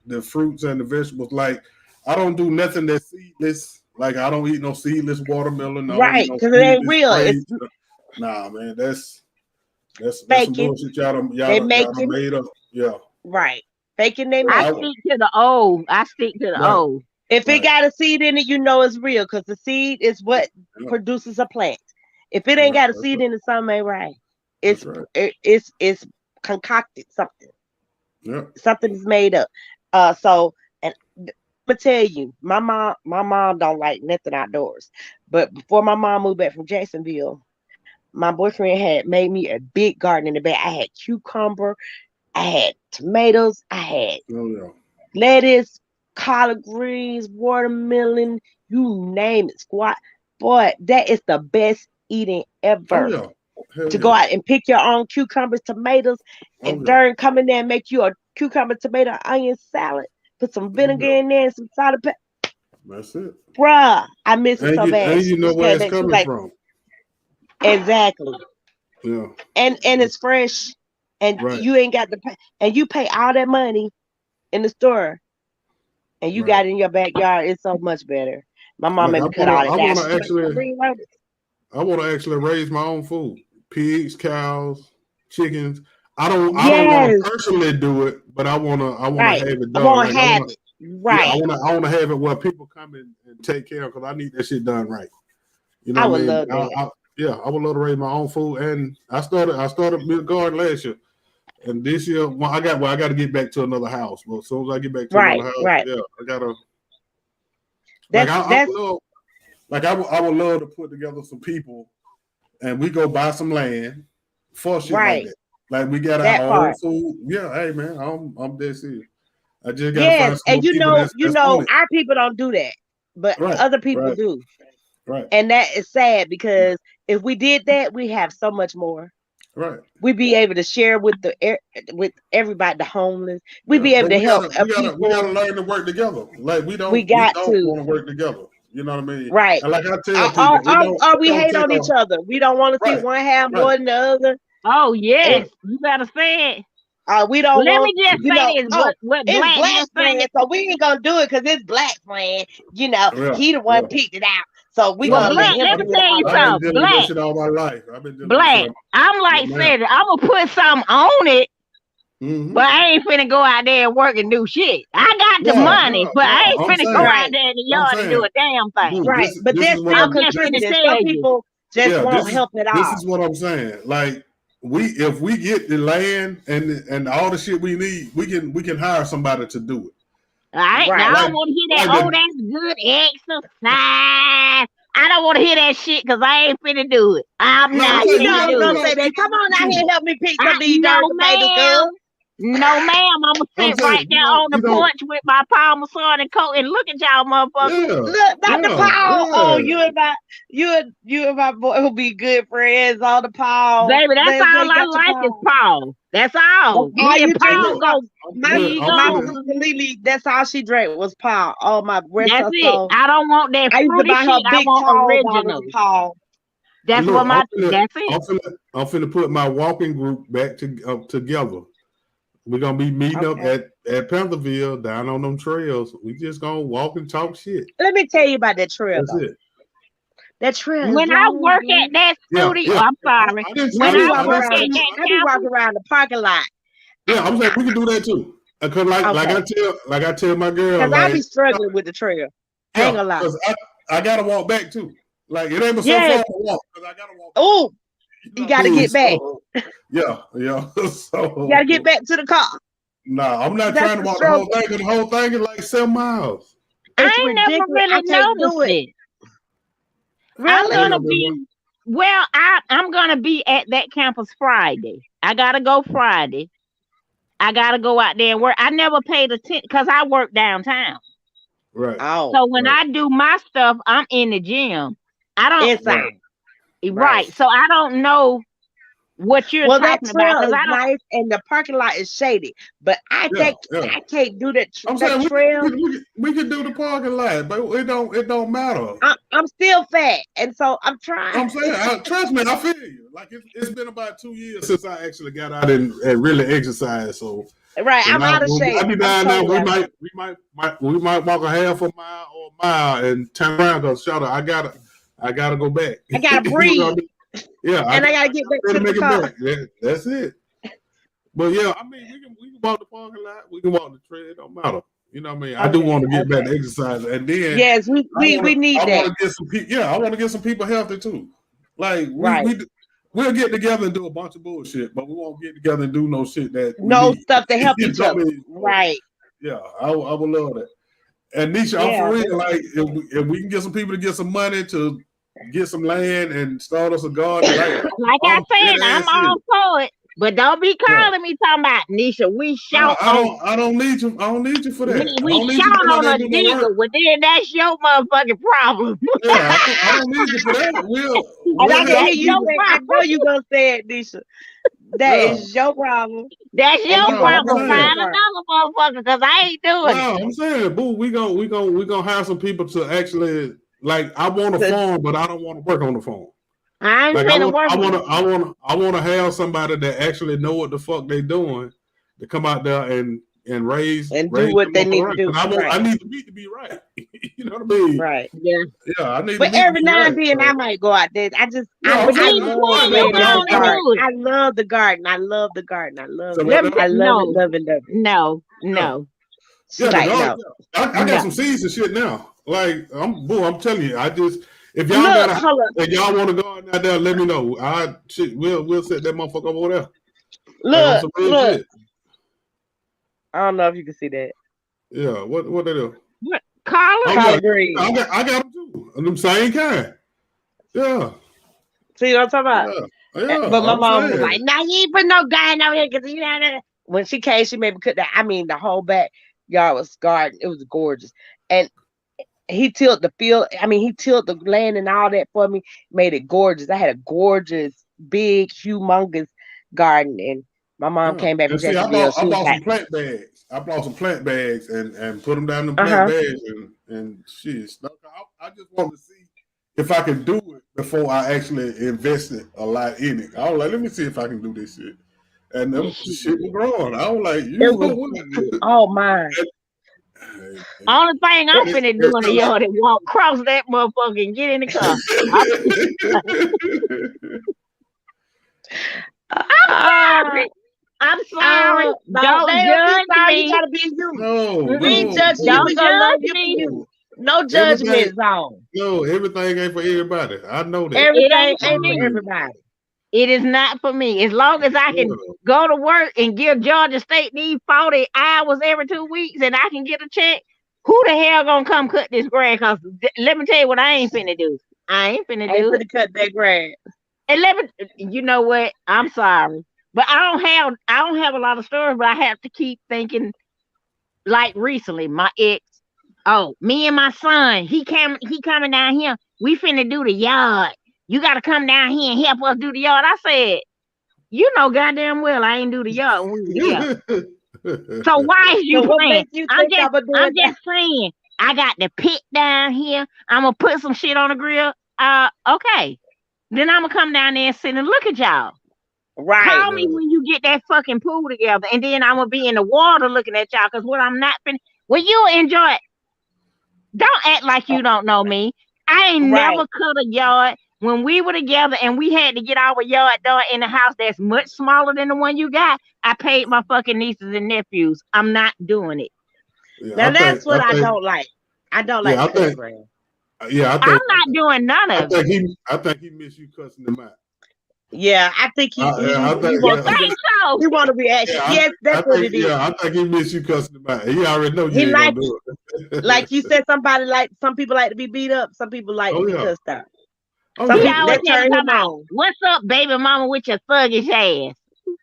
S1: the fruits and the vegetables. Like I don't do nothing that's seedless. Like I don't eat no seedless watermelon. I don't eat
S2: Right,
S1: no
S2: because it ain't
S1: seedless
S2: real. It's
S1: grapes. Nah, man, that's some
S2: faking.
S1: bullshit
S2: They
S1: y'all done
S2: making
S1: made up. Yeah,
S2: right. Faking they
S1: like
S3: I
S2: making.
S3: stick to the old. I stick to the
S1: right,
S3: old.
S2: If it
S1: right,
S2: got a seed in it, you know it's real because the seed is what
S1: yeah,
S2: produces a plant. If it ain't
S1: yeah,
S2: got a seed in it, something ain't right.
S1: that's
S2: It's
S1: right.
S2: it's concocted something.
S1: Yeah,
S2: Something is made up. So and I'm gonna tell you, my mom don't like nothing outdoors. But before my mom moved back from Jacksonville, my boyfriend had made me a big garden in the back. I had cucumber, I had tomatoes, I had
S1: oh yeah,
S2: lettuce. collard greens, watermelon, you name it, squat. Boy, that is the best eating
S1: Oh
S2: ever.
S1: yeah. Hell
S2: To go
S1: yeah.
S2: out and pick your own cucumbers, tomatoes,
S1: Oh
S2: and
S1: yeah.
S2: Darn come in there and make you a cucumber, tomato, onion salad. Put some
S1: Oh
S2: vinegar
S1: yeah.
S2: in there and some salt and pepper.
S1: That's it.
S2: Bruh, I miss it so bad.
S1: And
S2: She
S1: you know
S2: just
S1: where
S2: came
S1: it's
S2: back. She was
S1: coming
S2: like,
S1: from.
S2: exactly.
S1: Yeah.
S2: And it's fresh, and
S1: Right.
S2: you ain't got to pay, and you pay all that money in the store, and you
S1: Right.
S2: got it in your backyard. It's so much better. My mom
S1: Like
S2: made me cut all that
S1: I
S2: down.
S1: wanna
S2: She's like,
S1: I want to actually raise my own food: pigs, cows, chickens. I don't want to
S2: yes,
S1: personally do it, but I want to
S2: right.
S1: have it
S2: I
S1: done.
S2: want
S1: Like
S2: to have it.
S1: yeah,
S2: Right.
S1: I want to have it where people come in and take care of because I need that shit done right. You know
S2: I
S1: what I
S2: would
S1: mean?
S2: love that.
S1: Yeah, I would love to raise my own food, and I started mid garden last year, and this year I got to get back to another house. But as soon as I get back to another
S2: Right.
S1: house,
S2: Right.
S1: yeah, I gotta like I
S2: That's
S1: would love I would love to put together some people and we go buy some land for shit like
S2: right.
S1: that. Like we got our
S2: That
S1: own
S2: part.
S1: food. Yeah, hey man, I'm dead serious. I just gotta
S2: Yes,
S1: find some
S2: and
S1: more people
S2: you
S1: that's on
S2: know,
S1: it.
S2: our people don't do that, but
S1: Right,
S2: other people
S1: right,
S2: do,
S1: right,
S2: and that is sad because if we did that, we have so much more.
S1: right.
S2: We'd be able to share with with everybody, the homeless. We'd
S1: Yeah,
S2: be able
S1: but
S2: to help
S1: we
S2: people.
S1: gotta learn to work together. Like
S2: We
S1: we
S2: got
S1: don't
S2: to
S1: want to work together. You know what I mean?
S2: right.
S1: And like I tell people,
S2: Or
S1: it
S2: we
S1: don't
S2: hate
S1: take
S2: on
S1: a
S2: each other. We don't want to see
S1: right,
S2: one have
S1: right,
S2: more than the other,
S3: Oh
S2: and
S3: yes, you better say it.
S2: we don't
S3: Let me
S2: want,
S3: just say this:
S2: oh,
S3: what
S2: it's
S3: Black
S2: Black's
S3: just
S2: plan,
S3: said.
S2: so we ain't gonna do it because it's Black's plan.
S1: yeah,
S2: He the one
S1: yeah.
S2: picked it out, so we
S1: Yeah,
S3: Well,
S2: gonna let
S3: Black,
S2: him
S3: let me
S2: do it
S3: tell you
S2: all
S1: I've been
S2: over.
S3: something.
S1: dealing with that shit all my life. I've been dealing with this shit
S3: Black.
S1: all
S3: I'm
S1: my
S3: like
S1: life. Yeah,
S3: said, I'm gonna put something on it,
S1: mm-hmm.
S3: but I ain't finna go out there and work and do shit. I got the
S1: No,
S3: money,
S1: no,
S3: but I
S1: no.
S3: ain't finna go out
S2: Right,
S3: there in the
S1: I'm
S3: yard and do
S1: saying,
S3: a damn thing.
S1: dude,
S2: right. But
S1: this is
S2: they're
S1: what
S2: still
S3: I'm
S1: I'm
S3: just finna
S2: contributing. Some
S3: tell you.
S2: people just
S1: yeah,
S2: won't help at
S1: this
S2: all.
S1: is what I'm saying. Like if we get the land and all the shit we need, we can hire somebody to do it.
S3: All right, now
S2: Right.
S3: I
S1: Like
S3: don't want to hear that.
S1: like
S3: Oh,
S1: the
S3: that's good exercise. I don't want to hear that shit because I ain't finna do it. I'm
S1: no, I'm
S3: not
S2: You
S1: saying
S2: know
S3: finna
S2: I was
S3: do
S2: gonna
S3: it.
S2: say that. Come on out here and help me pick some of these
S3: No,
S2: dirt tomatoes,
S3: ma'am.
S2: girl.
S3: No, ma'am. I'm gonna
S1: I'm
S3: sit right
S1: saying
S3: there on the
S1: you don't
S3: porch with my Parmesan and coat and look at y'all motherfuckers.
S1: yeah,
S2: Look, Dr.
S1: yeah,
S2: Paul. Oh,
S1: yeah.
S2: you and my boy will be good friends on the Paul.
S3: Baby, that's
S2: Let's
S3: all
S2: say
S3: I
S2: Dr.
S3: like is
S2: Paul.
S3: Paul. That's
S2: That's
S3: all.
S2: all
S3: Me and
S2: you
S1: Hey
S2: drink
S3: Paul
S2: is
S1: look,
S2: Paul.
S3: go.
S1: look,
S3: We
S1: I'm
S2: My
S1: finna
S3: go.
S2: sister Lily, that's all she drank was Paul. Oh, my rest
S3: That's
S2: her
S3: it.
S2: soul.
S3: I don't want that
S2: I used to
S3: fruity
S2: buy her
S3: shit. I
S2: big
S3: want
S2: tall bottles of
S3: original.
S2: Paul.
S3: That's what
S1: look,
S3: my. That's it.
S1: I'm finna put my walking group back together. We're gonna be meeting up
S2: Okay.
S1: at Pantherville down on them trails. We just gonna walk and talk shit.
S2: Let me tell you about that trail
S1: That's
S2: though.
S1: it.
S2: That trail is
S3: When I
S2: long,
S3: work
S2: boy.
S3: at that
S1: Yeah,
S3: studio,
S1: yeah.
S3: I'm sorry. When I
S1: I didn't
S3: work
S1: say
S3: at that
S2: I be
S3: campus,
S2: walking around the parking lot.
S1: yeah. I'm saying we can do that too. Cause
S2: Okay.
S1: like I tell my girl
S2: Cause I
S1: like
S2: be struggling with the trail. I ain't
S1: yeah,
S2: gonna lie.
S1: cause I gotta walk back too. Like it ain't but so far
S2: Yes.
S1: to walk because I gotta walk back.
S2: Oh,
S1: You
S2: you
S1: know what I
S2: gotta
S1: mean?
S2: get back.
S1: So yeah, yeah.
S2: You gotta get
S1: So
S2: back to the car.
S1: nah, I'm not
S2: That's
S1: trying to
S2: the
S1: walk the whole
S2: struggle.
S1: thing. Cause the whole thing is like 7 miles.
S2: It's
S3: I ain't never
S2: ridiculous. I
S3: really
S2: can't do
S3: noticed
S2: it.
S3: it. I'm
S1: I ain't
S2: Really?
S3: gonna
S1: never been
S3: be well. I'm gonna be at that campus Friday. I gotta go Friday. I gotta go out there and work. I never paid attention because I work downtown.
S1: right,
S2: Oh,
S3: So when
S1: right,
S3: I do my stuff, I'm in the gym. I don't
S1: right.
S2: inside. Right.
S3: right. So I don't know what you're
S2: Well, that
S3: talking about
S2: trail
S3: because
S2: is
S3: I don't.
S2: nice and the parking lot is shady, but
S1: Yeah, yeah.
S2: I can't do
S1: I'm
S2: that
S1: saying
S2: trail.
S1: we can do the parking lot, but it don't matter.
S2: I'm still fat, and so I'm trying.
S1: I'm saying, trust me, I feel you. Like it's been about 2 years since I actually got out and really exercised. So
S2: Right. I'm out of
S1: when I
S2: shape.
S1: be
S2: I'm
S1: down there,
S2: totally out of shape.
S1: we might walk a half a mile or a mile and turn around because shout out, I gotta go back.
S2: I gotta
S1: You know what I
S2: breathe,
S1: mean? Yeah,
S2: and I gotta get back
S1: gotta
S2: to the
S1: make it
S2: car.
S1: back. Yeah, that's it. But yeah, I mean, we can walk the parking lot, we can walk the trail. It don't matter. You know what I mean? I do
S2: Okay.
S1: want to get back
S2: Okay.
S1: to exercise, and then
S2: Yes, we
S1: I
S2: need
S1: want
S2: that.
S1: to get some people. Yeah, I want to get some people healthy too. Like
S2: Right.
S1: we'll get together and do a bunch of bullshit, but we won't get together and do no shit that we
S2: No
S1: need.
S2: stuff to help
S1: You
S2: each
S1: know what
S2: other.
S1: I mean? So,
S2: Right.
S1: yeah, I would love that. And Nisha, I'm
S2: Yeah.
S1: for real. Like if we can get some people to get some money to get some land and start us a garden, like
S3: Like I
S1: I'm dead
S3: said, I'm
S1: ass
S3: all
S1: serious.
S3: for it. But don't be
S1: Yeah.
S3: calling me talking about Nisha. We short on
S1: I don't need you. I don't need you for that. I
S3: we
S1: don't need you to
S3: short
S1: come out
S3: on
S1: there
S3: a
S1: and do no
S3: nigga.
S1: work.
S3: Well, then that's your motherfucking problem.
S1: Yeah, I don't need you for that.
S2: And I
S1: We'll
S2: can
S1: help
S2: hear
S3: That's
S1: you
S2: you
S3: your
S1: people.
S2: say, I know
S3: problem.
S2: you gonna say it, Nisha. That
S1: Yeah.
S2: is your problem,
S3: That's
S2: and
S3: your
S2: you
S1: No,
S2: gonna
S1: I'm
S3: problem.
S2: go real
S1: saying.
S3: Find
S2: far.
S3: another motherfucker because I ain't doing it.
S1: No, I'm saying, boo, we gonna have some people to actually like. I want a
S2: To,
S1: farm, but I don't want to work on the farm.
S3: I ain't
S1: Like
S3: finna work on it.
S1: I want to have somebody that actually know what the fuck they doing to come out there and
S2: and do
S1: raise
S2: what
S1: them
S2: they
S1: up
S2: need to
S1: right.
S2: do.
S1: Because I
S2: Right,
S1: need the meat to be right. You know what I mean?
S2: right.
S1: Yeah, I need the
S2: But
S1: meat to
S2: every
S1: be
S2: now and
S1: right.
S2: then I
S1: So
S2: might go out there.
S1: yeah, I'm
S3: But
S2: I
S1: saying
S3: then
S2: love
S3: before
S1: I
S3: you
S1: understand,
S2: playing
S1: but
S2: in
S3: go
S2: the
S3: on and
S1: I
S2: garden.
S3: do it,
S2: I love the garden. I love the garden. I love
S1: so
S2: it.
S3: let me
S2: I love it,
S3: no,
S2: love it, love it.
S3: no,
S1: yeah.
S3: no,
S2: She
S1: Yeah, the
S2: like,
S1: garden.
S2: no.
S1: I got
S3: no.
S1: some seeds and shit now. Like I'm telling you, I just if y'all got
S2: Look,
S1: a house
S2: hold up.
S1: and y'all want to go out there, let me know. We'll set that motherfucker over there. Like on
S2: Look,
S1: some real
S2: look.
S1: shit.
S2: I don't know if you can see that.
S1: Yeah, what they do?
S3: What, Carla?
S1: Oh yeah,
S2: Collard green.
S1: I got them too. And them same kind. Yeah,
S2: See what I'm talking about?
S1: yeah, yeah.
S2: But my
S1: I'm
S2: mom was like,
S1: saying.
S2: "Nah, you ain't put no garden over here because you know that." When she came, she made me cut that. I mean, the whole back yard was garden. It was gorgeous, and he tilled the field. I mean, he tilled the land and all that for me, made it gorgeous. I had a gorgeous, big, humongous garden, and my mom
S1: Yeah.
S2: came back from
S1: And see,
S2: Jacksonville. She
S1: I
S2: was
S1: bought
S2: like,
S1: some plant bags. I bought some plant bags and put them down in
S2: "Uh
S1: plant
S2: huh,
S1: bags and shit. I just wanted to see if I could do it before I actually invested a lot in it. I was like, let me see if I can do this shit. And them
S3: Shit.
S1: shit was growing. I was like,
S2: it
S1: you know
S2: was
S1: what?
S2: oh my."
S1: And
S3: Only thing I'm
S1: it,
S3: finna do in the yard is walk across that motherfucker and get in the car. I'm, I'm
S2: Uh,
S3: sorry. I'm sorry.
S2: no,
S3: Don't
S2: they don't be
S3: judge
S2: sorry. You
S3: me.
S2: gotta be you.
S1: no,
S2: We ain't
S1: no,
S2: judging you.
S1: no,
S2: We
S3: Don't
S2: gonna love
S3: judge
S2: you for
S3: me.
S2: you.
S1: no.
S2: No
S1: Everything,
S2: judgment zone.
S1: no, everything ain't for everybody. I know that.
S3: It
S2: Everything
S3: ain't for
S2: ain't for
S3: me.
S2: everybody.
S3: It is not for me. As long as I can
S1: Yeah,
S3: go to work and give Georgia State these 40 hours every 2 weeks and I can get a check, who the hell gonna come cut this grass? Cause let me tell you what I ain't finna do. I ain't finna
S2: Ain't
S3: do it.
S2: finna cut that grass.
S3: And let me, you know what? I'm sorry, but I don't have a lot of stories. But I have to keep thinking. Like recently, my ex. Oh, me and my son. He coming down here. We finna do the yard. You gotta come down here and help us do the yard. I said, you know goddamn well I ain't do the yard when we were together. So why is
S2: So
S3: you
S2: what
S3: playing?
S2: makes you think I'ma do
S3: I'm
S2: it now?
S3: just saying. I got the pit down here. I'm gonna put some shit on the grill. Okay. Then I'm gonna come down there and sit and look at y'all.
S2: Right.
S3: Call me when you get that fucking pool together, and then I'm gonna be in the water looking at y'all. Cause what I'm not finna. Well, you enjoy it. Don't act like
S2: Uh,
S3: you don't know me. I ain't never
S2: right.
S3: cut a yard when we were together, and we had to get our yard done in a house that's much smaller than the one you got. I paid my fucking nieces and nephews. I'm not doing it.
S1: yeah,
S2: Now that's what I don't like. I don't like
S1: yeah,
S2: to cut grass.
S3: I'm not doing none of it.
S1: I think he missed you cussing him out.
S2: Yeah, I think
S1: Yeah, I
S2: he
S1: think,
S3: You
S2: wants
S1: yeah,
S2: some
S3: think so?
S2: he want to reaction.
S1: yeah,
S2: Yes, that's what it is.
S1: I think he missed you cussing him out. He already know
S2: He
S1: you ain't gonna
S2: like
S1: do
S2: like
S1: it.
S2: you said. Somebody like some people like to be beat up. Some people like to
S1: Oh
S2: be
S1: yeah,
S2: cussed out.
S1: oh
S2: Some
S3: He
S1: yeah,
S2: people
S3: always
S2: that
S1: yeah,
S3: had to
S2: turn
S3: talk
S2: him
S3: about,
S2: on.
S3: what's up, baby mama, with your thuggish ass.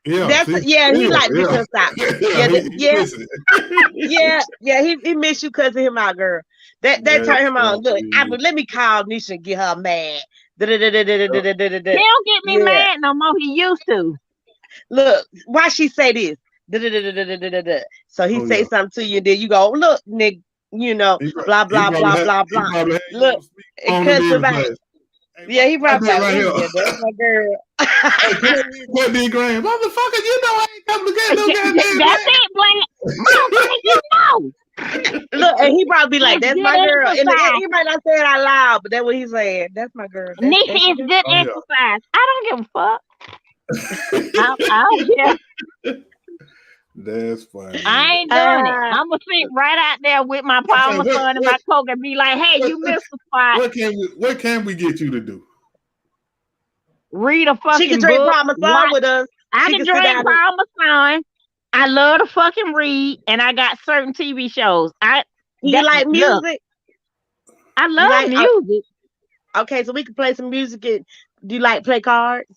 S1: yeah.
S2: That's
S1: See,
S2: yeah. He
S1: yeah,
S2: like to be
S1: yeah,
S2: cussed out.
S1: yeah.
S2: Yeah,
S1: He
S2: yeah,
S1: missed it.
S2: yeah. He miss you cussing him out, girl. That turn
S1: That's
S2: him on. Look,
S1: funny.
S2: let me call Nisha and get her mad. Da-da-da-da-da-da-da-da-da-da.
S3: He don't get me
S2: Yeah.
S3: mad no more. He used to.
S2: Look, why she say this? Da-da-da-da-da-da-da-da. So he
S1: Oh
S2: say
S1: yeah.
S2: something to you, and then you go, look, Nick, blah blah blah blah
S1: He
S2: blah.
S1: probably had you on
S2: Look,
S1: the
S2: it
S1: speakerphone and
S2: cuts him out.
S1: everything. Hey,
S2: Yeah, he
S1: watch
S2: probably
S1: that
S2: like,
S1: right
S2: yeah, that's
S1: here.
S2: my girl.
S1: Hey, come on, cut these grams, motherfucker. You know I ain't coming to get no goddamn
S3: That's it, Blanche. Motherfucker, you know.
S2: Look, and he probably be like,
S3: It's
S2: "That's
S3: good
S2: my girl," and
S3: exercise.
S2: he might not say it out loud, but that's what he's saying. That's my girl. That's
S3: Nisha
S2: your
S3: is
S2: girl.
S3: good
S1: Oh yeah.
S3: exercise. I don't give a fuck. I don't care.
S1: That's funny.
S3: I ain't doing it.
S2: Ah,
S3: I'm gonna sit right out there with my
S1: Okay,
S3: Parmesan and my Coke and be like, hey,
S1: what
S3: you missed the spot.
S1: what can we get you to do?
S3: Read a
S2: she can
S3: fucking
S2: drink
S3: book.
S2: Parmesan
S3: Watch.
S2: with us.
S3: I
S2: She
S3: can
S2: can sit
S3: drink
S2: down and
S3: Parmesan. I love to fucking read, and I got certain TV shows.
S2: you like
S3: Look,
S2: music.
S3: I
S2: You
S3: love
S2: like
S3: music.
S2: okay, so we can play some music. And do you like play cards?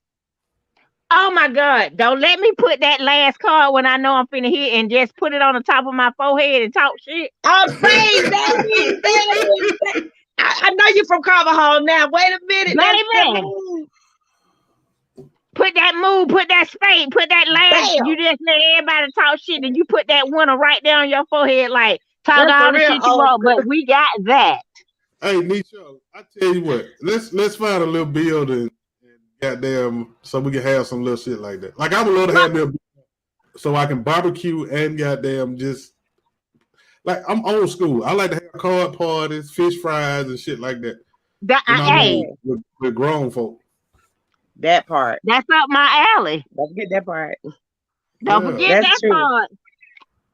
S3: Oh my God. Don't let me put that last card when I know I'm finna hit and just put it on the top of my forehead and talk shit.
S2: I'm saying that is that. I know you're from Carvajal now. Wait a minute. That's the
S3: Baby,
S2: move.
S3: put that move, put that spade, put that last.
S2: Bam.
S3: You just let everybody talk shit and you put that winner right there on your forehead, like talk
S2: That's for
S3: all the
S2: real.
S3: shit you
S2: Oh,
S3: want, but we got that.
S1: Hey, Nisha, I tell you what, let's find a little building and goddamn, so we can have some little shit like that. Like I would love to
S3: But
S1: have me so I can barbecue and goddamn just like I'm old school. I like to have card parties, fish fries, and shit like that. You know what I
S3: hey,
S1: mean?
S2: yeah,
S1: With grown folk.
S2: that part.
S3: that's up my alley.
S2: Don't forget that part.
S3: Don't
S1: Yeah,
S3: forget
S2: That's
S3: that
S2: true.
S3: part.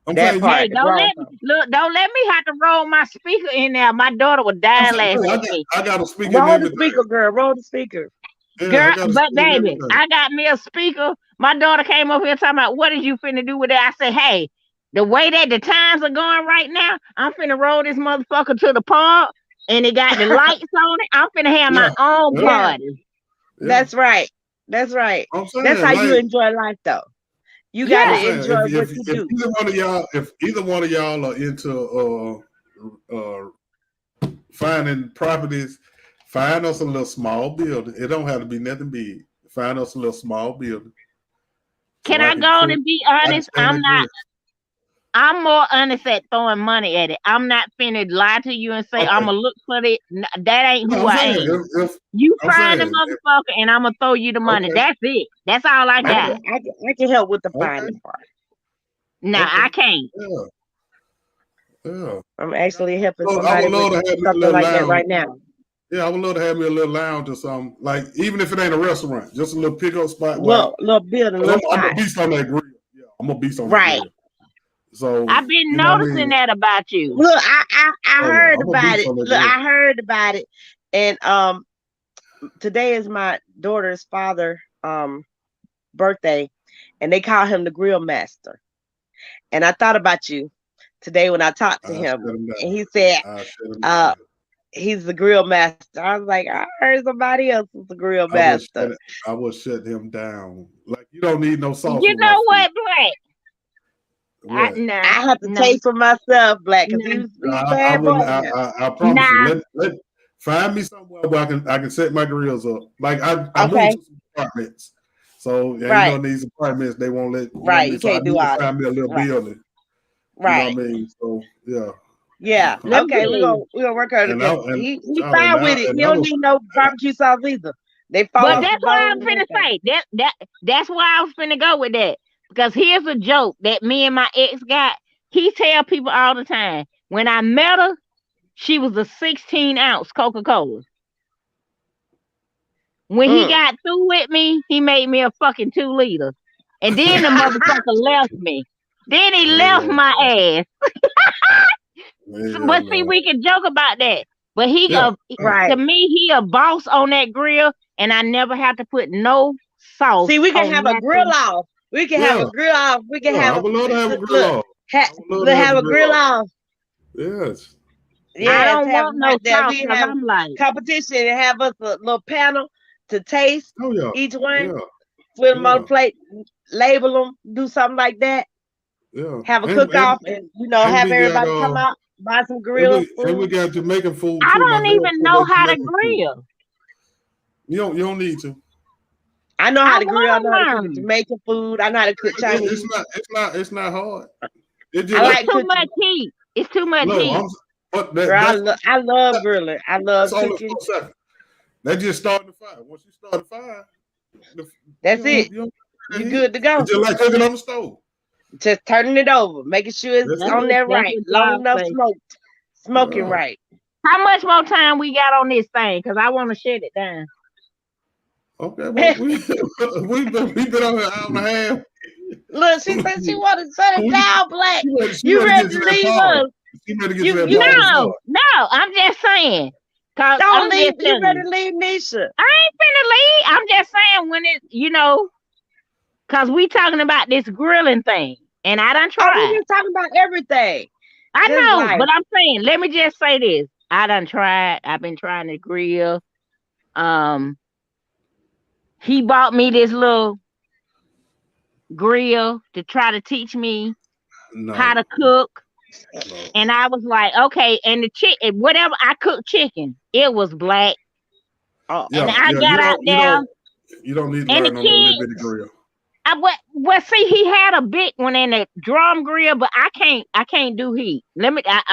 S1: I'm
S2: That
S1: saying
S2: part.
S3: Hey,
S2: The grown folk.
S3: don't let me have to roll my speaker in there. My daughter was
S1: I'm
S3: dying
S1: saying
S3: laughing
S1: I
S3: at
S1: got
S3: me.
S1: I got a speaker and
S2: Roll the
S1: everything.
S2: speaker, girl. Roll the speaker.
S1: Yeah, I
S3: Girl,
S1: got a
S3: but
S1: speaker and
S3: baby,
S1: everything.
S3: I got me a speaker. My daughter came up here talking about what is you finna do with that? I said, hey, the way that the times are going right now, I'm finna roll this motherfucker to the park and it got the lights on it. I'm finna have my
S1: Yeah,
S3: own
S1: yeah,
S2: Yeah,
S3: party.
S1: yeah.
S2: that's right. That's right.
S1: I'm
S2: That's
S1: saying
S2: how you
S1: like
S2: enjoy life, though. You got
S1: I'm
S3: Yeah.
S2: to
S1: saying
S2: enjoy what you
S1: if
S2: do.
S1: either one of y'all are into finding properties, find us a little small building. It don't have to be nothing big. Find us a little small building
S3: Can
S1: so I
S3: I
S1: can
S3: go on
S1: cook.
S3: and be
S1: I can
S3: honest?
S1: stand that grill.
S3: I'm more honest at throwing money at it. I'm not finna lie to you and say I'm
S1: Okay.
S3: gonna look for it. That ain't
S1: No,
S3: who
S1: I'm
S3: I
S1: saying
S3: am.
S1: if
S3: You
S1: I'm
S3: find a
S1: saying
S3: motherfucker and I'm gonna throw you the money.
S1: okay,
S3: That's it. That's all I
S2: I
S3: got.
S2: can, I can, I can help with the
S1: okay,
S2: finding part.
S3: Nah,
S1: okay.
S3: I can't.
S1: Yeah, yeah.
S2: I'm
S1: Like
S2: actually helping
S1: I
S2: somebody
S1: would
S2: with
S1: love to have me a
S2: something
S1: little
S2: like that
S1: lounge.
S2: right now.
S1: Yeah, I would love to have me a little lounge or something. Like even if it ain't a restaurant, just a little pickup spot where
S2: Little building,
S1: because
S2: little
S1: I'm a
S2: spot.
S1: beast on that grill. Yeah, I'm a beast on that
S2: Right.
S1: grill. So
S3: I've been
S1: you know what I
S3: noticing
S1: mean?
S3: that about you.
S2: Look, I
S1: Oh yeah,
S2: heard
S1: I'm a
S2: about
S1: beast
S2: it.
S1: on that
S2: Look,
S1: grill.
S2: I heard about it, and today is my daughter's father birthday, and they call him the grill master. And I thought about you today when I talked to
S1: I shut
S2: him,
S1: him
S2: and
S1: down.
S2: he said,
S1: I shut him
S2: uh,
S1: down.
S2: he's the grill master. I was like, I heard somebody else is the grill
S1: I will
S2: master.
S1: I will shut him down. Like you don't need no sauce
S3: You
S1: with my
S3: know
S1: food.
S3: what, Black?
S1: What?
S3: Nah,
S2: I have to
S3: nah,
S2: taste for myself, Black, because
S3: nah,
S2: he's a
S1: I
S2: bad boy
S1: wouldn't.
S2: now.
S1: I promise you.
S3: nah.
S1: Let find me somewhere where I can set my grills up. Like I moved
S2: Okay,
S1: to some apartments, so yeah, you
S2: right,
S1: know these apartments they won't let you know what I
S2: right.
S1: mean.
S2: You
S1: So I
S2: can't do
S1: need to
S2: all that.
S1: find me a little
S2: Right,
S1: building. You know
S2: right.
S1: what I mean? So yeah.
S2: Yeah.
S3: Let me
S2: Okay,
S3: tell you.
S2: we're gonna work on it
S1: And I
S2: because
S1: and
S2: he
S1: child,
S2: fine with it. He
S1: and I
S2: don't
S1: was
S2: need no
S1: and
S2: barbecue sauce either. They fall
S3: But
S2: off
S1: yeah.
S2: the
S3: that's what I
S2: bone
S3: was
S2: and
S3: finna
S2: everything.
S3: say. That's why I was finna go with that. Because here's a joke that me and my ex got. He tell people all the time. When I met her, she was a 16-ounce Coca-Cola. When he
S2: Mm.
S3: got through with me, he made me a fucking 2 liter. And then the motherfucker left me. Then he left
S1: Yeah,
S3: my ass.
S1: yeah,
S3: But see,
S1: no.
S3: we can joke about that. But
S1: Yeah.
S3: to
S2: Right.
S3: me, he a boss on that grill, and I never have to put no sauce
S2: See, we can
S3: on
S2: have a grill
S3: nothing.
S2: off. We can have
S1: Yeah.
S2: a grill off. We can
S1: Yeah.
S2: have
S1: I would love to have a grill
S2: look,
S1: off. I would love to
S2: look,
S1: have a
S2: have a
S1: grill
S2: grill
S1: off.
S2: off.
S1: Yes.
S3: I
S1: Yes.
S2: Yes,
S3: don't
S2: have
S3: want
S2: them
S3: no
S2: out there.
S3: sauce
S2: We
S3: because
S2: have
S3: I'm like,
S2: competition and have us a little panel to taste
S1: Oh yeah.
S2: each one.
S1: Yeah.
S2: Put them on the
S1: Yeah.
S2: plate, label them, do something like that.
S1: Yeah.
S2: Have a cook off, and
S1: And
S2: have
S1: we got
S2: everybody come out, buy some
S1: and
S2: grill
S1: we
S2: food.
S1: got Jamaican food
S3: I
S1: too. My
S3: don't
S1: girl
S3: even
S1: cook
S3: know
S1: that
S3: how to
S1: Jamaican food.
S3: grill.
S1: You don't need to.
S2: I know how
S3: I
S2: to grill. I know how to
S3: want
S2: cook
S3: to learn.
S2: Jamaican food. I know how to cook Chinese.
S1: It's not hard. It just
S2: I
S3: It's
S1: like
S2: like
S3: too
S2: cooking.
S3: much heat. It's too much
S1: no,
S3: heat.
S1: but
S2: Girl, I love
S1: that,
S2: grilling. I
S1: that's
S2: love
S1: only
S2: cooking.
S1: for a second. That just starting the fire. Once you start the fire,
S2: That's it.
S1: you don't
S2: You
S1: heat.
S2: good to go.
S1: It's just like cooking on the stove.
S2: Just turning it over, making sure it's
S1: That's
S3: That's
S1: it.
S2: on
S3: what
S2: there
S3: that's
S2: right,
S3: what
S2: long
S3: y'all
S2: enough
S3: say.
S2: smoking
S1: Yeah.
S2: right.
S3: How much more time we got on this thing? Cause I want to shut it down.
S1: Okay, well we've been on here an hour and a half.
S2: Look, she said she want to shut it
S1: we,
S2: down, Black.
S1: she
S2: You
S1: ready to
S2: ready
S1: get to
S2: to
S1: that
S2: leave
S1: pause.
S2: us?
S1: She ready to get to
S2: You
S1: that
S2: you
S1: pause
S3: No,
S1: part.
S3: no, I'm just saying. Cause
S2: don't
S3: I'm
S2: leave.
S3: just
S2: You
S3: telling
S2: ready
S3: you.
S2: to leave, Nisha?
S3: I ain't finna leave. I'm just saying when cause we talking about this grilling thing. And I done
S2: Oh, we
S3: tried.
S2: just talking about everything,
S3: I
S2: just
S3: know,
S2: life.
S3: but I'm saying, let me just say this. I done tried. I've been trying to grill. Um, he bought me this little. grill to try to teach me how
S1: No,
S3: to cook.
S1: no.
S3: And I was like, okay. And the chicken, whatever I cooked chicken, it was black. And
S1: Yeah,
S2: Uh-oh.
S3: I
S1: yeah.
S3: got out there,
S1: You don't need to
S3: and the
S1: learn on no little bitty
S3: kids,
S1: grill.
S3: well, see, he had a big one in the drum grill, but I can't do heat.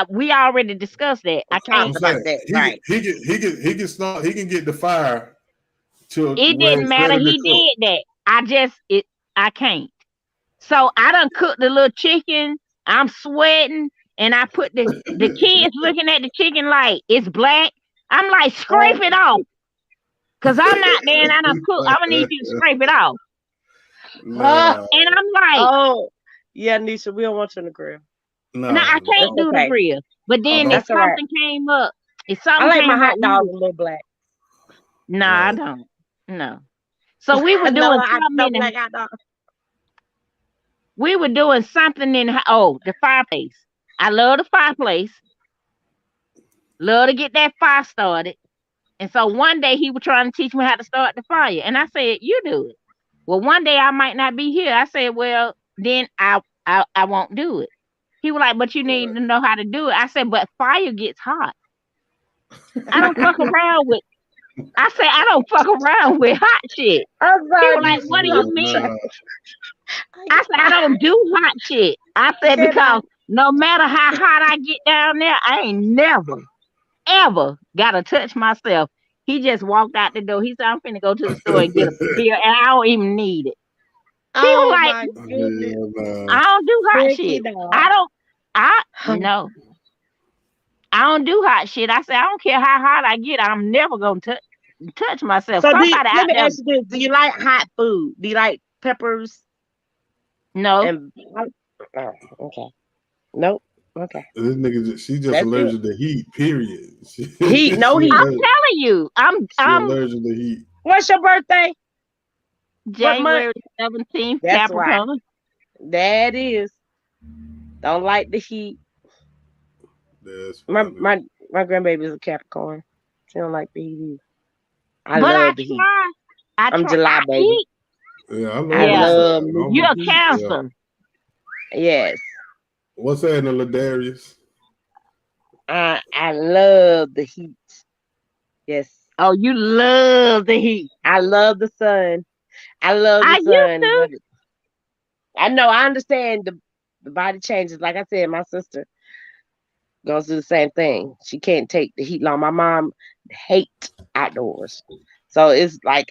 S3: We already discussed that.
S2: We
S3: I
S1: I'm
S3: can't.
S2: talked about
S1: saying
S2: that, right?
S1: he can start. He can get the fire to
S3: It
S1: where
S3: didn't
S1: it's
S3: matter.
S1: ready to
S3: He
S1: cook.
S3: did that. I can't. So I done cooked the little chicken. I'm sweating, and I put the kids looking at the chicken like it's black. I'm like, scrape it off, cause I'm not there and I done cook. I'm gonna need you to scrape it off.
S2: Oh,
S1: Nah,
S3: And I'm like,
S2: oh, yeah, Nisha, we don't want you on the grill.
S3: no,
S1: nah,
S3: I
S2: That's
S3: can't do the
S2: okay.
S3: grill. But
S1: I
S3: then
S1: don't.
S2: That's all right.
S3: if
S2: I
S3: something
S2: like my
S3: came up,
S2: hot dogs a little black.
S3: no, I
S1: Right.
S3: don't. No. So we were
S2: No,
S3: doing
S2: I
S3: something
S2: no
S3: in the
S2: black hot dog.
S3: we were doing something in the fireplace. I love the fireplace. Love to get that fire started. And so one day he was trying to teach me how to start the fire. And I said, you do it. Well, one day I might not be here. I said, well, then I won't do it. He was like, but you need to know how to do it. I said, but fire gets hot. I don't fuck around with I don't fuck around with hot shit.
S2: I'm
S3: He
S2: sorry,
S3: was like,
S2: Nisha.
S3: what do
S2: I'm
S3: you
S2: sorry.
S3: mean?
S1: Nah.
S3: I said, I don't do hot shit. I said,
S2: Said I.
S3: because no matter how hot I get down there, I ain't never, ever gotta touch myself. He just walked out the door. He said, I'm finna go to the store and get a beer, and I don't even need it. He was
S2: Oh
S3: like,
S2: my goodness,
S1: Yeah, nah.
S3: I don't do hot
S2: tricky
S3: shit.
S2: dog.
S3: I don't, I, no, I don't do hot shit. I said, I don't care how hot I get. I'm never gonna touch myself.
S2: So
S3: Somebody
S2: let
S3: out
S2: me
S3: there,
S2: ask you this: do you like hot food? Do you like peppers
S3: no.
S2: and? Oh, okay. Nope. Okay.
S1: This nigga, she just
S2: That's it.
S1: allergic to heat. Period.
S2: Heat, no
S1: She
S2: heat.
S3: I'm
S1: allergic.
S3: telling you,
S1: She
S3: I'm
S1: allergic to heat.
S2: What's your birthday? What month?
S3: January 17th,
S2: That's why.
S3: Capricorn.
S2: That is. Don't like the heat.
S1: That's
S2: My
S1: funny.
S2: my my grandbaby is a Capricorn. She don't like the heat either. I
S3: But
S2: love the heat. I'm July
S3: I
S2: baby.
S3: eat.
S1: Yeah, I
S2: I
S1: love
S3: Yeah,
S1: this.
S2: love me
S3: you're
S2: some
S3: a
S2: heat.
S1: Yeah.
S3: cancer.
S2: Yes.
S1: What's that in the Ladarius?
S2: I love the heat. Yes.
S3: Oh, you love the heat.
S2: I love the sun. I love the
S3: I used
S2: sun,
S3: to.
S2: but I know I understand the body changes. Like I said, my sister goes through the same thing. She can't take the heat long. My mom hate outdoors, so it's like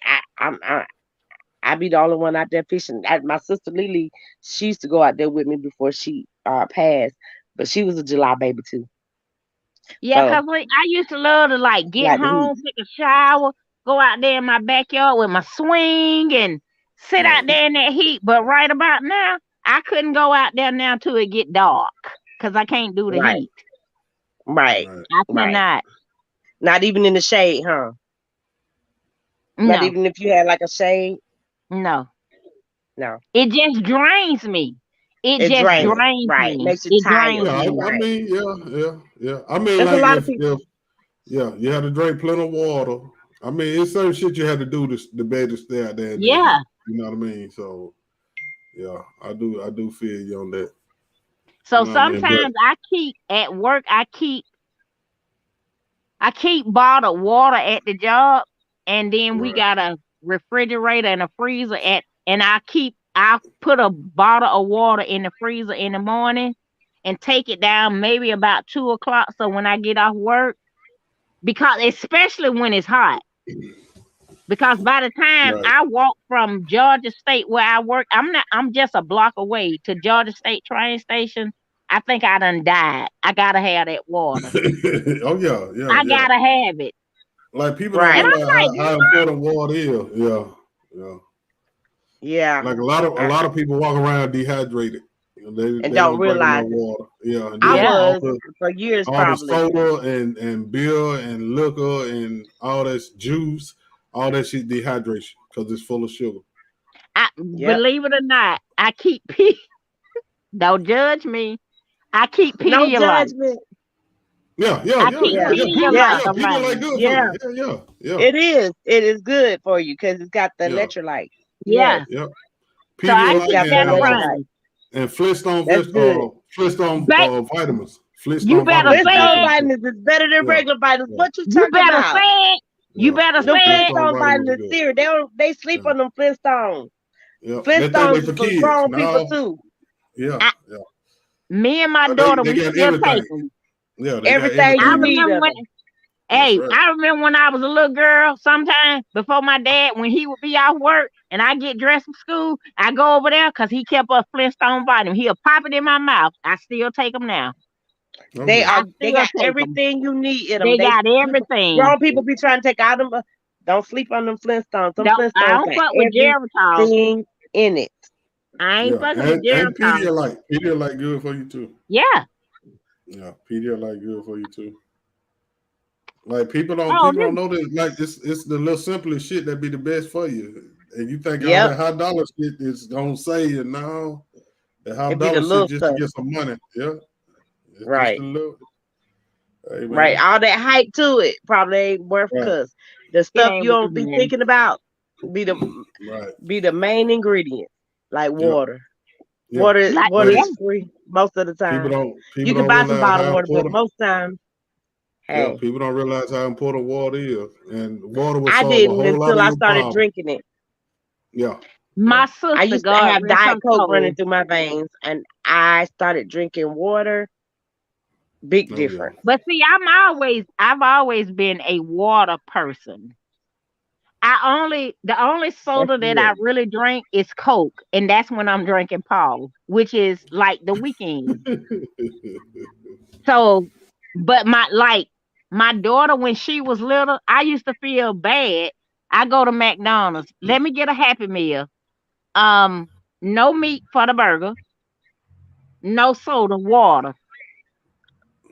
S2: I be the only one out there fishing. My sister Lily, she used to go out there with me before she passed, but she was a July baby too.
S3: Yeah,
S2: So
S3: cause I used to love to like
S2: she
S3: get
S2: like the heat.
S3: home, take a shower, go out there in my backyard with my swing and sit out
S1: Right.
S3: there in that heat. But right about now, I couldn't go out there now till it get dark, cause I can't do the
S2: Right,
S3: heat.
S2: right,
S1: Right.
S3: I
S2: right.
S3: cannot.
S2: Not even in the shade, huh? Not
S3: No,
S2: even if you had like a shade.
S3: no.
S2: No,
S3: It just drains me. It
S2: it
S3: just
S1: Yeah.
S2: drains.
S3: drains
S2: Right,
S3: me.
S2: makes you
S3: It
S2: tired.
S3: drains
S1: Yeah.
S3: me.
S1: I
S2: Right.
S1: mean, yeah. I mean,
S2: There's a
S1: like
S2: lot of people.
S1: if yeah, you had to drink plenty of water. I mean, it's certain shit you had to do to bed to stay out there in that
S3: Yeah.
S1: heat. You know what I mean? So yeah, I do feel you on that. You
S3: So
S1: know what I mean? But
S3: sometimes I keep at work. I keep bottled water at the job, and then we
S1: right.
S3: got a refrigerator and a freezer and I put a bottle of water in the freezer in the morning and take it down maybe about 2 o'clock. So when I get off work, because especially when it's hot, because by the time
S1: Right.
S3: I walk from Georgia State where I work, I'm just a block away to Georgia State train station. I think I done died. I gotta have that water.
S1: Oh yeah.
S3: I gotta have it.
S1: Like people don't
S3: And
S2: Right.
S1: realize
S3: I'm like,
S1: how important water is. Yeah.
S2: Yeah.
S1: Like a
S2: I,
S1: lot of people walk around dehydrated. You know,
S2: and
S1: they
S2: don't
S1: don't drink
S2: realize
S1: enough
S2: it.
S1: water. Yeah, and
S2: I
S1: then
S3: yeah.
S2: was for years
S1: all the
S2: probably.
S1: soda and beer and liquor and all that juice, all that shit dehydration because it's full of sugar.
S3: I
S2: Yep.
S3: believe it or not, I keep don't judge me. I keep
S2: No
S3: Pedialyte.
S2: judgment.
S3: I keep
S2: Yeah.
S3: Pedialyte
S2: Yeah.
S3: around.
S1: Good for
S2: Yeah.
S1: you. Yeah.
S2: It is. It is good for you because it's got the
S1: Yeah.
S2: electrolyte.
S1: Yeah.
S3: Yeah.
S2: Yes.
S1: Yeah.
S3: So I
S2: Yes,
S3: keep
S1: Pedialyte
S2: got
S3: that
S2: some
S1: and
S2: electrolytes.
S3: around.
S1: Flintstone
S2: That's good.
S1: Flintstone
S3: But
S1: vitamins.
S3: you
S1: Flintstone
S3: better
S1: vitamins are good
S3: say
S2: Flintstone
S1: for
S3: it.
S1: you too.
S2: vitamins is better than
S1: Yeah,
S2: regular vitamins.
S1: yeah,
S2: What you
S3: You
S2: talking
S3: better say
S2: about?
S3: it. You
S1: yeah.
S3: better
S2: Them
S3: say it.
S1: Flintstone
S2: Flintstone
S1: vitamins are
S2: vitamins
S1: good.
S2: serious. They sleep
S1: Yeah,
S2: on them Flintstones.
S1: yeah. They think they
S2: Flintstones
S1: for
S2: is for
S1: kids.
S2: grown people
S1: No,
S2: too.
S1: yeah,
S3: I,
S1: yeah.
S3: me and my
S1: But
S3: daughter,
S1: they
S3: we
S1: got
S3: still take
S1: everything.
S3: them.
S1: Yeah, they got
S2: Everything
S3: I
S2: you
S1: everything in
S2: need
S1: them.
S3: remember
S2: in
S3: when,
S2: them.
S1: That's
S3: hey,
S1: right.
S3: I remember when I was a little girl. Sometimes before my dad, when he would be off work and I get dressed for school, I go over there because he kept a Flintstone vitamin. He'll pop it in my mouth. I still take them now.
S1: Oh yeah.
S3: I
S2: They
S3: still
S2: got
S3: take them.
S2: everything you need in them.
S3: They got everything.
S2: Grown people be trying to take out them. Don't sleep on them Flintstones. Them
S3: Don't I
S2: Flintstones
S3: don't
S2: got
S3: fuck with Geritol.
S2: everything in it.
S3: I ain't
S1: Yeah,
S3: fucking with
S1: and
S3: Geritol.
S1: Pedialyte good for you too.
S3: Yeah.
S1: Yeah, Pedialyte good for you too. Like
S3: Oh,
S1: people don't know that. Like it's the little simplest shit that be the best for you, and you think all
S2: Yep.
S1: that high dollar shit is gonna save you. No, that high
S2: It be the
S1: dollar shit
S2: little
S1: just to
S2: stuff.
S1: get some money. Yeah, it's just a
S2: Right.
S1: little. Hey
S2: Right.
S1: man,
S2: All that hype to it probably ain't worth
S1: right,
S2: cause the
S3: it
S2: stuff
S3: ain't
S2: you
S3: worth
S2: don't be
S3: nothing.
S2: thinking about be the
S1: right.
S2: main ingredient. Like
S1: Yeah,
S2: water.
S1: yeah.
S3: Like,
S2: Water
S3: yeah.
S1: Hey,
S2: is free most of the
S1: people
S2: time.
S1: people
S2: You can
S1: don't
S2: buy some
S1: realize
S2: bottled
S1: how
S2: water, but
S1: important.
S2: most times,
S1: Yeah,
S2: hey,
S1: people don't realize how important water is, and water will
S2: I
S1: solve a
S2: didn't
S1: whole lot
S2: until
S1: of
S2: I
S1: your
S2: started
S1: problems.
S2: drinking it.
S1: Yeah, yeah.
S3: My
S2: I
S3: sister,
S2: used to
S3: God
S2: have
S3: rest her
S2: Diet Coke running
S3: soul.
S2: through my veins, and I started drinking water. Big
S1: Oh yeah.
S2: difference.
S3: But see, I've always been a water person. The only
S2: That's
S3: soda that I
S2: good.
S3: really drink is Coke, and that's when I'm drinking Paul, which is like the weekend. So, but my daughter when she was little, I used to feel bad. I go to McDonald's, let me get a Happy Meal. Um, no meat for the burger, no soda, water.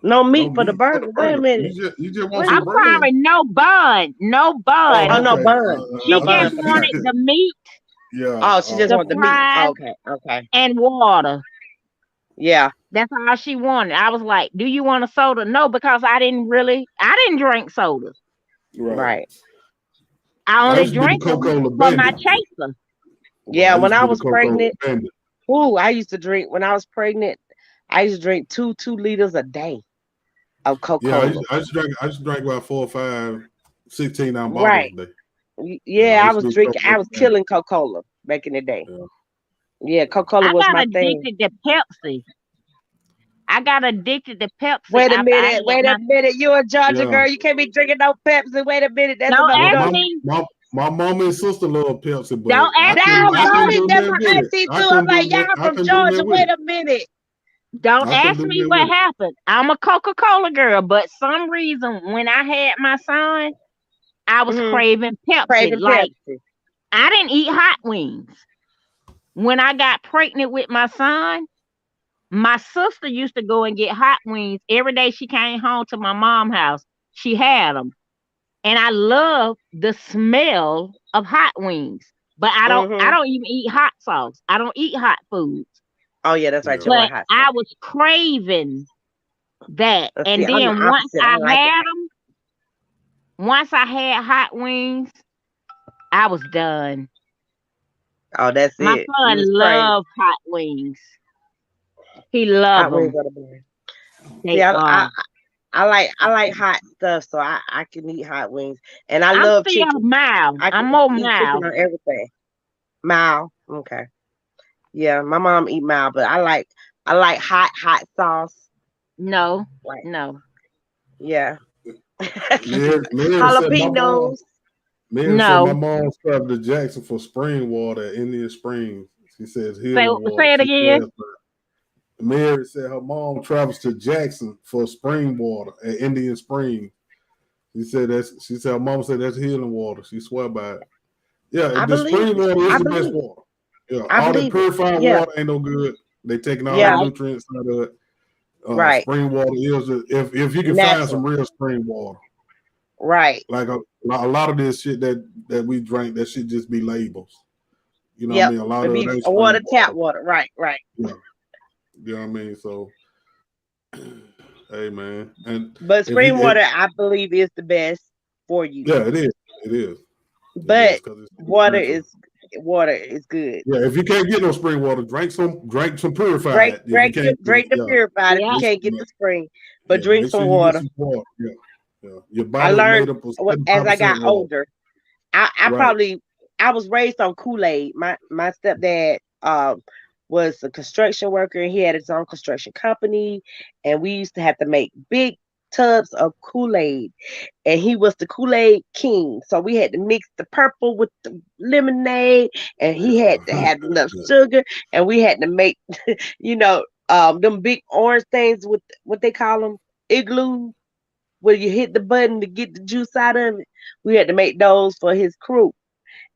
S2: No
S1: No
S2: meat for the
S1: meat for the
S2: burger. Wait a
S1: burger.
S2: minute.
S1: You just want
S2: Wait a
S3: I'm
S1: some
S2: minute.
S1: bread.
S3: sorry, no bun, no
S2: Oh,
S1: Oh,
S3: bun.
S2: no
S1: okay.
S2: bun. No
S3: She
S2: bun
S3: just
S2: for the
S1: Okay.
S3: wanted
S2: burger.
S3: the meat,
S1: Yeah.
S2: Oh, she just
S3: the
S1: Oh,
S2: want the meat.
S3: fries,
S2: Okay. Okay.
S3: and water.
S2: Yeah.
S3: That's all she wanted. I was like, "Do you want a soda?" No, because I didn't drink sodas.
S1: right.
S2: Right.
S3: I
S1: I
S3: only
S1: used to be the
S3: drink them
S1: Coca-Cola
S3: for my
S1: bandit.
S3: chaser.
S1: Well,
S2: Yeah.
S1: I
S2: When
S1: used to
S2: I
S1: be the
S2: was
S1: Coca-Cola
S2: pregnant,
S1: bandit.
S2: ooh, I used to drink. When I was pregnant, I used to drink 2 liters a day of
S1: Yeah,
S2: Coca-Cola.
S1: I used to drink about 4 or 5 16-ounce bottles
S2: Right.
S1: a day. Yeah,
S2: Yeah,
S1: I
S2: I
S1: used to
S2: was
S1: be the
S2: drinking. I
S1: Coca-Cola
S2: was
S1: bandit.
S2: killing Coca-Cola back in the day.
S1: Yeah,
S2: Yeah,
S1: yeah.
S2: Coca-Cola
S3: I
S2: was
S3: got
S2: my thing.
S3: addicted to Pepsi. I got addicted to Pepsi
S2: Wait a
S3: after I
S2: minute.
S3: had
S2: Wait a
S3: my.
S2: minute. You a Georgia
S1: Yeah.
S2: girl? You can't be drinking no Pepsi. Wait a minute. That's
S3: Don't
S2: enough. You
S1: Well,
S3: ask
S2: know.
S3: me.
S1: my mom and sister love Pepsi, but
S3: Don't ask me
S2: Now,
S3: what
S1: I couldn't
S2: Bonnie,
S1: do
S3: happened.
S2: that's
S1: nothing
S2: my
S1: with it.
S2: auntie too. I'm like, y'all
S1: I
S2: from
S1: couldn't do
S2: Georgia.
S1: nothing with
S2: Wait
S1: it.
S2: a minute.
S3: Don't
S1: I couldn't
S3: ask
S1: do
S3: me
S1: nothing
S3: what
S1: with it.
S3: happened. I'm a Coca-Cola girl, but some reason when I had my son, I was
S2: Mm-hmm.
S3: craving Pepsi.
S2: Craving
S3: Like
S2: Pepsi.
S3: I didn't eat hot wings. When I got pregnant with my son, my sister used to go and get hot wings every day she came home to my mom's house. She had them. And I love the smell of hot wings. But I
S2: Mm-hmm.
S3: don't even eat hot sauce. I don't eat hot foods.
S2: Oh yeah, that's right. You
S1: Yeah.
S2: don't like
S3: But
S2: hot stuff.
S3: I was craving that.
S2: See,
S3: And
S2: I'm the
S3: then
S2: opposite. I like it hot.
S3: once I had hot wings, I was done.
S2: Oh, that's
S3: My
S2: it. You
S3: son
S2: was crazy.
S3: loved hot wings. He loved
S2: Hot wings
S3: them.
S2: are the best. See,
S3: They are.
S2: I like hot stuff, so I can eat hot wings, and I
S3: I'm
S2: love
S3: still
S2: chicken.
S3: mild.
S2: I can
S3: I'm more
S2: eat chicken
S3: mild.
S2: on everything. Mild, okay. Yeah, my mom eat mild, but I like hot sauce.
S3: No,
S2: Like
S3: no,
S2: yeah,
S1: Mary said
S2: jalapenos.
S1: my
S3: no.
S1: mom traveled to Jackson for spring water at Indian Springs. She says
S3: Say
S1: healing water.
S3: say it
S1: She
S3: again.
S1: swears by it. Mary said her mom travels to Jackson for spring water at Indian Springs. She said her mom said that's healing water. She swear by it. Yeah,
S2: I
S1: the
S2: believe
S1: spring
S2: it.
S1: water is
S2: I
S1: the best
S2: believe it.
S1: water. Yeah,
S2: I
S1: all that
S2: believe it.
S1: purified
S2: Yeah,
S1: water ain't no good. They taking all the
S2: yeah,
S3: Right.
S1: nutrients out of it.
S2: right.
S1: Spring water is if you can find some
S2: Natural.
S1: real spring water.
S2: Right.
S1: Like a lot of this shit that we drink, that shit just be labels. You know what I
S2: Yep.
S1: mean? A lot
S2: It
S1: of
S2: be
S1: it ain't
S2: a
S1: spring
S2: water, tap
S1: water.
S2: water. Right. Right.
S1: Yeah, you know what I mean? So, hey man, and
S2: But
S1: if you
S2: spring water, I believe, is the best for you.
S1: yeah, it is, it is
S2: But
S1: because it's
S2: water
S1: natural.
S2: is water is good.
S1: Yeah, if you can't get no spring water, drink some purified. If you can't get it,
S2: Drink the
S1: yeah.
S2: purified if you
S3: Yeah.
S1: Make,
S2: can't get
S1: ma-
S2: the spring, but
S1: yeah,
S2: drink
S1: make
S2: some
S1: sure you get
S2: water.
S1: some water. Yeah, yeah. Your
S2: I
S1: body
S2: learned
S1: made up of
S2: as I got
S1: 75% water.
S2: older. I
S1: Right.
S2: probably I was raised on Kool-Aid. My stepdad was a construction worker and he had his own construction company and we used to have to make big tubs of Kool-Aid and he was the Kool-Aid king. So we had to mix the purple with the lemonade and he had to have enough sugar and we had to make you know them big orange things with what they call them igloo where you hit the button to get the juice out of it. We had to make those for his crew.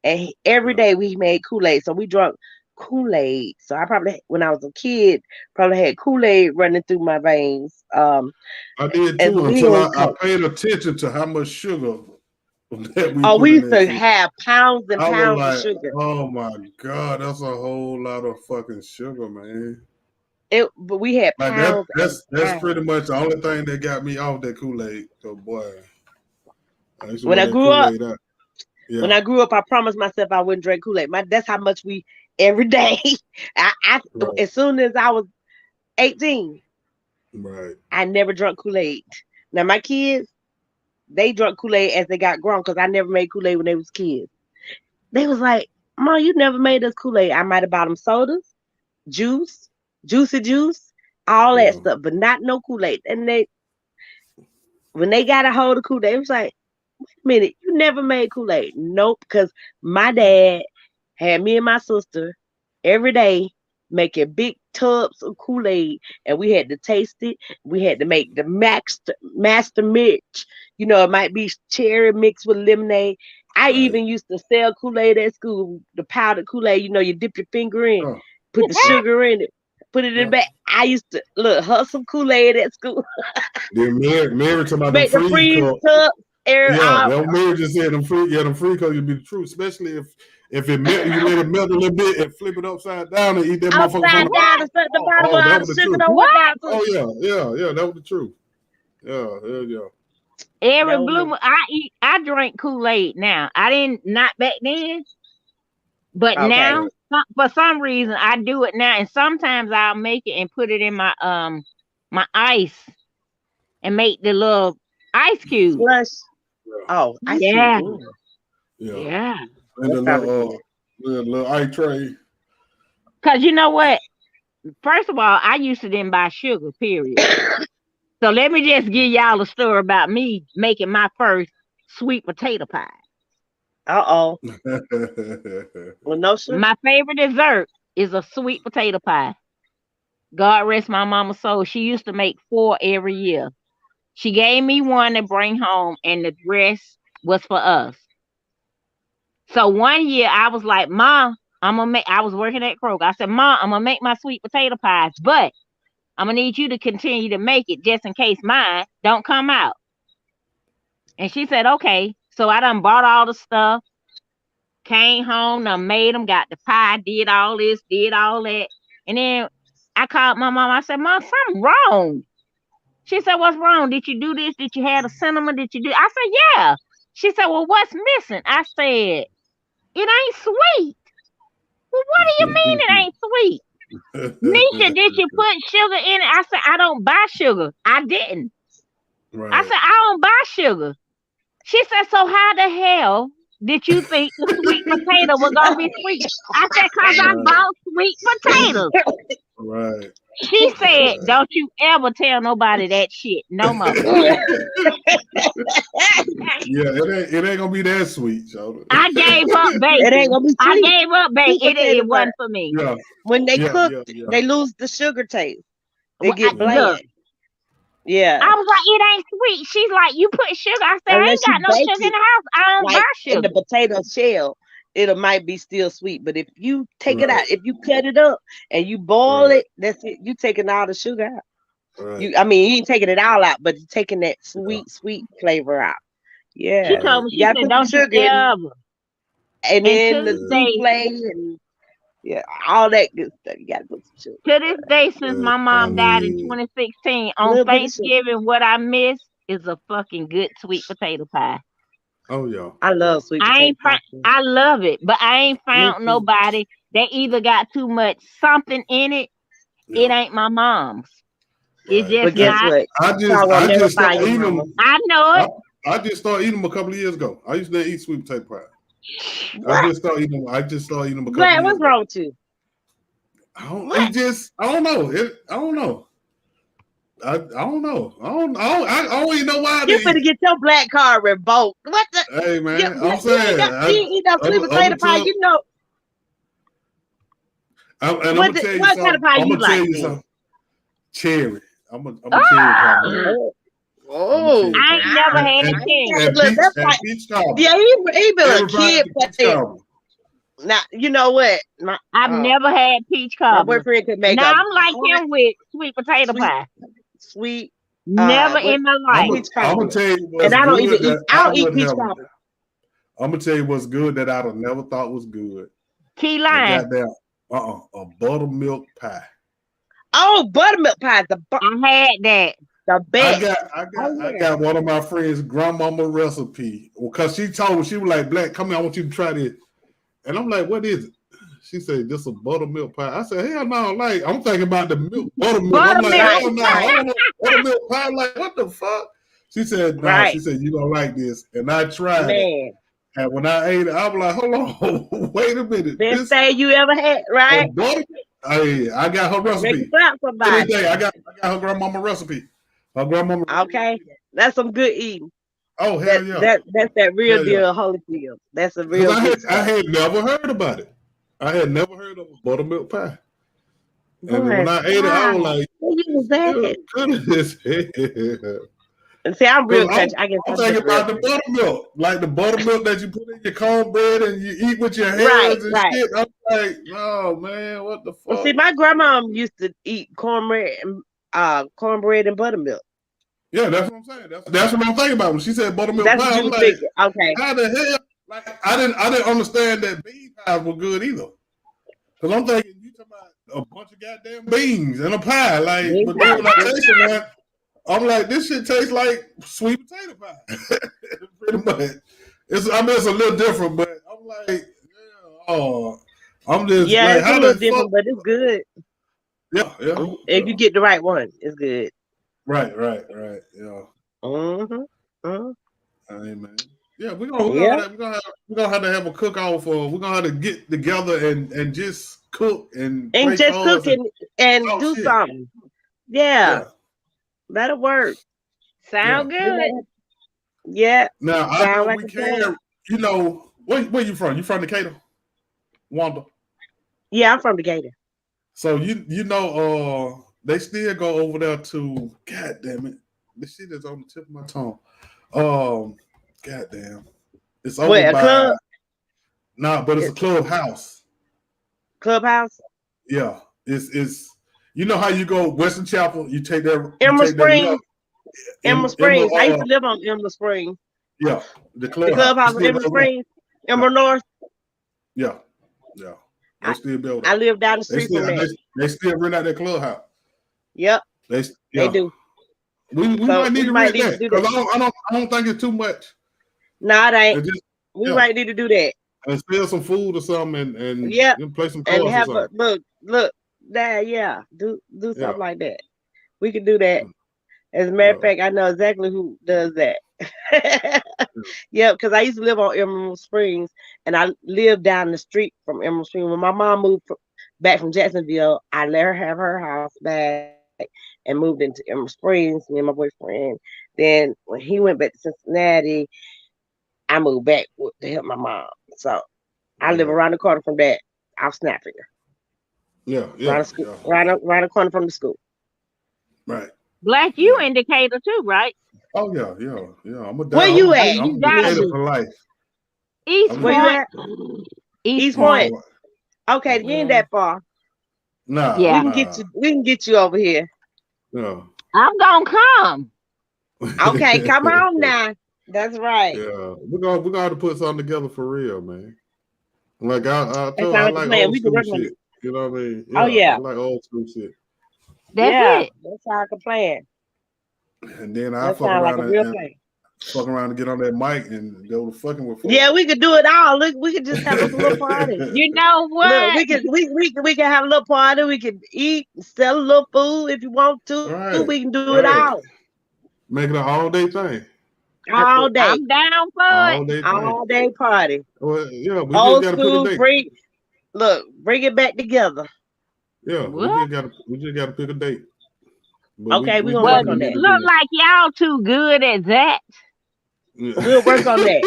S2: And every
S1: Yeah.
S2: day we made Kool-Aid. So we drank Kool-Aid. So I probably, when I was a kid, probably had Kool-Aid running through my veins.
S1: I did
S2: As
S1: too
S2: we
S1: until
S2: in
S1: I
S2: college.
S1: paid attention to how much sugar that we
S2: Oh,
S1: put
S2: we
S1: in
S2: used
S1: that
S2: to
S1: shit.
S2: have pounds and
S1: I was
S2: pounds of
S1: like,
S2: sugar.
S1: oh my God, that's a whole lot of fucking sugar, man.
S2: But we had
S1: Like that
S2: pounds and
S1: that's pretty
S2: pounds.
S1: much the only thing that got me off that Kool-Aid. So boy, I used to
S2: When
S1: wear
S2: I
S1: that
S2: grew up,
S1: Kool-Aid out.
S2: when
S1: Yeah,
S2: I grew up, I promised myself I wouldn't drink Kool-Aid. That's how much we every day. I
S1: right,
S2: as soon as I was 18,
S1: right.
S2: I never drank Kool-Aid. Now my kids, they drank Kool-Aid as they got grown because I never made Kool-Aid when they was kids. They was like, Mom, you never made us Kool-Aid. I might have bought them sodas, juice, juicy juice, all that
S1: Yeah,
S2: stuff, but not no Kool-Aid. And when they got a hold of Kool-Aid, it was like, wait a minute, you never made Kool-Aid. Nope, because my
S1: yeah,
S2: dad had me and my sister every day making big tubs of Kool-Aid and we had to taste it. We had to make the master mix. It might be cherry mixed with lemonade. I
S1: right.
S2: even used to sell Kool-Aid at school, the powdered Kool-Aid, you dip your finger in,
S1: Oh,
S2: put the sugar in it, put it in the
S1: yeah.
S2: bag. I used to look hustle Kool-Aid at school,
S1: Then Mary talking about them
S2: make the
S1: freeze
S2: freeze
S1: cup.
S2: tubs, air
S1: Yeah,
S2: out.
S1: that Mary just said them free cups would be the truth, especially if it melt, you let it melt a little bit and flip it upside down and eat that motherfucker from the
S2: Upside
S1: bottom.
S2: down and set the bottom
S1: Oh,
S2: where
S1: that
S2: all the
S1: was the
S2: sugar
S1: truth.
S2: don't
S3: What?
S2: went down to.
S1: Oh yeah, that was the truth. Yeah, yeah.
S3: Every
S2: That was
S3: blue
S2: me.
S3: moon, I drink Kool-Aid now. I didn't not back then, but
S2: Okay.
S3: now
S1: Right,
S3: for some reason I do it now. And sometimes I'll make it and put it in my ice and make the little ice cube.
S2: Slush.
S1: yeah,
S2: Oh, ice cube.
S3: Yeah,
S2: Ooh,
S1: yeah.
S3: yeah.
S1: And
S2: that
S1: the
S2: sounded good.
S1: little ice tray.
S3: Cause you know what? First of all, I used to didn't buy sugar. Period. So let me just give y'all a story about me making my first sweet potato pie.
S2: Uh-oh. With no sugar?
S3: My favorite dessert is a sweet potato pie. God rest my mama's soul. She used to make four every year. She gave me one to bring home, and the rest was for us. So one year I was like, "Mom, I'm gonna make." I was working at Kroger. I said, "Mom, I'm gonna make my sweet potato pies, but I'm gonna need you to continue to make it just in case mine don't come out." And she said, "Okay." So I done bought all the stuff, came home, done made them, got the pie, did all this, did all that, and then I called my mom. I said, "Mom, something wrong." She said, "What's wrong? Did you do this? Did you have a cinnamon? Did you do?" I said, "Yeah." She said, "Well, what's missing?" I said, "It ain't sweet." "Well, what do you mean it ain't sweet?" "Nisha, did you put sugar in it?" I said, "I don't buy sugar." I didn't. I
S1: Right.
S3: said, "I don't buy sugar." She said, "So how the hell did you think the sweet potato was gonna be sweet?" I said, "Cause I
S1: Right.
S3: bought sweet potatoes."
S1: Right.
S3: She said,
S1: Right.
S3: "Don't you ever tell nobody that shit no more."
S1: Yeah, it ain't gonna be that sweet, y'all.
S3: I gave up
S2: It ain't
S3: baking.
S2: gonna be
S3: I
S2: sweet.
S3: gave up
S2: Sweet
S3: baking.
S2: potato
S3: It
S2: pie.
S3: wasn't for me.
S1: Yeah,
S2: When they
S1: yeah,
S2: cook,
S1: yeah, yeah,
S2: they lose the sugar taste. They
S3: Well,
S2: get
S1: yeah.
S3: look,
S2: bland. Yeah.
S3: I was like, "It ain't sweet." She's like, "You put sugar." I said, "I
S2: Unless
S3: ain't
S2: you
S3: got no
S2: bake
S3: sugar in
S2: it
S3: the house. I don't buy
S2: like in the
S3: sugar."
S2: potato shell, it might be still sweet. But if you take it
S1: Right,
S2: out, if you cut it up and you boil
S1: right,
S2: it, that's it. You taking all the sugar out.
S1: right.
S2: I mean, you ain't taking it all out, but you're taking that
S1: Yeah,
S2: sweet flavor out.
S3: She
S2: Yeah,
S3: told
S1: right.
S3: me,
S2: you
S3: she
S2: gotta
S3: said,
S2: put some
S3: "Don't you
S2: sugar in,
S3: ever."
S2: and
S3: And
S2: then
S3: to
S2: the
S3: this
S1: Yeah,
S3: day,
S2: souffle and yeah, all that good stuff. You gotta put some sugar,
S3: to this day, since
S1: yeah.
S3: my
S1: I
S3: mom died in
S1: mean,
S3: 2016,
S2: a
S3: on
S2: little bit of sugar
S3: Thanksgiving, what I miss is a fucking good sweet potato pie.
S1: Oh yeah,
S2: I
S1: yeah.
S2: love sweet potato pie.
S3: I love it, but I ain't
S2: Me
S3: found
S2: too.
S3: nobody that either got too much something in it. It
S1: Yeah.
S3: ain't my mom's. It's
S1: Right.
S3: just
S2: But guess
S1: And
S3: not.
S2: what?
S1: I
S2: You
S1: just
S2: probably will
S1: I
S2: never
S1: just
S2: find
S1: started
S2: your
S1: eating
S2: mama.
S1: them.
S3: I know
S1: I,
S3: it.
S1: I just started eating them a couple of years ago. I used to eat sweet potato pie.
S2: What?
S1: I just started eating them a couple
S2: Glad,
S1: of years
S2: what's
S1: ago.
S2: wrong with you?
S1: I don't.
S2: What?
S1: It just. I don't know. I don't know. I don't know. I don't even know why
S2: You
S1: they eat
S2: finna
S1: it.
S2: get your black card revoked. What the?
S1: Hey
S2: You,
S1: man, I'm
S2: you ain't
S1: saying.
S2: got, you ain't eat no sweet
S1: I'm
S2: potato
S1: gonna
S2: pie.
S1: tell.
S2: You know
S1: And I'm
S2: what?
S1: gonna tell you
S2: What kind of
S1: something.
S2: pie
S1: I'm
S2: you
S1: gonna tell
S2: like
S1: you
S2: then?
S1: something. Cherry. I'm a cherry pie
S3: Ah,
S1: man.
S2: Oh,
S1: I'm a
S2: oh,
S1: cherry
S3: I
S1: pie
S3: ain't
S1: man.
S3: never
S1: And
S3: had
S1: and,
S3: cherry.
S1: and
S2: look,
S1: peach
S2: that's like
S1: cobbler.
S2: yeah, he been a
S1: Everybody
S2: kid
S1: peach
S2: playing.
S1: cobbler.
S2: Now you know what?
S3: I've never had peach
S2: My
S3: cobbler.
S2: boyfriend could make
S3: Now
S2: a
S3: I'm like
S2: hot,
S3: him with sweet potato
S2: sweet,
S3: pie.
S2: sweet,
S3: Never
S2: what
S3: in my
S1: I'm
S3: life.
S1: gonna
S2: peach
S1: I'm gonna
S2: cobbler.
S1: tell you
S2: And
S1: what's
S2: I don't even
S1: good
S2: eat.
S1: that
S2: I
S1: I
S2: don't eat
S1: would
S2: peach
S1: have.
S2: cobbler.
S1: I'm gonna tell you what's good that I'd have never thought was good.
S3: Key
S1: A
S3: lime.
S1: goddamn a buttermilk pie.
S2: Oh, buttermilk pie,
S3: I had that.
S2: the
S1: I
S2: best.
S1: got I
S2: Oh
S1: got I
S2: yeah.
S1: got one of my friends' grandmama recipe. Because she told me, she was like, Black, come here, I want you to try this. And I'm like, what is it? She said, this a buttermilk pie. I said, hell no, like I'm thinking about the milk buttermilk. I'm like,
S3: Buttermilk.
S2: Right,
S1: hell no, I
S2: right,
S1: want a buttermilk pie. Like, what the fuck? She said, nah, she
S2: right,
S1: said, you don't like this. And I tried it.
S2: man.
S1: And when I ate it, I was like, hold on, wait a minute.
S2: Best
S1: This
S2: thing you ever had,
S1: a
S2: right?
S1: butter. Hey, I got her
S2: Make you
S1: recipe.
S2: slap
S1: To this
S2: somebody.
S1: day, I got her grandmama recipe. Her grandmama.
S2: Okay, that's some good eating.
S1: Oh hell yeah,
S2: That's that real
S1: hell yeah.
S2: deal Holyfield. That's a
S1: Because
S2: real good
S1: I
S2: stuff.
S1: had never heard about it. I had never heard of a buttermilk pie. And when
S2: Boy,
S1: I ate it, I
S2: why?
S1: was like,
S2: Where you was
S1: "Good
S2: at?
S1: goodness." Because
S2: And see, I'm real country. I guess
S1: I'm
S2: I'm just
S1: thinking
S2: real
S1: about the
S2: country.
S1: buttermilk, like the buttermilk that you put in your cornbread and you eat with your
S2: Right,
S1: hands and
S2: right.
S1: shit. I'm like, no man, what the
S2: Well, see,
S1: fuck?
S2: my grandma used to eat cornbread and buttermilk.
S1: Yeah, that's what I'm saying. That's what I'm thinking about. When she said buttermilk
S2: That's what
S1: pie,
S2: you
S1: I'm
S2: was
S1: like,
S2: thinking. Okay.
S1: how the hell? Like I didn't understand that bean pies were good either. Because I'm thinking you talking about a bunch of goddamn beans and a pie. Like,
S2: Bean
S1: but then
S2: pie.
S1: when I tasted one, I'm like, this shit tastes like sweet potato pie. Pretty much. It's a little different, but I'm like, yeah, oh, I'm just
S2: Yeah,
S1: like,
S2: it's a
S1: how
S2: little
S1: the fuck?
S2: different, but it's good.
S1: Yeah, yeah,
S2: If you
S1: yeah.
S2: get the right one, it's good.
S1: Right, yeah.
S2: Mm-hmm. Mm-hmm.
S1: Hey man. Yeah,
S2: Yeah.
S1: we're gonna have to have a cook off or we're gonna have to get together and just cook and
S2: And
S1: play
S2: just cook
S1: cards and
S2: and
S1: talk
S2: do
S1: shit.
S2: something. Yeah,
S1: Yeah,
S2: that'll work.
S1: yeah.
S3: Sound
S2: We
S3: good.
S2: might yeah,
S1: Now I
S2: sound
S1: know
S2: like
S1: we
S2: a plan.
S1: can. Where you from? You from Decatur, Wanda?
S2: Yeah, I'm from Decatur.
S1: So they still go over there to. God damn it, this shit is on the tip of my tongue. God damn, it's over
S2: What, a
S1: by.
S2: club?
S1: Nah, but it's a
S2: It-
S1: clubhouse.
S2: Clubhouse?
S1: Yeah, it's. You know how you go Western Chapel? You
S2: Emerald
S1: take that left.
S2: Springs. Emerald
S1: Emerald,
S2: Springs. I used to live on Emerald Springs.
S1: yeah, the
S2: The
S1: clubhouse.
S2: clubhouse
S1: It's
S2: on
S1: still
S2: Emerald
S1: built on.
S2: Springs.
S1: Yeah,
S2: Emerald North.
S1: yeah, yeah. They
S2: I,
S1: still build
S2: I
S1: that.
S2: live down the
S1: They
S2: street
S1: still
S2: from that.
S1: they still rent out that clubhouse.
S2: Yep,
S1: They
S2: they
S1: yeah.
S2: do.
S1: We
S2: So
S1: might need
S2: we
S1: to
S2: might
S1: rent
S2: need to
S1: that
S2: do that.
S1: because I don't think it's too much.
S2: Nah, it ain't.
S1: And just
S2: We
S1: yeah,
S2: might need to do that.
S1: and sell some food or something and
S2: Yep.
S1: play some
S2: And
S1: cards or
S2: have a
S1: something.
S2: look, that yeah. Do
S1: Yeah,
S2: something like that. We can do that. As a matter of
S1: yeah,
S2: fact, I know exactly who does that. Yep, because I used to live on Emerald Springs, and I lived down the street from Emerald Springs. When my mom back from Jacksonville, I let her have her house back and moved into Emerald Springs. Me and my boyfriend. Then when he went back to Cincinnati, I moved back to help my mom. So I live
S1: right.
S2: around the corner from that. I'll snap finger.
S1: Yeah,
S2: Around
S1: yeah,
S2: the school,
S1: yeah.
S2: around the corner from the school.
S1: Right.
S3: Black, you
S1: Yeah.
S3: indicator too, right?
S1: Oh yeah. I'm a
S2: Where
S1: down.
S2: you at,
S3: You
S1: I'm a
S3: gotta
S1: Decatur
S3: be.
S2: Menasha?
S1: for life.
S3: East
S1: I'm a
S2: Where you
S3: Point.
S1: Decatur.
S2: at?
S3: East
S2: East
S1: East
S3: Point.
S2: Point.
S1: Point.
S2: Okay, you ain't
S1: Okay.
S2: that far.
S1: Nah,
S2: We
S3: Yeah.
S2: can get
S1: nah.
S2: you. We can get you over here.
S1: Yeah.
S3: I'm gonna come.
S2: Okay, come on now. That's right.
S1: Yeah. We're gonna have to put something together for real, man. Like I
S2: That
S1: told
S2: sounds
S1: I
S2: like a
S1: like
S2: plan.
S1: old
S2: We can
S1: school
S2: work on
S1: shit.
S2: it.
S1: You know what I mean?
S2: Oh
S1: Yeah, I
S2: yeah,
S1: like old school shit.
S3: That's
S2: yeah.
S3: it.
S2: That sounds like a plan.
S1: And then I
S2: That
S1: fuck
S2: sounds like
S1: around
S2: a real plan.
S1: fuck around and get on that mic and go to fucking with folks.
S2: Yeah, we could do it all. Look, we could just have a little party.
S3: You know
S2: Look,
S3: what?
S2: we can have a little party. We can eat, sell a little food if you want to.
S1: Right,
S2: We can do it
S1: right.
S2: all.
S1: Make it an all day thing.
S2: All day.
S3: I'm down for
S1: All
S3: it.
S1: day thing.
S2: All day party.
S1: Well, yeah, we
S2: Old
S1: just gotta pick a
S2: school,
S1: date.
S2: bring it back together.
S1: Yeah,
S3: What?
S1: we just gotta pick a date. But
S2: Okay, we're gonna
S3: Well,
S2: work
S1: definitely
S2: on
S1: need
S2: that.
S1: to
S3: look
S1: do
S3: like y'all too good at that.
S1: that.
S2: We'll work on that.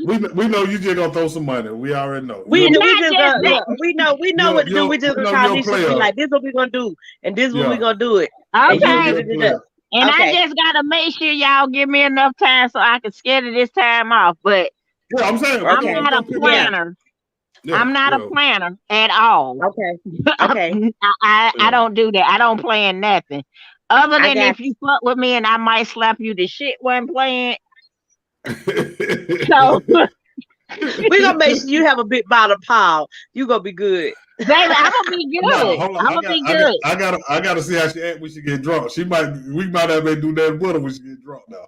S1: we know you just gonna throw some money. We already know.
S2: We
S3: Not
S2: just
S3: just
S2: gonna
S3: that.
S2: look. We know what to do. We just
S1: we
S2: gonna
S1: know
S2: call
S1: you're a
S2: this shit. Be
S1: player.
S2: like, this what we gonna do, and this what we
S1: Yeah.
S2: gonna do it. And you
S3: Okay.
S2: get
S1: You're a
S2: it
S1: player.
S2: done.
S3: And I
S2: Okay.
S3: just gotta make sure y'all give me enough time so I can schedule this time off. But
S1: Yeah, I'm saying
S3: I'm
S2: Okay.
S3: not a
S1: pick it up.
S3: planner.
S1: Yeah,
S3: I'm not a
S1: yeah.
S3: planner at all.
S2: Okay. Okay.
S3: I don't do that. I don't plan nothing. Other
S2: I
S3: than
S2: got
S3: if you fuck with me and I might slap you, the shit wasn't playing. So
S2: We gonna make sure you have a big bottle of Paul. You gonna be good.
S3: baby, I'm gonna be
S1: No,
S3: good.
S1: hold
S3: I'm
S1: on.
S3: gonna be good.
S1: I gotta see how she act when she get drunk. We might have been do that with her when she get drunk now.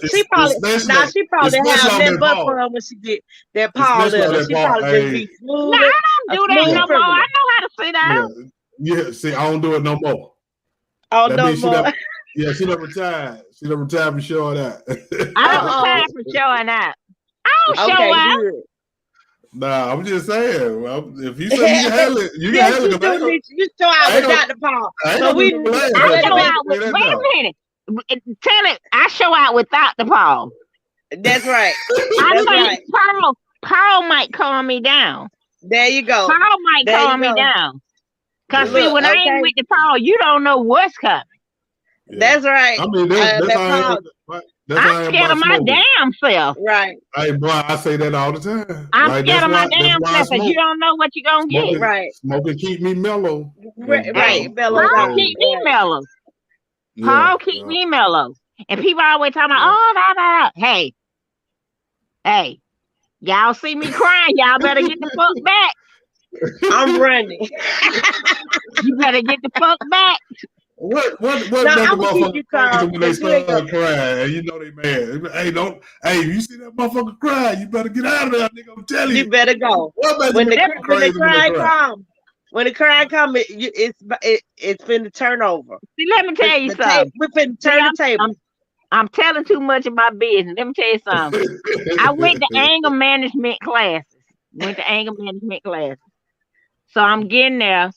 S2: She probably
S1: Especially
S2: have
S1: on
S2: nothing
S1: that
S2: but
S1: Paul.
S2: fun when she get that Paul
S1: Especially on
S2: in her.
S1: that
S2: She
S1: Paul.
S2: probably just
S1: Hey,
S2: be
S3: No,
S2: smooth,
S3: I
S2: a
S3: don't do that
S2: smooth
S3: no more.
S2: criminal.
S3: I know how to sit
S1: yeah,
S3: down.
S1: yeah. See, I don't do it no more.
S2: Oh
S1: That
S2: no
S1: means she
S2: more.
S1: done, yeah, she done retired. She done retired for sure that.
S3: I don't
S2: Uh-oh.
S3: time for showing up. I don't show
S2: Okay,
S3: up.
S2: good.
S1: Nah, I'm just saying. Well, if you say you can handle it, you can
S2: Yes,
S1: handle
S2: you
S1: it. 'Cause
S2: do. You show out
S1: I
S2: with
S1: ain't gonna,
S2: Dr. Paul.
S1: I ain't
S2: So
S1: gonna
S2: we
S1: be no last.
S3: I
S2: wait a
S3: show
S2: minute.
S3: out with wait a minute. Tell it I show out without the Paul.
S2: That's right.
S3: I
S2: That's
S3: might
S2: right.
S3: Paul might calm me down.
S2: There you go.
S3: Paul might
S2: There you
S3: calm me
S2: go.
S3: down. Cause
S1: Yeah.
S3: see,
S2: Look,
S3: when I ain't
S2: okay.
S3: with the Paul, you don't know what's coming.
S1: Yeah.
S2: That's right.
S1: I mean, that's
S2: That
S1: how I
S2: Paul.
S1: am. That's how I
S3: I'm
S1: am
S3: scared
S1: about
S3: of my
S1: smoking.
S3: damn self.
S2: Right.
S1: Hey, boy, I say that all the time.
S3: I'm
S1: Like
S3: scared of my
S1: that's
S3: damn
S1: why I
S3: self because you
S1: smoke.
S3: don't know what you're gonna get.
S2: Right.
S1: Smoking keep me mellow.
S2: Right.
S3: Hey,
S2: Mellow
S3: Paul
S2: out.
S3: keep me
S2: Right.
S3: mellow.
S1: Yeah,
S3: Paul keep me mellow. And people always talking about, oh, da. Hey, y'all see me crying, y'all better get the fuck back.
S2: I'm running.
S3: You better get the fuck back.
S1: What
S2: No,
S1: make a
S2: I'm gonna keep
S1: motherfucker
S2: you
S1: crazy
S2: calm
S1: when they
S2: because you ain't
S1: start
S2: gonna.
S1: crying and you know they mad? Hey, you see that motherfucker cry, you better get out of there, nigga. I'm telling
S2: You
S1: you.
S2: better go.
S1: What makes
S2: When
S1: them
S2: the
S1: crazy when they
S2: cry
S1: cry?
S2: come, it's finna turn over.
S3: See, let me tell you something.
S2: We finna
S3: See,
S2: turn the table.
S3: I'm telling too much of my business. Let me tell you something. I went to anger management classes. So I'm getting there.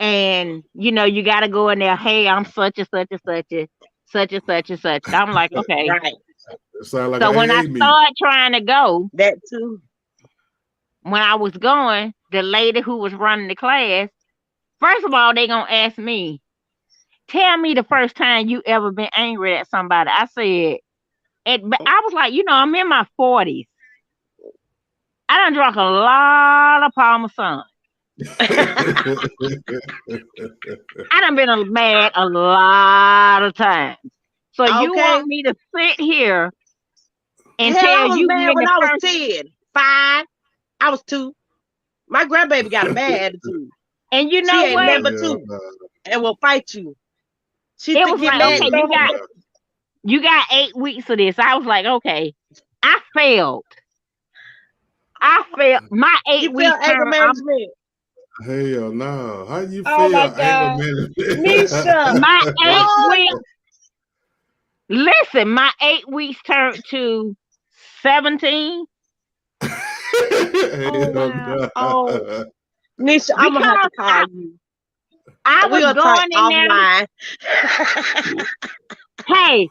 S3: And you got to go in there. Hey, I'm such and such and such and such and such and such. I'm like, okay.
S2: Right.
S1: It sound like
S3: So
S1: an
S3: when I
S1: AA meeting.
S3: started trying to go,
S2: That too.
S3: when I was going, the lady who was running the class, first of all, they gonna ask me, tell me the first time you ever been angry at somebody. I said, I was like, I'm in my 40s. I done drunk a lot of Parmesan. I done been mad a lot of times. So you
S2: Okay.
S3: want me to sit here and
S2: Hell, I
S3: tell
S2: was
S3: you
S2: mad
S3: when
S2: when
S3: the
S2: I was
S3: first
S2: 10, 5. I was 2. My grandbaby got a bad attitude.
S3: and you
S2: She
S3: know
S2: ain't
S3: what?
S2: number 2 and will fight you. She
S3: It
S2: to
S3: was
S2: get
S3: like,
S2: mad.
S3: okay, you got 8 weeks of this. I was like, okay, I failed. My 8
S2: You
S3: weeks
S2: feel anger
S3: term.
S2: management.
S1: Hell no. How you
S2: Oh my
S1: feel anger
S2: God.
S1: management?
S2: Nisha.
S3: My 8
S2: Oh,
S3: weeks. Listen, my 8 weeks turned to 17
S2: oh wow. Oh, Nisha, I'm gonna have to
S3: because
S2: call you.
S3: I
S2: We're
S3: was
S2: gonna talk
S3: going in there.
S2: offline.
S3: Hey,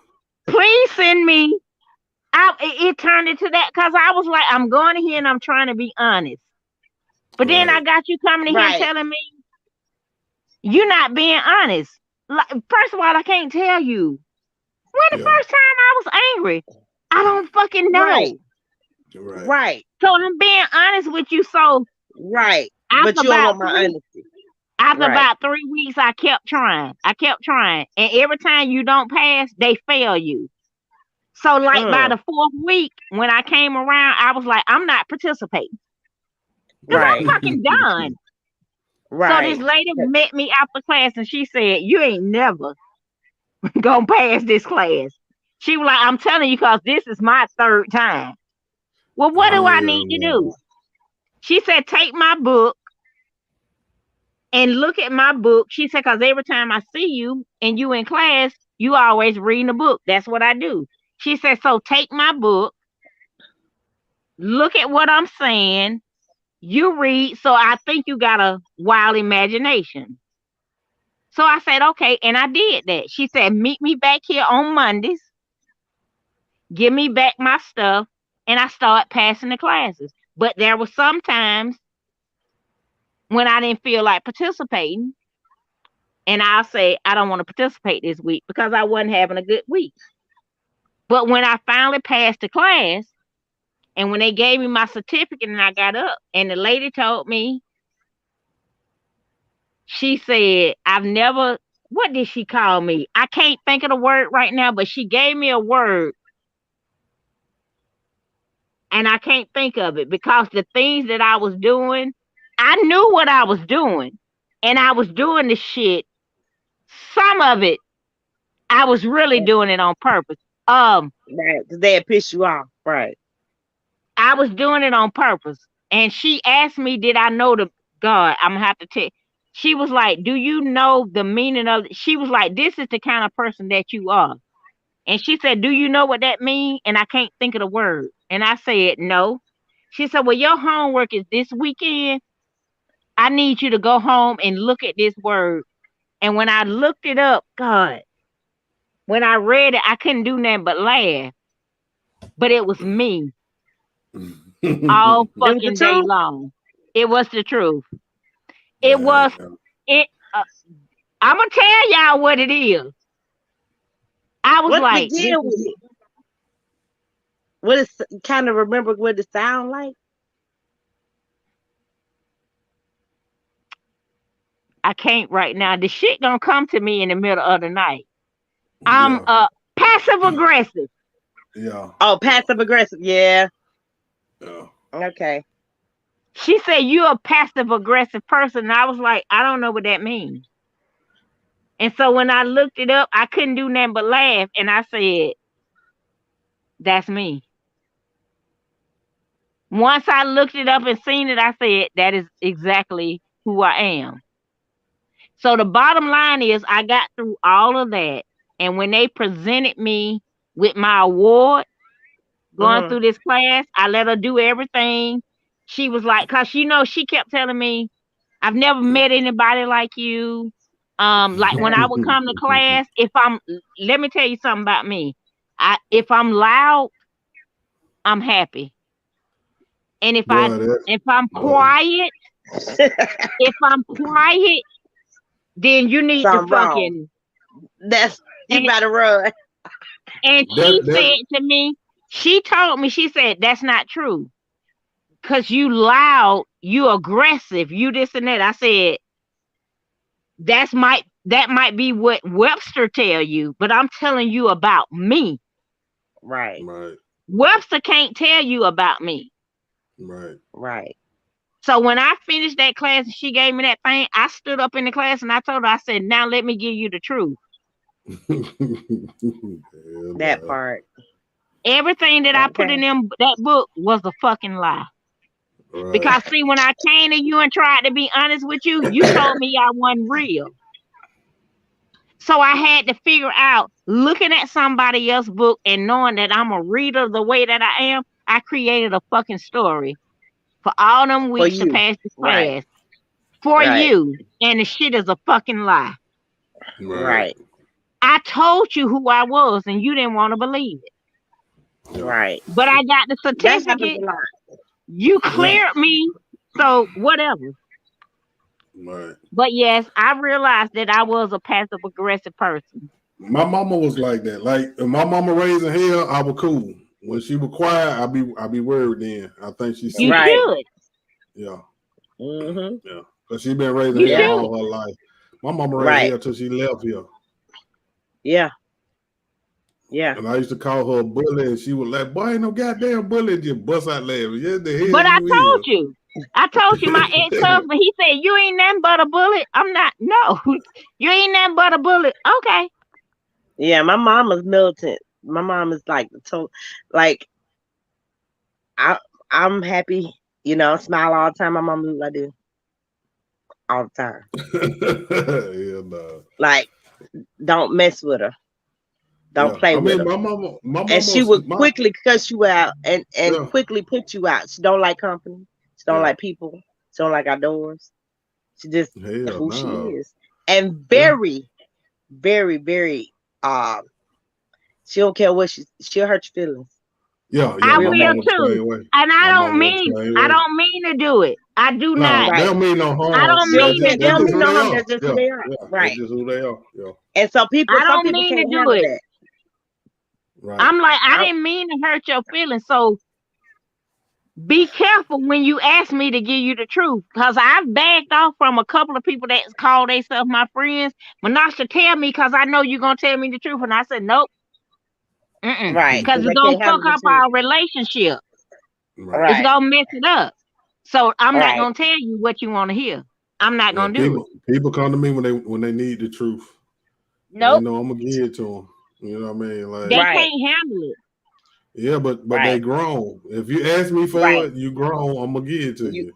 S3: please send me. It turned into that because I was like, I'm going in here and I'm trying to be honest. But then I
S1: Right.
S3: got you coming in here
S2: Right.
S3: telling me you're not being honest. Like, first of all, I can't tell you. When the
S1: Yeah.
S3: first time I was angry, I don't fucking know.
S2: Right.
S1: Right.
S2: Right.
S3: So I'm being honest with you. So
S2: Right.
S3: after
S2: But you don't
S3: about
S2: want my
S3: three,
S2: honesty.
S3: after
S2: Right.
S3: about 3 weeks, I kept trying. And every time you don't pass, they fail you. So like by the 4th week, when I came around, I was like, I'm not participating. Because
S2: Right.
S3: I'm fucking done. So this
S2: Right.
S3: lady met me after class and she said, you ain't never gonna pass this class. She was like, I'm telling you, because this is my third time. Well, what do I
S1: Hell
S3: need to
S1: no.
S3: do? She said, take my book and look at my book. She said, because every time I see you and you in class, you always reading a book. That's what I do. She said, so take my book, look at what I'm saying, you read. So I think you got a wild imagination. So I said, okay. And I did that. She said, meet me back here on Mondays, give me back my stuff. And I started passing the classes. But there were some times when I didn't feel like participating. And I'll say, I don't want to participate this week because I wasn't having a good week. But when I finally passed the class and when they gave me my certificate and I got up and the lady told me, she said, I've never, what did she call me? I can't think of the word right now, but she gave me a word and I can't think of it because the things that I was doing, I knew what I was doing and I was doing the shit. Some of it, I was really doing it on purpose.
S2: Right, because they piss you off. Right.
S3: I was doing it on purpose. And she asked me, did I know the God? I'm gonna have to tell. She was like, do you know the meaning of it? She was like, this is the kind of person that you are. And she said, do you know what that means? And I can't think of the word. And I said, no. She said, well, your homework is this weekend. I need you to go home and look at this word. And when I looked it up, God, when I read it, I couldn't do nothing but laugh. But it was me all
S2: It was the
S3: fucking day
S2: truth.
S3: long. It was the truth. It was
S1: Damn.
S3: it. I'm gonna tell y'all what it is. I was
S2: What
S3: like, this
S2: begin with
S3: is.
S2: it? What is kind of remember what it sound like?
S3: I can't right now. The shit gonna come to me in the middle of the night. I'm
S1: Yeah.
S3: passive aggressive.
S1: Yeah.
S2: Oh,
S1: Yeah.
S2: passive aggressive. Yeah.
S1: Yeah.
S2: Okay.
S3: She said you're a passive aggressive person. And I was like, I don't know what that means. And so when I looked it up, I couldn't do nothing but laugh. And I said, that's me. Once I looked it up and seen it, I said, that is exactly who I am. So the bottom line is I got through all of that. And when they presented me with my award going
S2: Mm-hmm.
S3: through this class, I let her do everything. She was like, cause she kept telling me, I've never met anybody like you. Like when I would come to class, let me tell you something about me. If I'm loud, I'm happy. And
S1: Boy, that
S3: if I'm
S1: boy.
S3: quiet, if I'm quiet, then you need to
S2: Something wrong.
S3: fucking
S2: That's you
S3: and
S2: better run.
S3: and she
S1: That
S3: said to me, she told me, she said, that's not true. Cause you loud, you aggressive, you this and that. I said, that might be what Webster tell you, but I'm telling you about me.
S2: Right.
S1: right.
S3: Webster can't tell you about me.
S1: Right.
S2: Right.
S3: So when I finished that class and she gave me that thing, I stood up in the class and I told her, I said, now let me give you the truth.
S1: Yeah,
S2: That
S1: boy.
S2: part.
S3: Everything that I put
S2: Okay.
S3: in that book was a fucking lie.
S1: Right.
S3: Because see, when I came to you and tried to be honest with you, you told me I wasn't real. So I had to figure out, looking at somebody else's book and knowing that I'm a reader the way that I am, I created a fucking story for all them
S2: For
S3: weeks to
S2: you.
S3: pass this
S2: Right.
S3: class for
S2: Right.
S3: you. And the shit is a fucking lie.
S1: Right.
S2: Right.
S3: I told you who I was and you didn't want to believe it.
S1: Yeah.
S2: Right.
S3: But I got the
S2: That happens
S3: certificate.
S2: a lot.
S3: You
S1: Yeah.
S3: cleared me. So whatever.
S1: Right.
S3: But yes, I realized that I was a passive aggressive person.
S1: My mama was like that. Like if my mama raising hell, I was cool. When she was quiet, I be worried then. I think she
S3: You
S1: sick of
S2: Right.
S1: me.
S3: should.
S1: Yeah.
S2: Mm-hmm.
S1: Yeah. Because she been raising
S3: You
S1: hell
S2: Yeah.
S3: should.
S1: all her life. My mama raised
S2: Right.
S1: hell till she left here.
S2: Yeah. Yeah.
S1: And I used to call her a bully, and she was like, "Boy, ain't no goddamn bully." And just bust out laughing. Yes, the hell
S3: But I told
S1: you
S3: you. I told you my
S1: is.
S3: ex-husband, he said, you ain't nothing but a bullet. I'm not, no. You ain't nothing but a bullet. Okay.
S2: Yeah, my mama's militant. My mom is like like I I'm happy, smile all the time. My mom look like this all the time.
S1: Yeah, nah.
S2: Like, don't mess with her. Don't
S1: Yeah.
S2: play
S1: I
S2: with
S1: mean,
S2: her.
S1: my
S2: And
S1: mama,
S2: she would
S1: my
S2: quickly cuss you out and
S1: yeah,
S2: quickly put you out. She don't like company. She don't
S1: yeah.
S2: like people. She don't like outdoors. She just
S1: Hell
S2: who she
S1: no.
S2: is. And
S1: Yeah.
S2: very, very, very she don't care what she'll hurt your feelings
S1: Yeah, yeah.
S3: I
S2: real
S1: My
S3: will
S2: bad.
S1: mama the
S3: too.
S1: same way.
S3: And
S1: My mama was the same
S3: I
S1: way.
S3: don't mean to do it. I do
S1: Nah,
S3: not.
S1: they
S2: Right.
S1: don't mean no
S3: I
S1: harm.
S3: don't
S2: She don't
S3: mean to
S2: care. They
S1: That's
S2: don't
S3: do
S1: just
S2: mean
S3: it.
S1: who
S2: no
S1: they
S2: harm.
S1: are.
S2: That's just who
S1: Yeah,
S2: they are.
S1: yeah. That's
S2: Right.
S1: just who they are. Yeah.
S2: And
S3: I
S2: some
S3: don't
S2: people
S3: mean to
S2: can't
S3: do
S2: handle
S3: it.
S2: that.
S1: Right.
S3: I'm like, I
S2: I,
S3: didn't mean to hurt your feelings. So be careful when you ask me to give you the truth. Because I've backed off from a couple of people that call themselves my friends. Menasha, tell me because I know you're going to tell me the truth. And I said, nope.
S2: right.
S3: Because
S2: Because
S3: it's
S2: they
S3: going
S2: can't
S3: to fuck
S2: handle the
S3: up
S2: truth.
S3: our relationship.
S1: Right.
S3: It's
S2: Right.
S3: going to mess it up. So I'm not
S2: Right.
S3: going to tell you what you want to hear. I'm not
S1: Yeah.
S3: going to do it.
S1: People come to me when they need the truth, and they
S3: Nope.
S1: know I'm gonna give it to them. You know what I mean? Like,
S3: They
S2: Right.
S3: can't handle it.
S1: yeah, but they
S2: Right.
S1: grown. If you ask me for
S2: Right.
S1: it, you grown. I'm gonna give it to
S2: You
S1: you.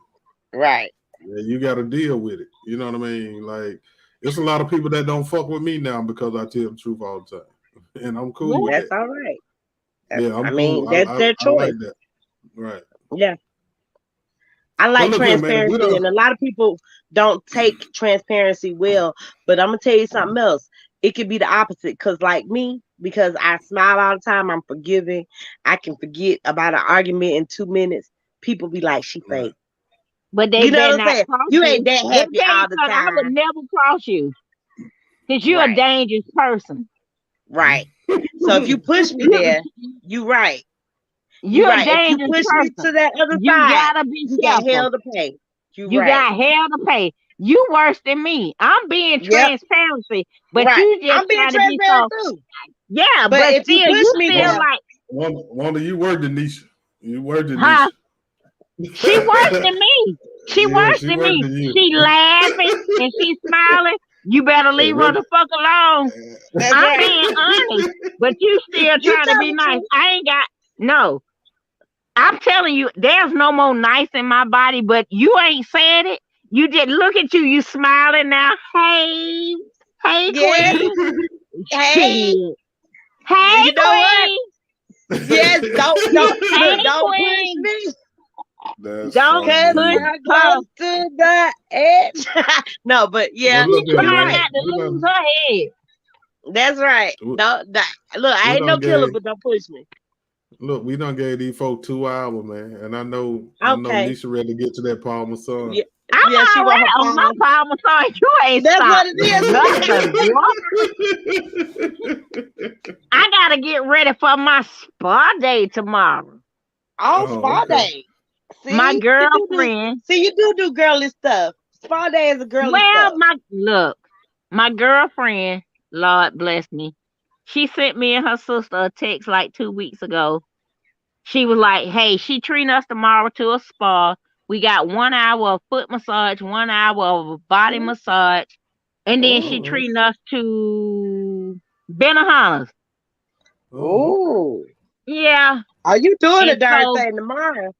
S2: right.
S1: Yeah, you got to deal with it. You know what I mean? Like, it's a lot of people that don't fuck with me now because I tell the truth all the time, and I'm cool with
S3: Yeah.
S2: That's
S1: that.
S2: all right.
S1: Yeah, I'm
S2: I
S1: cool.
S2: mean, that's their
S1: I like
S2: choice.
S1: that. Right.
S2: Yeah. I
S1: But
S2: like
S1: look here, man. We
S2: transparency,
S1: don't.
S2: and a lot of people don't take transparency well. But I'm gonna tell you something else. It could be the opposite, cause like me, because I smile all the time, I'm forgiving. I can forget about an argument in 2 minutes. People be like, "She
S1: Right.
S2: fake."
S3: But they
S2: You know
S3: better
S2: what I'm
S3: not
S2: saying?
S3: cross
S2: You ain't
S3: you.
S2: that
S3: Let me
S2: happy
S3: tell you
S2: all the
S3: something. I would
S2: time.
S3: never cross you because you're a
S2: Right,
S3: dangerous person.
S2: right. So if you push me
S3: You,
S2: there, you right. You
S3: you're a
S2: right. If you
S3: dangerous
S2: push me
S3: person.
S2: to that other
S3: You
S2: side,
S3: gotta be
S2: you got
S3: careful.
S2: hell to pay. You
S3: You
S2: right.
S3: got hell to pay. You worse than me. I'm being
S2: Yep.
S3: transparency, but
S2: Right.
S3: you just
S2: I'm being
S3: trying to be
S2: transparent
S3: so.
S2: too.
S3: Yeah,
S2: But
S3: but
S2: if you
S3: still,
S2: push
S3: you
S2: me
S3: feel
S2: there,
S3: like,
S1: Wanda, you were Denisha. You were
S3: huh?
S1: Denisha.
S3: She worse than me. She
S1: Yeah,
S3: worse
S1: she
S3: than
S1: worked
S3: me.
S1: than you.
S3: She laughing and she smiling. You better
S1: Hey,
S3: leave her
S1: really?
S3: the fuck alone.
S2: that's
S3: I'm
S2: right.
S3: being honest, but you still
S2: You
S3: trying to
S2: tell
S3: be
S2: the
S3: nice.
S2: truth.
S3: I ain't got no. I'm telling you, there's no more nice in my body, but you ain't said it. You just look at you, you smiling now. Hey, hey,
S2: Yes.
S3: queen.
S2: Hey,
S3: Shit. Hey,
S2: you know what?
S3: queen.
S2: Yes, don't
S3: Hey,
S2: look, don't push
S3: queen.
S2: me.
S1: That's
S3: Don't
S2: Cause
S3: push
S1: funny.
S2: I'm
S3: her.
S2: close to the edge. No, but
S1: But
S2: yeah,
S3: She
S1: look here,
S2: you're
S3: trying
S1: man.
S2: right.
S3: not to lose her head.
S2: That's right.
S1: We,
S2: Don't look, I
S1: we
S2: ain't no
S1: done
S2: killer,
S1: gave
S2: but don't push me.
S1: look, we done gave these folk 2 hours, man. And I know
S2: Okay.
S1: Nisha ready to get to that Palmer son.
S2: Yeah, yeah,
S3: I'm
S2: she want her
S3: already on my
S2: phone.
S3: palm. Sorry, you ain't
S2: That's what
S3: stopped
S2: it is.
S3: nothing, boy. I gotta get ready for my spa day tomorrow.
S2: All
S1: Oh,
S2: spa
S1: okay.
S2: day.
S3: My
S2: See,
S3: girlfriend,
S2: you do girly stuff. Spa day is a girly
S3: well,
S2: stuff.
S3: my girlfriend, Lord bless me, she sent me and her sister a text like 2 weeks ago. She was like, "Hey, she treating us tomorrow to a spa. We got 1 hour of foot massage, 1 hour of body
S2: Mhm.
S3: massage, and then she
S1: All right.
S3: treating us to Benihana's.
S1: Oh, okay.
S2: Ooh,
S3: Yeah,
S2: are you doing a
S3: and
S2: darn
S3: so
S2: thing tomorrow?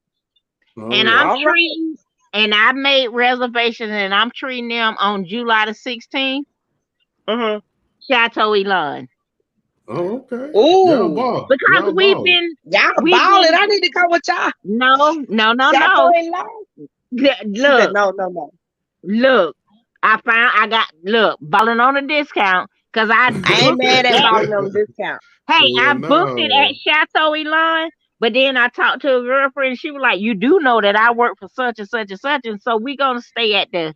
S1: Oh
S3: and
S1: yeah.
S3: I'm
S2: All right.
S3: treating, and I made reservations, and I'm treating them on July the 16th,
S2: Mhm.
S3: Chateau Elon,
S1: Oh, okay. Y'all
S2: Ooh,
S1: ball.
S3: because
S1: Y'all balling.
S2: y'all
S3: we've
S2: balling.
S3: been
S2: I need to come with y'all.
S3: no, no, no,
S2: Chateau
S3: no.
S2: ain't long. She said,
S3: Look,
S2: no, no, no.
S3: look. I got balling on a discount because I
S2: I ain't
S3: booked it
S2: mad at
S3: at.
S2: balling on discount.
S3: Hey,
S1: Yeah,
S3: I booked it
S1: no.
S3: at Chateau Elon, but then I talked to a girlfriend. And she was like, "You do know that I work for such and such and such, and so we gonna stay at the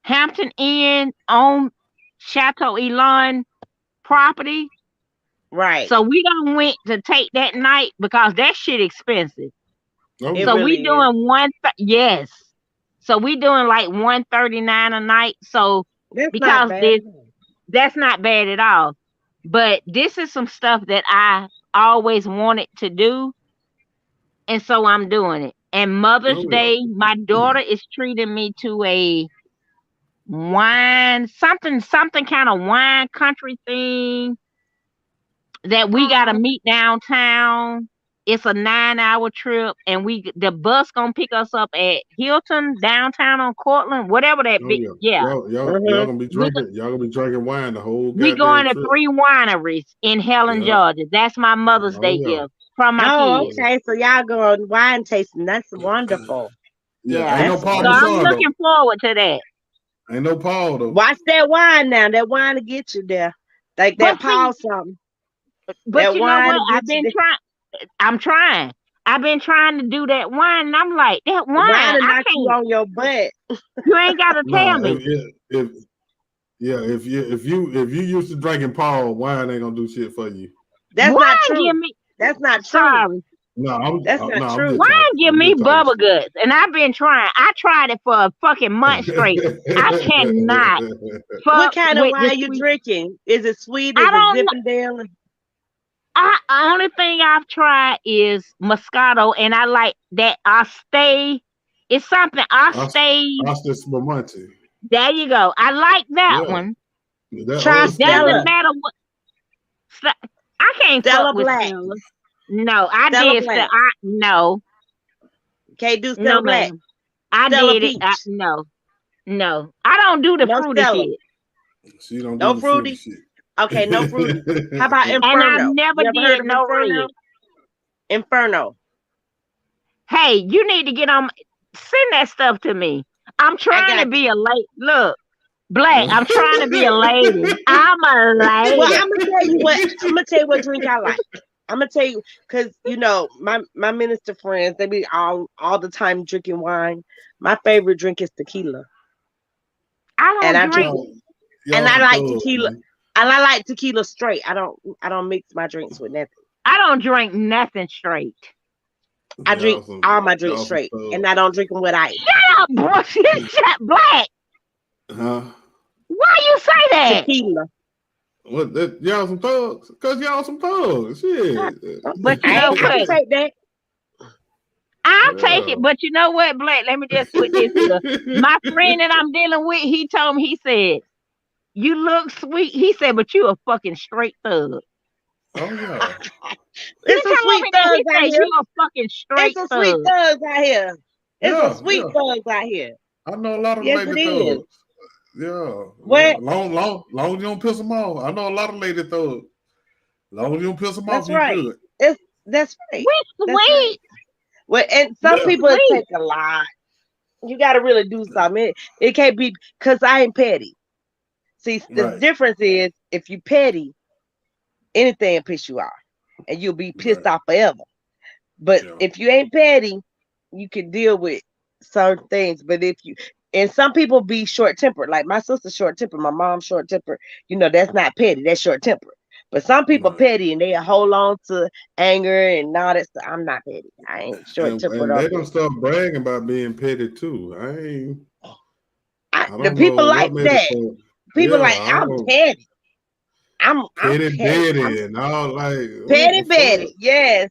S3: Hampton Inn on Chateau Elon property."
S2: Right.
S3: So we don't went to take that night because that shit expensive.
S1: Oh
S2: It
S3: So
S1: yeah.
S3: we
S2: really is.
S3: doing yes. So we doing like 139 a night. So
S2: That's not
S3: because
S2: bad
S3: this
S2: at all.
S3: that's not bad at all. But this is some stuff that I always wanted to do, and so I'm doing it. And Mother's
S1: Oh yeah.
S3: Day, my daughter is treating me to a wine, something kind of wine country thing. that we gotta meet downtown. It's a 9-hour trip, and the bus gonna pick us up at Hilton downtown on Cortland, whatever that
S1: Oh
S3: big.
S1: yeah,
S3: Yeah,
S2: Hmm.
S1: y'all gonna be
S3: we
S1: drinking. Y'all gonna be drinking wine the whole
S3: we
S1: goddamn
S3: going to
S1: trip.
S3: 3 wineries in Helen,
S1: Yeah.
S3: Georgia. That's my Mother's
S1: Oh
S3: Day
S1: yeah.
S3: gift from my
S2: Oh,
S3: kids.
S1: Oh
S2: okay. So y'all going wine tasting. That's
S1: yeah.
S2: wonderful.
S1: Yeah. Ain't
S3: Yeah,
S1: no
S2: That's
S1: Paul
S3: so I'm
S2: wonderful.
S1: Masson though.
S3: looking forward to that.
S1: Ain't no Paul though.
S2: Watch that wine now. That wine to get you there. Like
S3: But
S2: that
S3: see,
S2: Paul something.
S3: but
S2: That
S3: you know
S2: wine
S3: what?
S2: to get you there.
S3: I'm trying. I've been trying to do that wine, and I'm like, that
S2: The wine
S3: wine,
S2: to
S3: I
S2: knock you
S3: can't.
S2: on your butt.
S3: You ain't gotta tell
S1: Nah,
S3: me.
S1: if yeah, if you used to drinking Paul, wine ain't gonna do shit for you.
S2: That's not
S3: Wine give
S2: true.
S3: me
S2: That's not true.
S3: sorry.
S1: No,
S2: That's
S1: no,
S2: not
S1: I'm
S2: true.
S1: just
S3: Wine
S1: talking.
S3: give
S1: I'm
S3: me
S1: just talking
S3: bubble
S1: shit.
S3: guts, and I've been trying. I tried it for a fucking month straight. I cannot
S2: What
S3: fuck
S2: kind of
S3: with the
S2: wine you
S3: sweet.
S2: drinking? Is it sweet?
S3: I
S2: Is it
S3: don't know.
S2: Zinfandel?
S3: Only thing I've tried is Moscato, and I like that. I stay. It's something I stay.
S1: Oscar Spumante.
S3: There you go. I like that
S1: Yeah,
S3: one.
S1: that
S2: Try
S1: old
S3: Doesn't
S2: Stella.
S1: school.
S3: matter what. I can't fuck
S2: Stella
S3: with
S2: Black.
S3: Stella. No, I
S2: Stella
S3: did.
S2: Black.
S3: No,
S2: Can't do
S3: no,
S2: Stella Black.
S3: ma'am. I
S2: Stella
S3: did it.
S2: Peach.
S3: No, no. I don't do the
S2: No
S3: fruity
S2: Stella.
S3: shit,
S1: She don't do
S2: No
S1: the fruity
S2: fruity.
S1: shit.
S2: Okay, no fruity. How about
S3: and I
S2: Inferno?
S3: never
S2: You ever heard
S3: did
S2: of
S3: no
S2: Inferno?
S3: red.
S2: Inferno.
S3: Hey, you need to get on. Send that stuff to me. I'm
S2: I
S3: trying to
S2: got
S3: be
S2: you.
S3: a late. Look, Black. I'm trying to be a lady. I'm a
S2: Well,
S3: lady.
S2: I'm gonna tell you what. I'm gonna tell you what drink I like. I'm gonna tell you because my minister friends they be all the time drinking wine. My favorite drink is tequila,
S3: I
S2: and
S3: don't
S2: I drink
S3: drink.
S1: y'all,
S2: and
S1: y'all
S2: I
S1: some
S2: like
S1: thugs,
S2: tequila,
S1: man.
S2: and I like tequila straight. I don't mix my drinks with nothing.
S3: I don't drink nothing straight.
S2: I drink all my drinks
S1: Y'all some
S2: straight, and
S1: thugs.
S2: I don't drink them with ice.
S3: Shut up, bro. Shut Black.
S1: Huh?
S3: Why you say that?
S2: Tequila.
S1: What? Y'all some thugs? Cause y'all some thugs. Shit.
S3: But you know
S2: I can
S3: what?
S2: take that.
S3: I'll take
S1: Yeah.
S3: it. But you know what, Black? Let me just put this here. My friend that I'm dealing with, he told me, he said, you look sweet. He said, but you a fucking straight thug.
S1: Oh yeah.
S3: He
S2: It's some
S3: told
S2: sweet
S3: me that. He
S2: thugs out
S3: said,
S2: here.
S3: you a fucking
S2: It's
S3: straight
S2: some sweet
S3: thug.
S2: thugs out here. It's some
S1: Yeah.
S2: sweet
S1: Yeah.
S2: thugs out here.
S1: I know a lot of
S2: Yes,
S1: lady
S2: it is.
S1: thugs. Yeah. Yeah.
S2: What?
S1: Long as you don't piss them off. I know a lot of lady thugs. Long as you don't piss them off,
S2: That's
S1: you
S2: right.
S1: good.
S2: That's right.
S3: We
S2: That's right.
S3: sweet.
S2: Well, and
S3: We
S2: some
S1: Yeah.
S2: people it
S3: sweet.
S2: take a lot. You got to really do something. It can't be because I ain't petty. See, the
S1: Right.
S2: difference is if you petty, anything will piss you off, and you'll be pissed
S1: Right.
S2: off forever. But
S1: Yeah.
S2: if you ain't petty, you can deal with certain things. But if you and some people be short tempered, like my sister's short tempered, my mom's short tempered. That's not petty. That's short tempered. But some people
S1: Right.
S2: petty and they hold on to anger and all that stuff. I'm not petty. I ain't short tempered
S1: And
S2: or
S1: they don't
S2: petty.
S1: start bragging about being petty too. I
S2: The
S1: don't
S2: people
S1: know what
S2: like
S1: made it
S2: that.
S1: for.
S2: People
S1: Yeah,
S2: like
S1: I
S2: I'm
S1: don't
S2: petty. I'm
S1: petty
S2: petty. I'm
S1: Betty and all like what
S2: petty
S1: the fuck?
S2: Betty. Yes.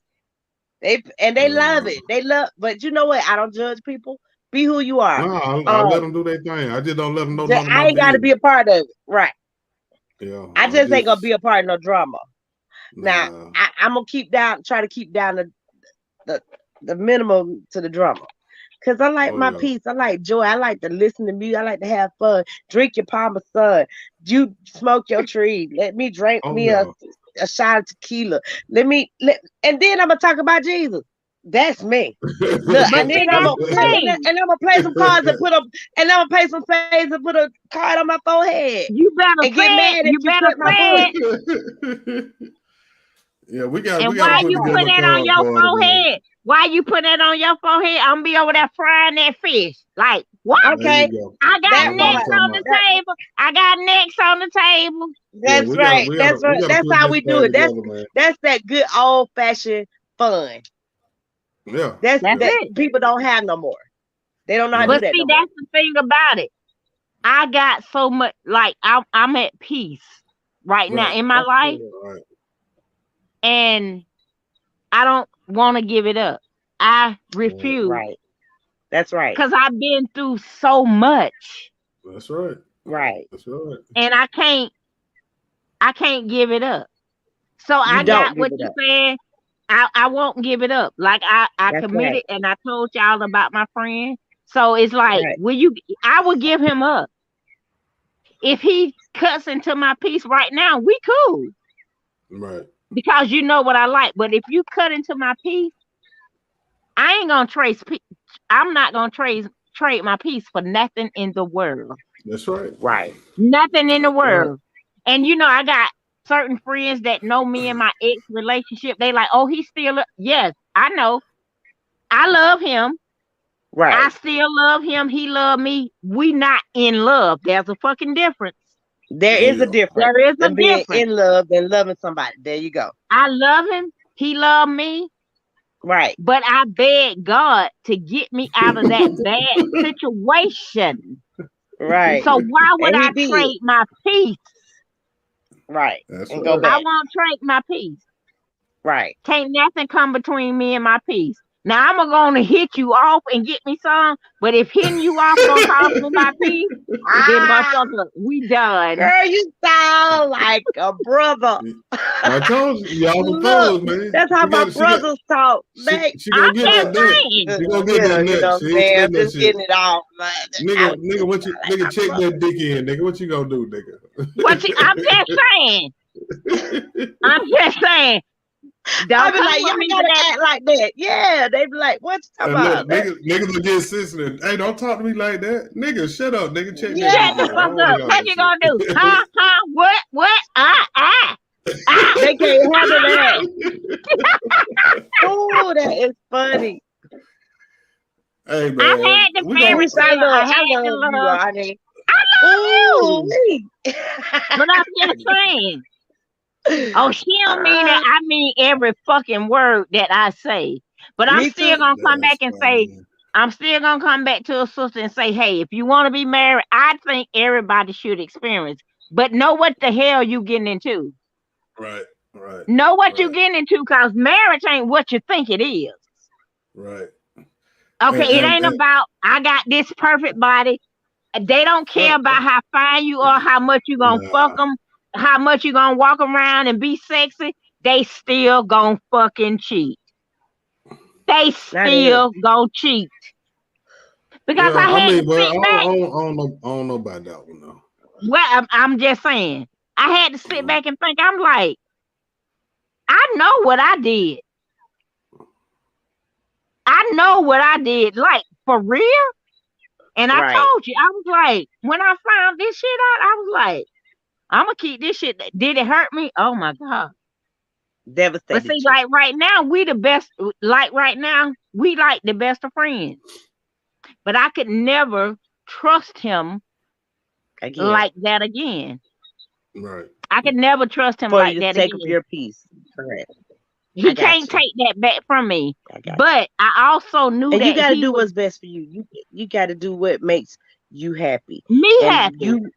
S2: They love
S1: Uh,
S2: it. They love, but you know what? I don't judge people. Be who you are.
S1: no, I let
S2: Um,
S1: them do their thing. I just don't let them know none of
S2: I
S1: my
S2: ain't got to
S1: business.
S2: be a part of it, right?
S1: Yeah,
S2: I
S1: I
S2: just ain't gonna
S1: just
S2: be a part of no drama. Now,
S1: nah.
S2: I'm gonna try to keep down the, the minimum to the drama. Cause I like
S1: Oh
S2: my
S1: yeah,
S2: peace. I like joy. I like to listen to music. I like to have fun. Drink your Parmesan. You smoke your tree. Let me drink
S1: oh
S2: me
S1: yeah.
S2: a shot of tequila. And then I'm gonna talk about Jesus. That's me. Look,
S3: But
S2: and then
S3: see, that's the thing.
S2: I'm gonna play some cards and I'm gonna play some spades and put a card on my forehead
S3: You better
S2: and get
S3: say it.
S2: mad if
S3: You
S2: you
S3: better
S2: cut my
S3: say
S2: book.
S3: it.
S1: Yeah,
S3: And
S1: we got to
S3: why
S1: put
S3: you
S1: together
S3: put
S1: a
S3: that on
S1: card
S3: your
S1: party, man.
S3: forehead? Why you put that on your forehead? I'm gonna be over there frying that fish. Like what?
S1: There you
S2: Okay,
S1: go.
S3: I got
S2: that
S1: That's what I'm
S3: necks
S2: part.
S1: talking
S3: on
S1: about.
S3: the
S2: That
S3: table. I got necks on the table.
S1: Yeah,
S2: that's right. That's
S1: we
S2: right.
S1: gotta
S2: That's
S1: put
S2: how
S1: this
S2: we do
S1: thing
S2: it.
S1: together, man.
S2: That's that good old fashioned fun.
S1: Yeah,
S2: That's
S3: That's
S1: yeah,
S2: that
S3: it.
S2: people don't have no more. They don't know how to do
S3: But
S1: right,
S2: that
S3: see,
S2: no more.
S3: that's the thing about it. I got so much. Like I'm at peace right now
S1: right,
S3: in my
S2: That's
S3: life,
S2: good.
S1: right.
S3: and I don't want to give it up. I refuse
S2: Right. That's right.
S3: because I've been through so much,
S1: That's right.
S2: Right.
S1: That's right.
S3: and I can't give it up. So
S2: You
S3: I
S2: don't
S3: got
S2: give
S3: what
S2: it
S3: you
S2: up.
S3: said. I won't give it up. Like I
S2: That's right.
S3: committed and I told y'all about my friend. So it's like,
S2: Right.
S3: I would give him up. If he cuts into my piece right now, we cool.
S1: Right.
S3: Because you know what I like. But if you cut into my piece, I ain't gonna I'm not gonna trade my piece for nothing in the world.
S1: That's right.
S2: Right.
S3: Nothing in the
S1: That's right.
S3: world. And I got certain friends that know me and my ex relationship. They like, oh, he's still yes, I know. I love him. I
S2: Right.
S3: still love him. He love me. We not in love. There's a fucking difference.
S2: There
S1: Oh
S2: is a
S1: yeah.
S2: difference.
S3: There is a
S2: Than being
S3: difference.
S2: in love and loving somebody. There you go.
S3: I love him. He love me.
S2: Right.
S3: But I beg God to get me out of that bad situation.
S2: Right.
S3: So why would
S2: And he
S3: I
S2: did.
S3: trade my peace?
S2: Right.
S1: That's
S2: And go
S1: right.
S3: I
S2: back.
S3: won't trade my peace.
S2: Right.
S3: Can't nothing come between me and my peace. Now I'm gonna hit you off and get me some, but if hitting you off gonna cost me my peace, then
S2: Ah,
S3: motherfucker, we done.
S2: girl, you sound like a brother.
S1: I told you, y'all
S2: Look,
S1: propose, man.
S2: that's how my brothers talk.
S1: She
S3: I'm
S1: gonna get
S3: just
S1: that nut.
S3: saying.
S1: She gonna get
S2: Yeah,
S1: that
S2: you
S1: nut.
S2: know
S1: She
S2: what I'm
S1: ain't
S2: saying? I'm
S1: studying that
S2: just
S1: shit.
S2: getting it off.
S1: Nigga, nigga,
S2: You
S1: what you
S2: sound like
S1: nigga
S2: my
S1: check
S2: brother.
S1: that dick in, nigga. What you gonna do,
S3: I'm just saying.
S1: nigga?
S3: I'm just saying.
S2: I
S3: Don't
S2: be
S3: come
S2: like,
S3: with
S2: y'all
S3: me with
S2: gotta
S3: that.
S2: act like that. Yeah, they be like, what you talking
S1: And look,
S2: about?
S1: niggas will get sensitive. Hey, don't talk to me like that. Nigga, shut up, nigga. Check that
S2: Yeah,
S3: Shut
S1: dick
S3: the
S1: in. I
S3: fuck
S1: don't wanna
S3: up.
S1: hear all
S3: What
S1: that
S3: you gonna do?
S1: shit.
S3: Huh? Huh? What? Ah!
S2: they can't handle that. Oh, that is funny.
S1: Hey
S3: I
S1: man,
S3: had the
S1: we gonna
S3: fairy
S2: Nisha,
S3: tale. I
S2: I
S3: had the
S2: love you,
S3: love.
S2: honey.
S3: I love
S2: Ooh,
S3: you.
S2: me.
S3: But I'm just saying. Oh, she don't mean that. I mean every fucking word that I say. But I'm
S2: Me
S3: still
S2: too.
S3: gonna come back
S1: That's
S3: and say,
S1: funny.
S3: I'm still gonna come back to a sister and say, hey, if you want to be married, I think everybody should experience. But know what the hell you getting into.
S1: Right, right,
S3: Know what you
S1: right,
S3: getting into, cause marriage ain't what you think it is.
S1: right.
S3: Okay, it ain't
S1: And
S3: about I got this perfect body. They don't care about how fine you are, how much you gonna fuck
S1: nah,
S3: them, how much you gonna walk around and be sexy. They still gonna fucking cheat. They
S2: Not everybody.
S3: still gonna cheat. Because
S1: yeah,
S3: I
S1: I
S3: had to
S1: mean, but
S3: sit back.
S1: I don't know about that one though.
S3: Well, I'm just saying. I had to sit back and think. I'm like, I know what I did. I know what I did. Like, for real. And I
S2: Right.
S3: told you, I was like, when I found this shit out, I was like, I'm gonna keep this shit. Did it hurt me? Oh my God. But
S2: Devastated
S3: see,
S2: you.
S3: like right now, we the best. Like right now, we like the best of friends. But I could never trust him
S2: Again.
S3: like that again.
S1: Right.
S3: I could never trust him
S2: For
S3: like
S2: you to
S3: that
S2: take up
S3: again.
S2: your piece. Correct. I
S3: He
S2: got
S3: can't
S2: you.
S3: take that back from me.
S2: I got you.
S3: But I also knew
S2: And you
S3: that
S2: gotta
S3: he
S2: do
S3: was
S2: what's best for you. You gotta do what makes you happy.
S3: me
S2: And
S3: happy.
S2: you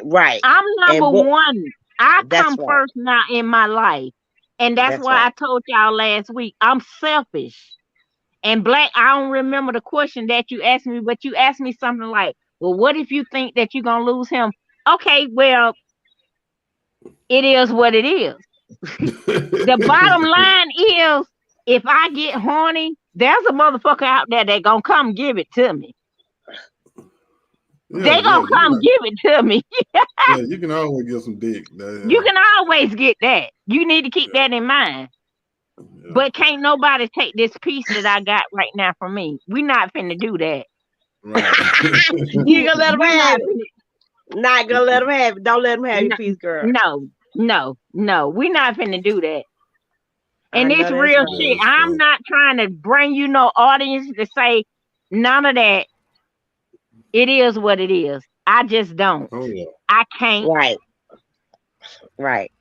S2: right.
S3: I'm number
S2: And what
S3: one. I
S2: that's
S3: come
S2: right.
S3: first now in my life. And that's
S2: That's
S3: why I
S2: right.
S3: told y'all last week, I'm selfish. And Black, I don't remember the question that you asked me, but you asked me something like, well, what if you think that you're going to lose him? Okay, well, it is what it is. The bottom line is, if I get horny, there's a motherfucker out there that going to come give it to me.
S1: Yeah,
S3: They
S1: yeah,
S3: going to come give it to me.
S1: you can always get some dick.
S3: You can always get that. You need to keep that in mind.
S1: Yeah,
S3: But can't nobody take this piece that I got right now from me. We not finna do that.
S1: right.
S2: You gonna let them
S3: We
S2: have
S3: not
S2: it.
S3: finna,
S2: Not gonna let them have it. Don't let them have your piece, girl.
S3: no. We not finna do that.
S2: I
S3: And
S2: know
S3: it's
S2: that's
S3: real
S2: right.
S3: shit.
S1: That's
S3: I'm
S1: fun.
S3: not trying to bring you no audience to say none of that. It is what it is. I just don't.
S1: Oh yeah.
S3: I can't.
S2: Right. Right.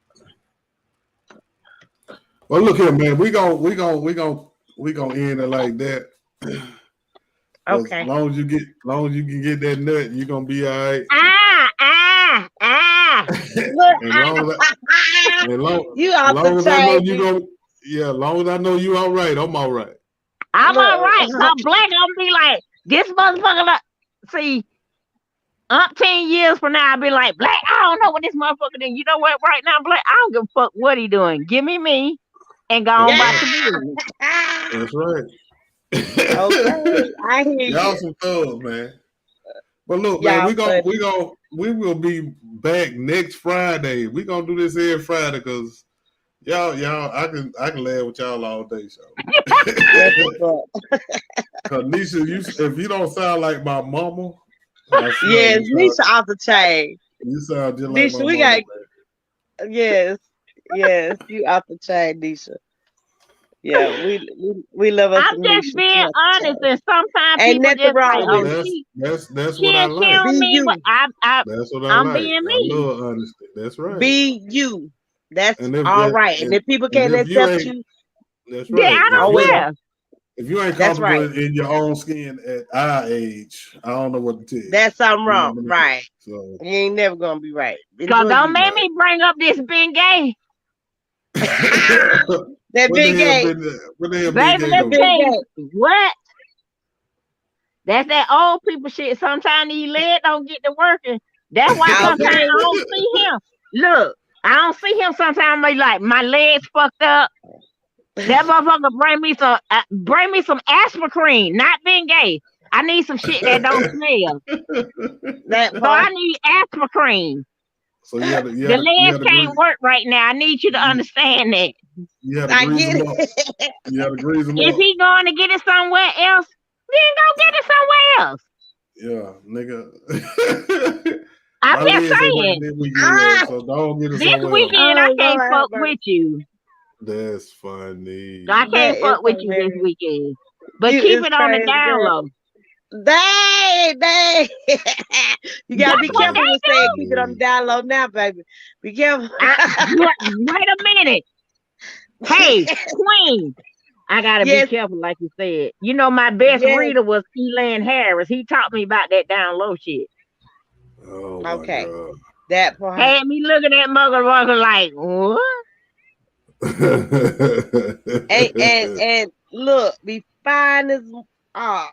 S1: Well, look here, man. We gonna end it like that. As
S2: Okay.
S1: long as you can get that nut, you're gonna be all right.
S3: Ah.
S2: Look,
S1: As long as
S2: you
S1: as
S2: off the
S1: long as I know
S2: chain.
S1: you gonna as long as I know you all right, I'm all right.
S3: I'm all right.
S2: Look.
S3: Black, I'm be like, this motherfucker. See, Umpteen years from now, I'll be like, Black, I don't know what this motherfucker doing. You know what? Right now, Black, I don't give a fuck what he doing. Give me, and go
S1: That's
S3: on about
S1: right.
S3: your business.
S1: That's right.
S2: Okay, I hear
S1: Y'all
S2: you.
S1: some thugs, man. But look, man,
S2: Y'all funny.
S1: we will be back next Friday. We gonna do this every Friday because y'all, I can laugh with y'all all day, so.
S2: That's what's up.
S1: Cause Nisha, if you don't sound like my mama, I swear
S2: Yes, Nisha off the chain.
S1: you sound just like my
S2: Nisha, we
S1: mama,
S2: got
S1: man.
S2: yes, yes, you off the chain, Nisha. Yeah, we love us
S3: I'm
S2: some
S3: just
S2: Nisha. She
S3: being
S2: off the
S3: honest,
S2: chain.
S3: and sometimes
S2: Ain't
S3: people
S2: nothing
S3: just like,
S1: Yeah,
S2: wrong
S1: but
S3: oh,
S2: with it.
S1: that's
S3: she
S1: what I
S3: and she
S1: like.
S3: on
S2: Be
S3: me, but
S2: you.
S1: That's what I
S3: I'm
S1: like.
S3: being
S1: I
S3: me.
S1: love honesty. That's right.
S2: Be you. That's
S1: And if
S2: all
S1: that
S2: right. And if people
S1: and
S2: can't
S1: if you
S2: accept
S1: ain't
S2: you,
S1: that's
S3: Then
S1: right.
S3: I
S2: oh
S3: don't
S2: well.
S3: care.
S1: If you ain't
S2: That's
S1: comfortable
S2: right.
S1: in your own skin at our age, I don't know what to tell you.
S2: That's something
S1: You know
S2: wrong.
S1: what I mean?
S2: Right.
S1: So
S2: You ain't never gonna be right.
S3: Cause
S2: Enjoy
S3: don't
S2: you.
S3: make
S1: right.
S3: me bring up this being gay.
S2: That
S1: what the
S2: big
S1: hell
S2: gay.
S1: been what the hell big
S3: Baby,
S1: gay
S3: let
S2: That
S3: me
S1: though?
S2: big
S3: tell you
S2: gay.
S3: what. That's that old people shit. Sometimes these legs don't get to working. That's why sometimes
S2: Okay.
S3: I don't see him. Look, I don't see him sometimes. Like my legs fucked up. That motherfucker bring me some aspirin, not being gay. I need some shit that don't smell.
S2: That
S3: So I
S2: part.
S3: need aspirin.
S1: So
S3: The legs can't work right now. I need you to
S1: you,
S3: understand that.
S1: you had to
S2: I
S1: grease
S2: get
S1: them up.
S2: it.
S1: You had to grease them
S3: If
S1: up.
S3: he going to get it somewhere else, then go get it somewhere else.
S1: Yeah, nigga.
S3: I'm
S1: My
S3: just
S1: legs ain't working
S3: saying,
S1: this weekend,
S2: Ah.
S1: so don't get it
S3: this
S1: somewhere else.
S3: weekend I
S2: Oh
S3: can't
S2: Lord have
S3: fuck
S2: mercy.
S3: with you.
S1: That's
S3: I
S1: funny.
S2: That
S3: can't
S2: is
S3: fuck with you this
S2: hilarious.
S3: weekend. But
S2: You
S3: keep
S2: is
S3: it on the
S2: crazy,
S3: down
S2: girl.
S3: low.
S2: Dang. You gotta
S3: That's
S2: be
S3: what
S1: Yeah.
S2: careful with
S3: they
S2: saying
S3: do.
S2: keep it on the
S1: Yeah.
S2: down low now, baby. Be careful.
S3: Wait a minute. Hey, Queen. I gotta be
S2: Yes,
S3: careful, like you said. You know, my best
S2: yes.
S3: reader was Elan Harris. He taught me about that down low shit.
S1: Oh my
S2: Okay.
S1: god.
S2: That part.
S3: Had me looking at motherfucker like, what?
S2: And look, be fine as ah,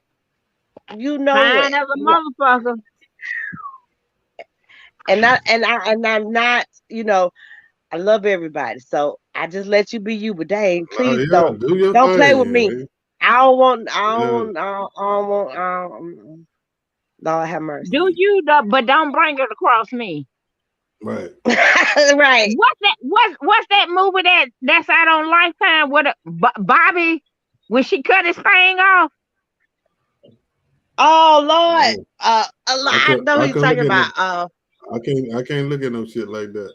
S2: you know
S3: Fine
S2: it.
S3: as a motherfucker.
S2: And I'm not, I love everybody. So I just let you be you, but dang,
S1: Oh
S2: please
S1: yeah, do your
S2: don't play with
S1: thing.
S2: me.
S1: Man.
S2: I
S1: Yeah,
S2: don't want, Lord have
S3: Do
S2: mercy.
S3: you though, but don't bring it across me.
S1: right.
S2: Right.
S3: What's that movie that's out on Lifetime with Bobby when she cut his thing off?
S2: Oh Lord.
S1: Oh,
S2: I know who
S1: I
S2: you're
S1: could look
S2: talking
S1: at
S2: about.
S1: no I can't look at no shit like that.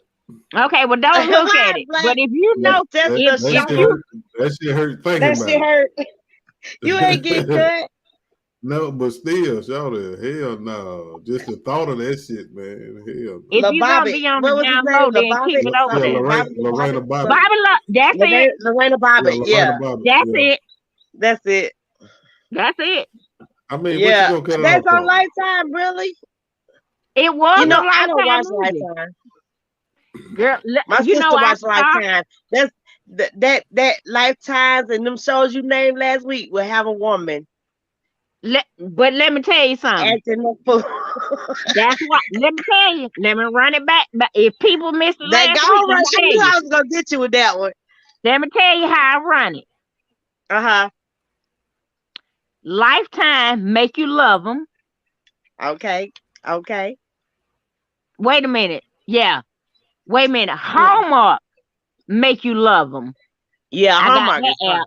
S3: Okay, well don't look at it. But
S2: Black,
S3: if you know,
S2: that's
S1: That
S2: the
S3: if
S1: that shit
S2: shocker.
S3: you
S1: hurt. That shit hurt thinking
S2: That shit
S1: about
S2: hurt. You ain't get
S1: it.
S2: cut.
S1: No, but still, shout out, hell no. Just the thought of that shit, man. Hell
S3: if
S2: La
S3: you gonna
S2: Bobby.
S3: be on the
S2: What was his
S3: down
S2: name?
S3: low,
S2: La
S3: then keep
S2: Bobby?
S3: it over
S1: no. Yeah,
S3: there.
S2: Something. Bobby La Bobby.
S1: Lorena Bobbitt.
S3: Bobby, that's it.
S2: Lorena
S1: Yeah,
S2: Bobbitt.
S1: Lorena
S2: Yeah.
S1: Bobbitt.
S3: That's
S1: Yeah.
S3: it.
S2: That's it.
S3: That's it.
S1: I mean, what you
S2: Yeah.
S1: gonna cut it
S2: That's
S1: off
S2: on
S1: from?
S2: Lifetime, really?
S3: It was a
S2: I don't
S3: Lifetime
S2: watch
S3: movie,
S2: Lifetime.
S3: girl.
S2: My
S3: You know
S2: sister
S3: I
S2: watched
S3: stopped.
S2: Lifetime. That's that Lifetimes and them shows you named last week will have a woman
S3: But let me tell you something.
S2: acting a fool.
S3: That's what. Let me tell you. Let me run it back. But if people missed it
S2: That
S3: last week,
S2: Gold
S3: let
S2: Rush.
S3: me
S2: I
S3: tell
S2: knew
S3: you.
S2: I was gonna get you with that one.
S3: Let me tell you how I run it.
S2: Uh-huh.
S3: Lifetime make you love them.
S2: Okay. Okay.
S3: Wait a minute. Yeah. Wait a minute.
S2: Mm.
S3: Hallmark make you love them.
S2: Yeah,
S3: I got
S2: Hallmark is
S3: that
S2: fun.
S3: app.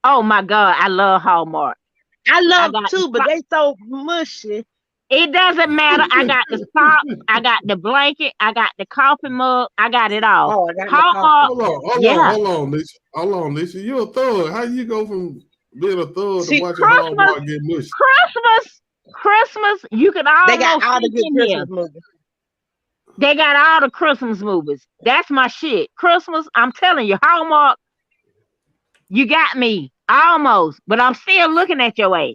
S3: Oh my God, I love Hallmark.
S2: I
S3: I
S2: love
S3: got the
S2: too, but they so mushy.
S3: It doesn't matter. I got the socks. I got the blanket. I got the coffee mug. I got it all.
S2: Oh, I got my
S3: Hallmark.
S2: coffee.
S3: Yeah.
S1: Hold on, Lisa. You a thug. How you go from being a thug to
S2: See,
S1: watching
S3: Christmas.
S1: Hallmark get mushy?
S3: Christmas. You could
S2: they got
S3: almost
S2: all the
S3: sneak
S2: good
S3: in here.
S2: Christmas movies.
S3: They got all the Christmas movies. That's my shit. Christmas. I'm telling you, Hallmark. You got me almost, but I'm still looking at your ass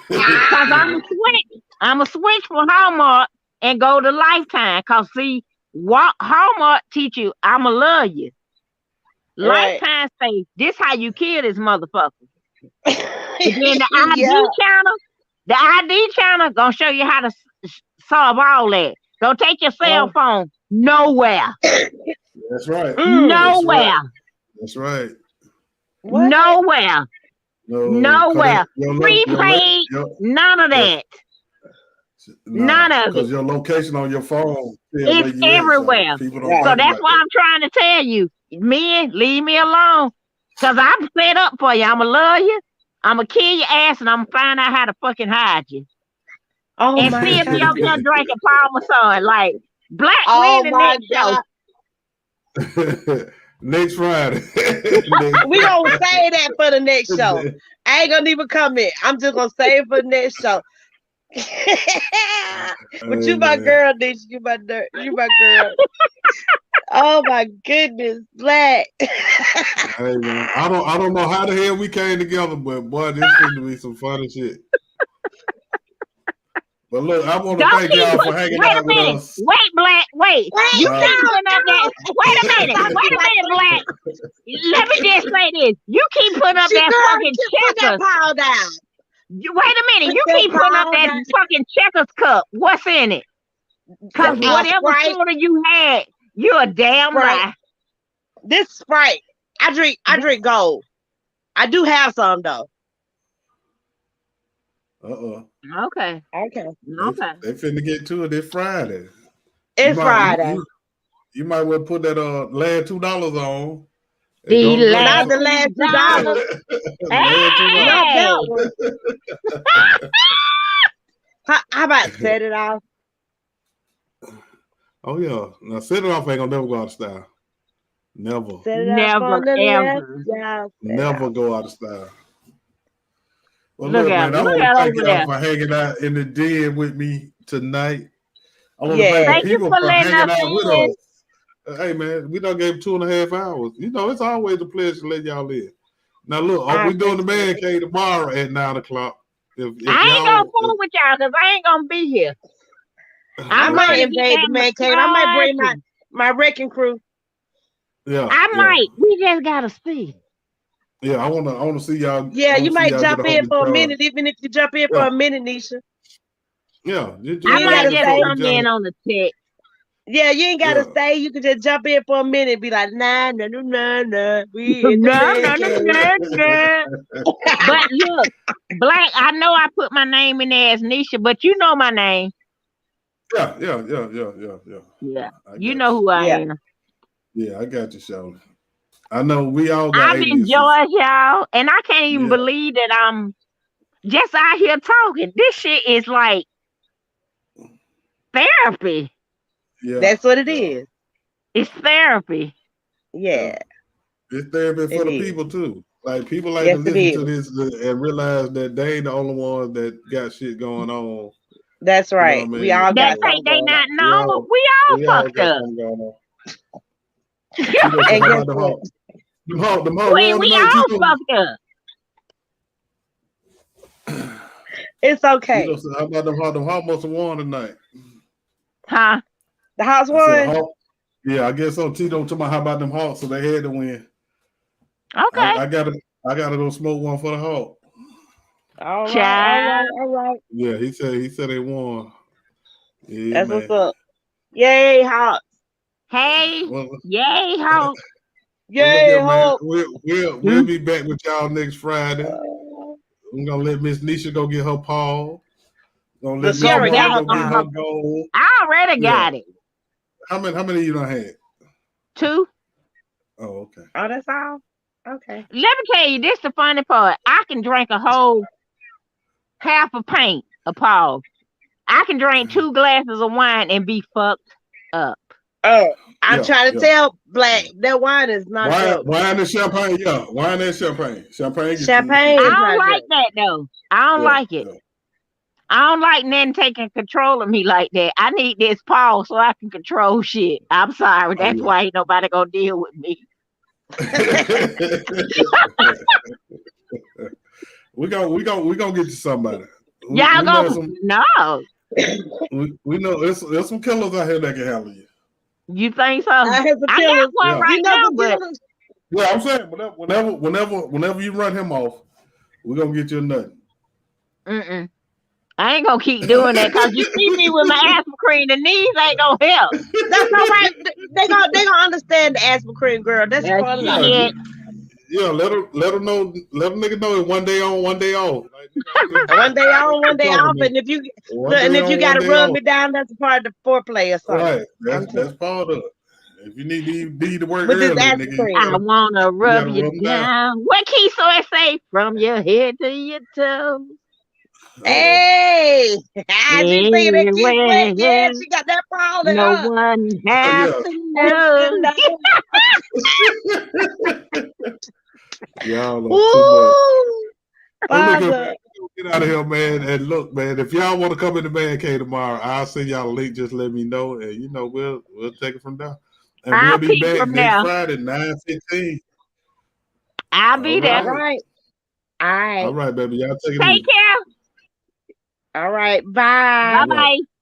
S3: because I'm a switch. I'm a switch for Hallmark and go to Lifetime. Cause see, what Hallmark teach you, I'ma love you.
S2: Right.
S3: Lifetime say this how you kill this motherfucker. And then the
S2: Yeah.
S3: IG channel, The ID channel gonna show you how to solve all that. Don't take your cell
S2: Oh.
S3: phone nowhere.
S1: That's right.
S2: Mm.
S1: That's right.
S3: Nowhere.
S1: That's right.
S2: What?
S3: Nowhere.
S1: No,
S3: Nowhere. Prepaid.
S1: your,
S3: None of
S1: your,
S3: that.
S1: nah,
S3: None of it.
S1: because your location on your phone tell where
S3: It's
S1: you at, so
S3: everywhere.
S1: people don't
S2: Right.
S3: So
S1: think
S3: that's
S1: about
S3: why
S1: that.
S3: I'm trying to tell you, men, leave me alone. Cause I'm set up for you. I'ma love you. I'ma kill your ass and I'm gonna find out how to fucking hide you.
S2: Oh
S3: And
S2: my
S3: see if you
S2: God.
S3: over there drinking Parmesan. Like, Black,
S2: Oh
S3: when the
S2: my
S3: next show?
S2: God.
S1: Next Friday.
S2: We gonna say that for the next show. I ain't gonna even comment. I'm just gonna say it for the next show. But you my girl, Nisha. You my girl. Oh my goodness, Black.
S1: Hey man, I don't know how the hell we came together, but boy, this finna be some funny shit. But look, I want to
S3: Don't
S1: thank
S3: keep
S1: y'all
S3: put,
S1: for hanging
S3: wait a
S1: out with
S3: minute.
S1: us.
S3: Wait, Black, wait. You
S1: Uh,
S3: keep putting up that. Wait a minute. Wait a minute, Black. Let me just say this. You keep putting up that fucking
S2: Put that
S3: checkers.
S2: pile down.
S3: Wait a minute.
S2: Put
S3: You
S2: that
S3: keep putting up
S2: pile
S3: that
S2: down.
S3: fucking checkers cup. What's in it? Cause whatever
S2: Sprite.
S3: soda you had, you're a damn
S2: Sprite.
S3: lie.
S2: This Sprite. I drink gold. I do have some though.
S3: Okay.
S2: Okay.
S3: Okay.
S1: They finna get to it this Friday.
S2: It's Friday.
S1: You might well put that last $2 on. And
S3: The
S1: go drink
S2: Not
S3: last
S2: the last $2.
S1: last $2.
S2: Not
S3: Hey!
S2: that one. How about set it off?
S1: Oh yeah. Now set it off ain't gonna never go out of style. Never.
S2: Set it off
S3: Never
S2: on the left.
S3: ever.
S2: Yeah,
S1: Never go out of style. Well,
S3: Look
S1: look,
S3: at
S1: man, I
S3: look
S1: want
S3: at
S1: to thank
S3: over
S1: y'all
S3: there.
S1: for hanging out in the den with me tonight. I want to
S2: Yeah.
S1: thank the
S3: Thank you
S1: people
S3: for
S1: for
S3: letting
S1: hanging
S3: us
S1: out with
S3: in.
S1: us. Hey, man, we done gave 2.5 hours. You know, it's always a pleasure to let y'all in. Now, look,
S2: I
S1: we doing the
S2: appreciate
S1: man cave tomorrow at 9 o'clock. If
S3: I ain't gonna
S1: y'all,
S3: fool with y'all because I ain't gonna be here.
S2: I
S3: I'm
S2: might
S3: gonna be
S2: invade the
S3: at
S2: man cave. I might bring
S3: massage.
S2: my wrecking crew.
S1: yeah,
S3: I
S1: yeah,
S3: might. We just gotta see.
S1: yeah. I wanna see y'all.
S2: Yeah,
S1: I
S2: you
S1: wanna see
S2: might
S1: y'all
S2: jump
S1: get a
S2: in
S1: hold of
S2: for
S1: each
S2: a
S1: other.
S2: minute, even if you jump in for
S1: Yeah,
S2: a minute, Nisha.
S1: yeah.
S2: You
S3: I
S2: ain't
S3: might
S2: gotta
S3: just
S2: stay.
S3: come in on the tech.
S2: Yeah, you ain't gotta
S1: Yeah.
S2: stay. You can just jump in for a minute and be like, nah, nah, nah, nah, nah. We in the
S3: No,
S2: man
S3: no, no,
S2: cave.
S3: no, no. But look, Black, I know I put my name in there as Nisha, but you know my name.
S1: Yeah.
S3: Yeah.
S1: I
S3: You
S1: got
S3: know who I
S2: Yeah.
S3: am.
S1: you. Yeah, I got you, Shawty. I know we all got
S3: I've
S1: aliases.
S3: enjoyed y'all, and I can't even
S1: Yeah.
S3: believe that I'm just out here talking. This shit is like therapy.
S1: Yeah.
S2: That's what it
S1: Yeah.
S2: is.
S3: It's therapy.
S2: Yeah,
S1: It's therapy for
S2: it
S1: the
S2: is.
S1: people too. Like people like to
S2: Yes, it
S1: listen to
S2: is.
S1: this and realize that they ain't the only ones that got shit going on.
S2: That's
S1: You know
S2: right.
S1: what I
S2: We
S1: mean?
S2: all
S3: That
S2: got
S1: So
S3: think
S2: something
S3: they
S2: going
S3: not
S2: on.
S3: normal. We all
S1: we all
S3: fucked
S1: got
S3: up.
S1: something going on. Tito said,
S2: And
S1: how
S2: guess
S1: about the
S2: what?
S1: hawk? Them hawk won
S3: We
S1: tonight,
S3: all
S1: Tito.
S3: fucked up.
S2: It's okay.
S1: Tito said, how about them hawk must have won tonight.
S3: Huh?
S2: The house
S1: I said,
S2: won.
S1: hawk. Yeah, I guess so. Tito told me how about them hawks, so they had to win.
S3: Okay.
S1: I gotta go smoke one for the hawk.
S2: All right,
S3: Child.
S2: all right.
S1: Yeah, he said they won. Yeah,
S2: That's
S1: man.
S2: what's up. Yay, Hawk.
S3: Hey.
S1: Well,
S3: Yay, Hawk.
S1: well, look
S2: Yay,
S1: here, man.
S2: Hawk.
S1: We'll be back with y'all next Friday.
S2: Uh,
S1: I'm gonna let Miss Nisha go get her paw. Gonna
S2: But
S1: let
S2: she
S1: Miss
S2: already
S1: Wanda
S2: got her
S1: go get
S2: power.
S1: her gold.
S3: I already
S1: Yeah.
S3: got it.
S1: How many you done had?
S3: 2.
S1: Oh, okay.
S2: Oh, that's all? Okay.
S3: Let me tell you, this the funny part. I can drink a whole half a pint of Paul. I can drink 2 glasses of wine and be fucked up.
S2: Oh, I'm
S1: Yeah,
S2: trying to
S1: yeah.
S2: tell Black that wine is not dope.
S1: Wine and champagne, yeah. Wine and champagne. Champagne get
S2: Champagne
S3: I
S2: is
S1: you.
S3: don't
S2: not
S3: like
S2: dope.
S3: that though. I don't
S1: Yeah,
S3: like it.
S1: yeah.
S3: I don't like men taking control of me like that. I need this Paul so I can control shit. I'm sorry.
S1: Oh,
S3: That's why ain't nobody gonna deal with me.
S1: we gonna get you somebody.
S3: Y'all
S1: We know
S3: go
S1: some.
S3: no.
S1: We know there's some killers out here that can handle you.
S3: You think so?
S2: I have the
S3: I got
S2: killers.
S3: one
S1: Yeah.
S3: right
S2: You know
S3: now,
S2: the
S3: but
S2: killers.
S1: Yeah, I'm saying whenever you run him off, we're gonna get you a nut.
S3: mm-mm. I ain't gonna keep doing that because you see me with my asthma cream. The knees ain't gonna help.
S2: That's all right. They gonna understand the asthma cream, girl. That's
S3: Yeah,
S2: for life.
S3: shit.
S1: Yeah, let her know. Let them nigga know it one day on, one day off. Like,
S2: One day on, one day off, and if you
S1: one
S2: look, and
S1: day
S2: if you
S1: on, one
S2: gotta
S1: day
S2: rub
S1: off.
S2: me down, that's a part of the foreplay or something.
S1: Right.
S2: I'm
S1: That's part of it. If you need to work
S2: with this
S1: early,
S2: asthma
S1: nigga,
S2: cream.
S3: I wanna
S1: you
S3: rub
S1: gotta
S3: you
S1: rub them down.
S3: down. What key so it say? From your head to your toes.
S1: Uh-oh.
S2: Hey, she singing that Keith Sweat. Yeah,
S3: Anywhere.
S2: she got that Paul in
S3: No
S2: her.
S3: one
S1: Oh,
S3: has
S1: yeah.
S3: to know.
S1: Y'all are too much.
S2: Woo,
S1: Well, look here,
S2: Father.
S1: man. Get out of here, man. And look, man, if y'all want to come in the Man Cave tomorrow, I'll send y'all a link. Just let me know, and we'll take it from there. And
S3: I'll
S1: we'll be
S3: peep
S1: back
S3: from
S1: next
S3: there.
S1: Friday, 9:15.
S3: I'll
S1: All
S3: be
S2: All
S3: there.
S1: right.
S2: right. All
S1: All
S2: right.
S1: right, baby. Y'all take it
S3: Take
S1: easy.
S3: care.
S2: All right.
S3: Bye
S1: All
S2: Bye.
S1: right.
S3: bye.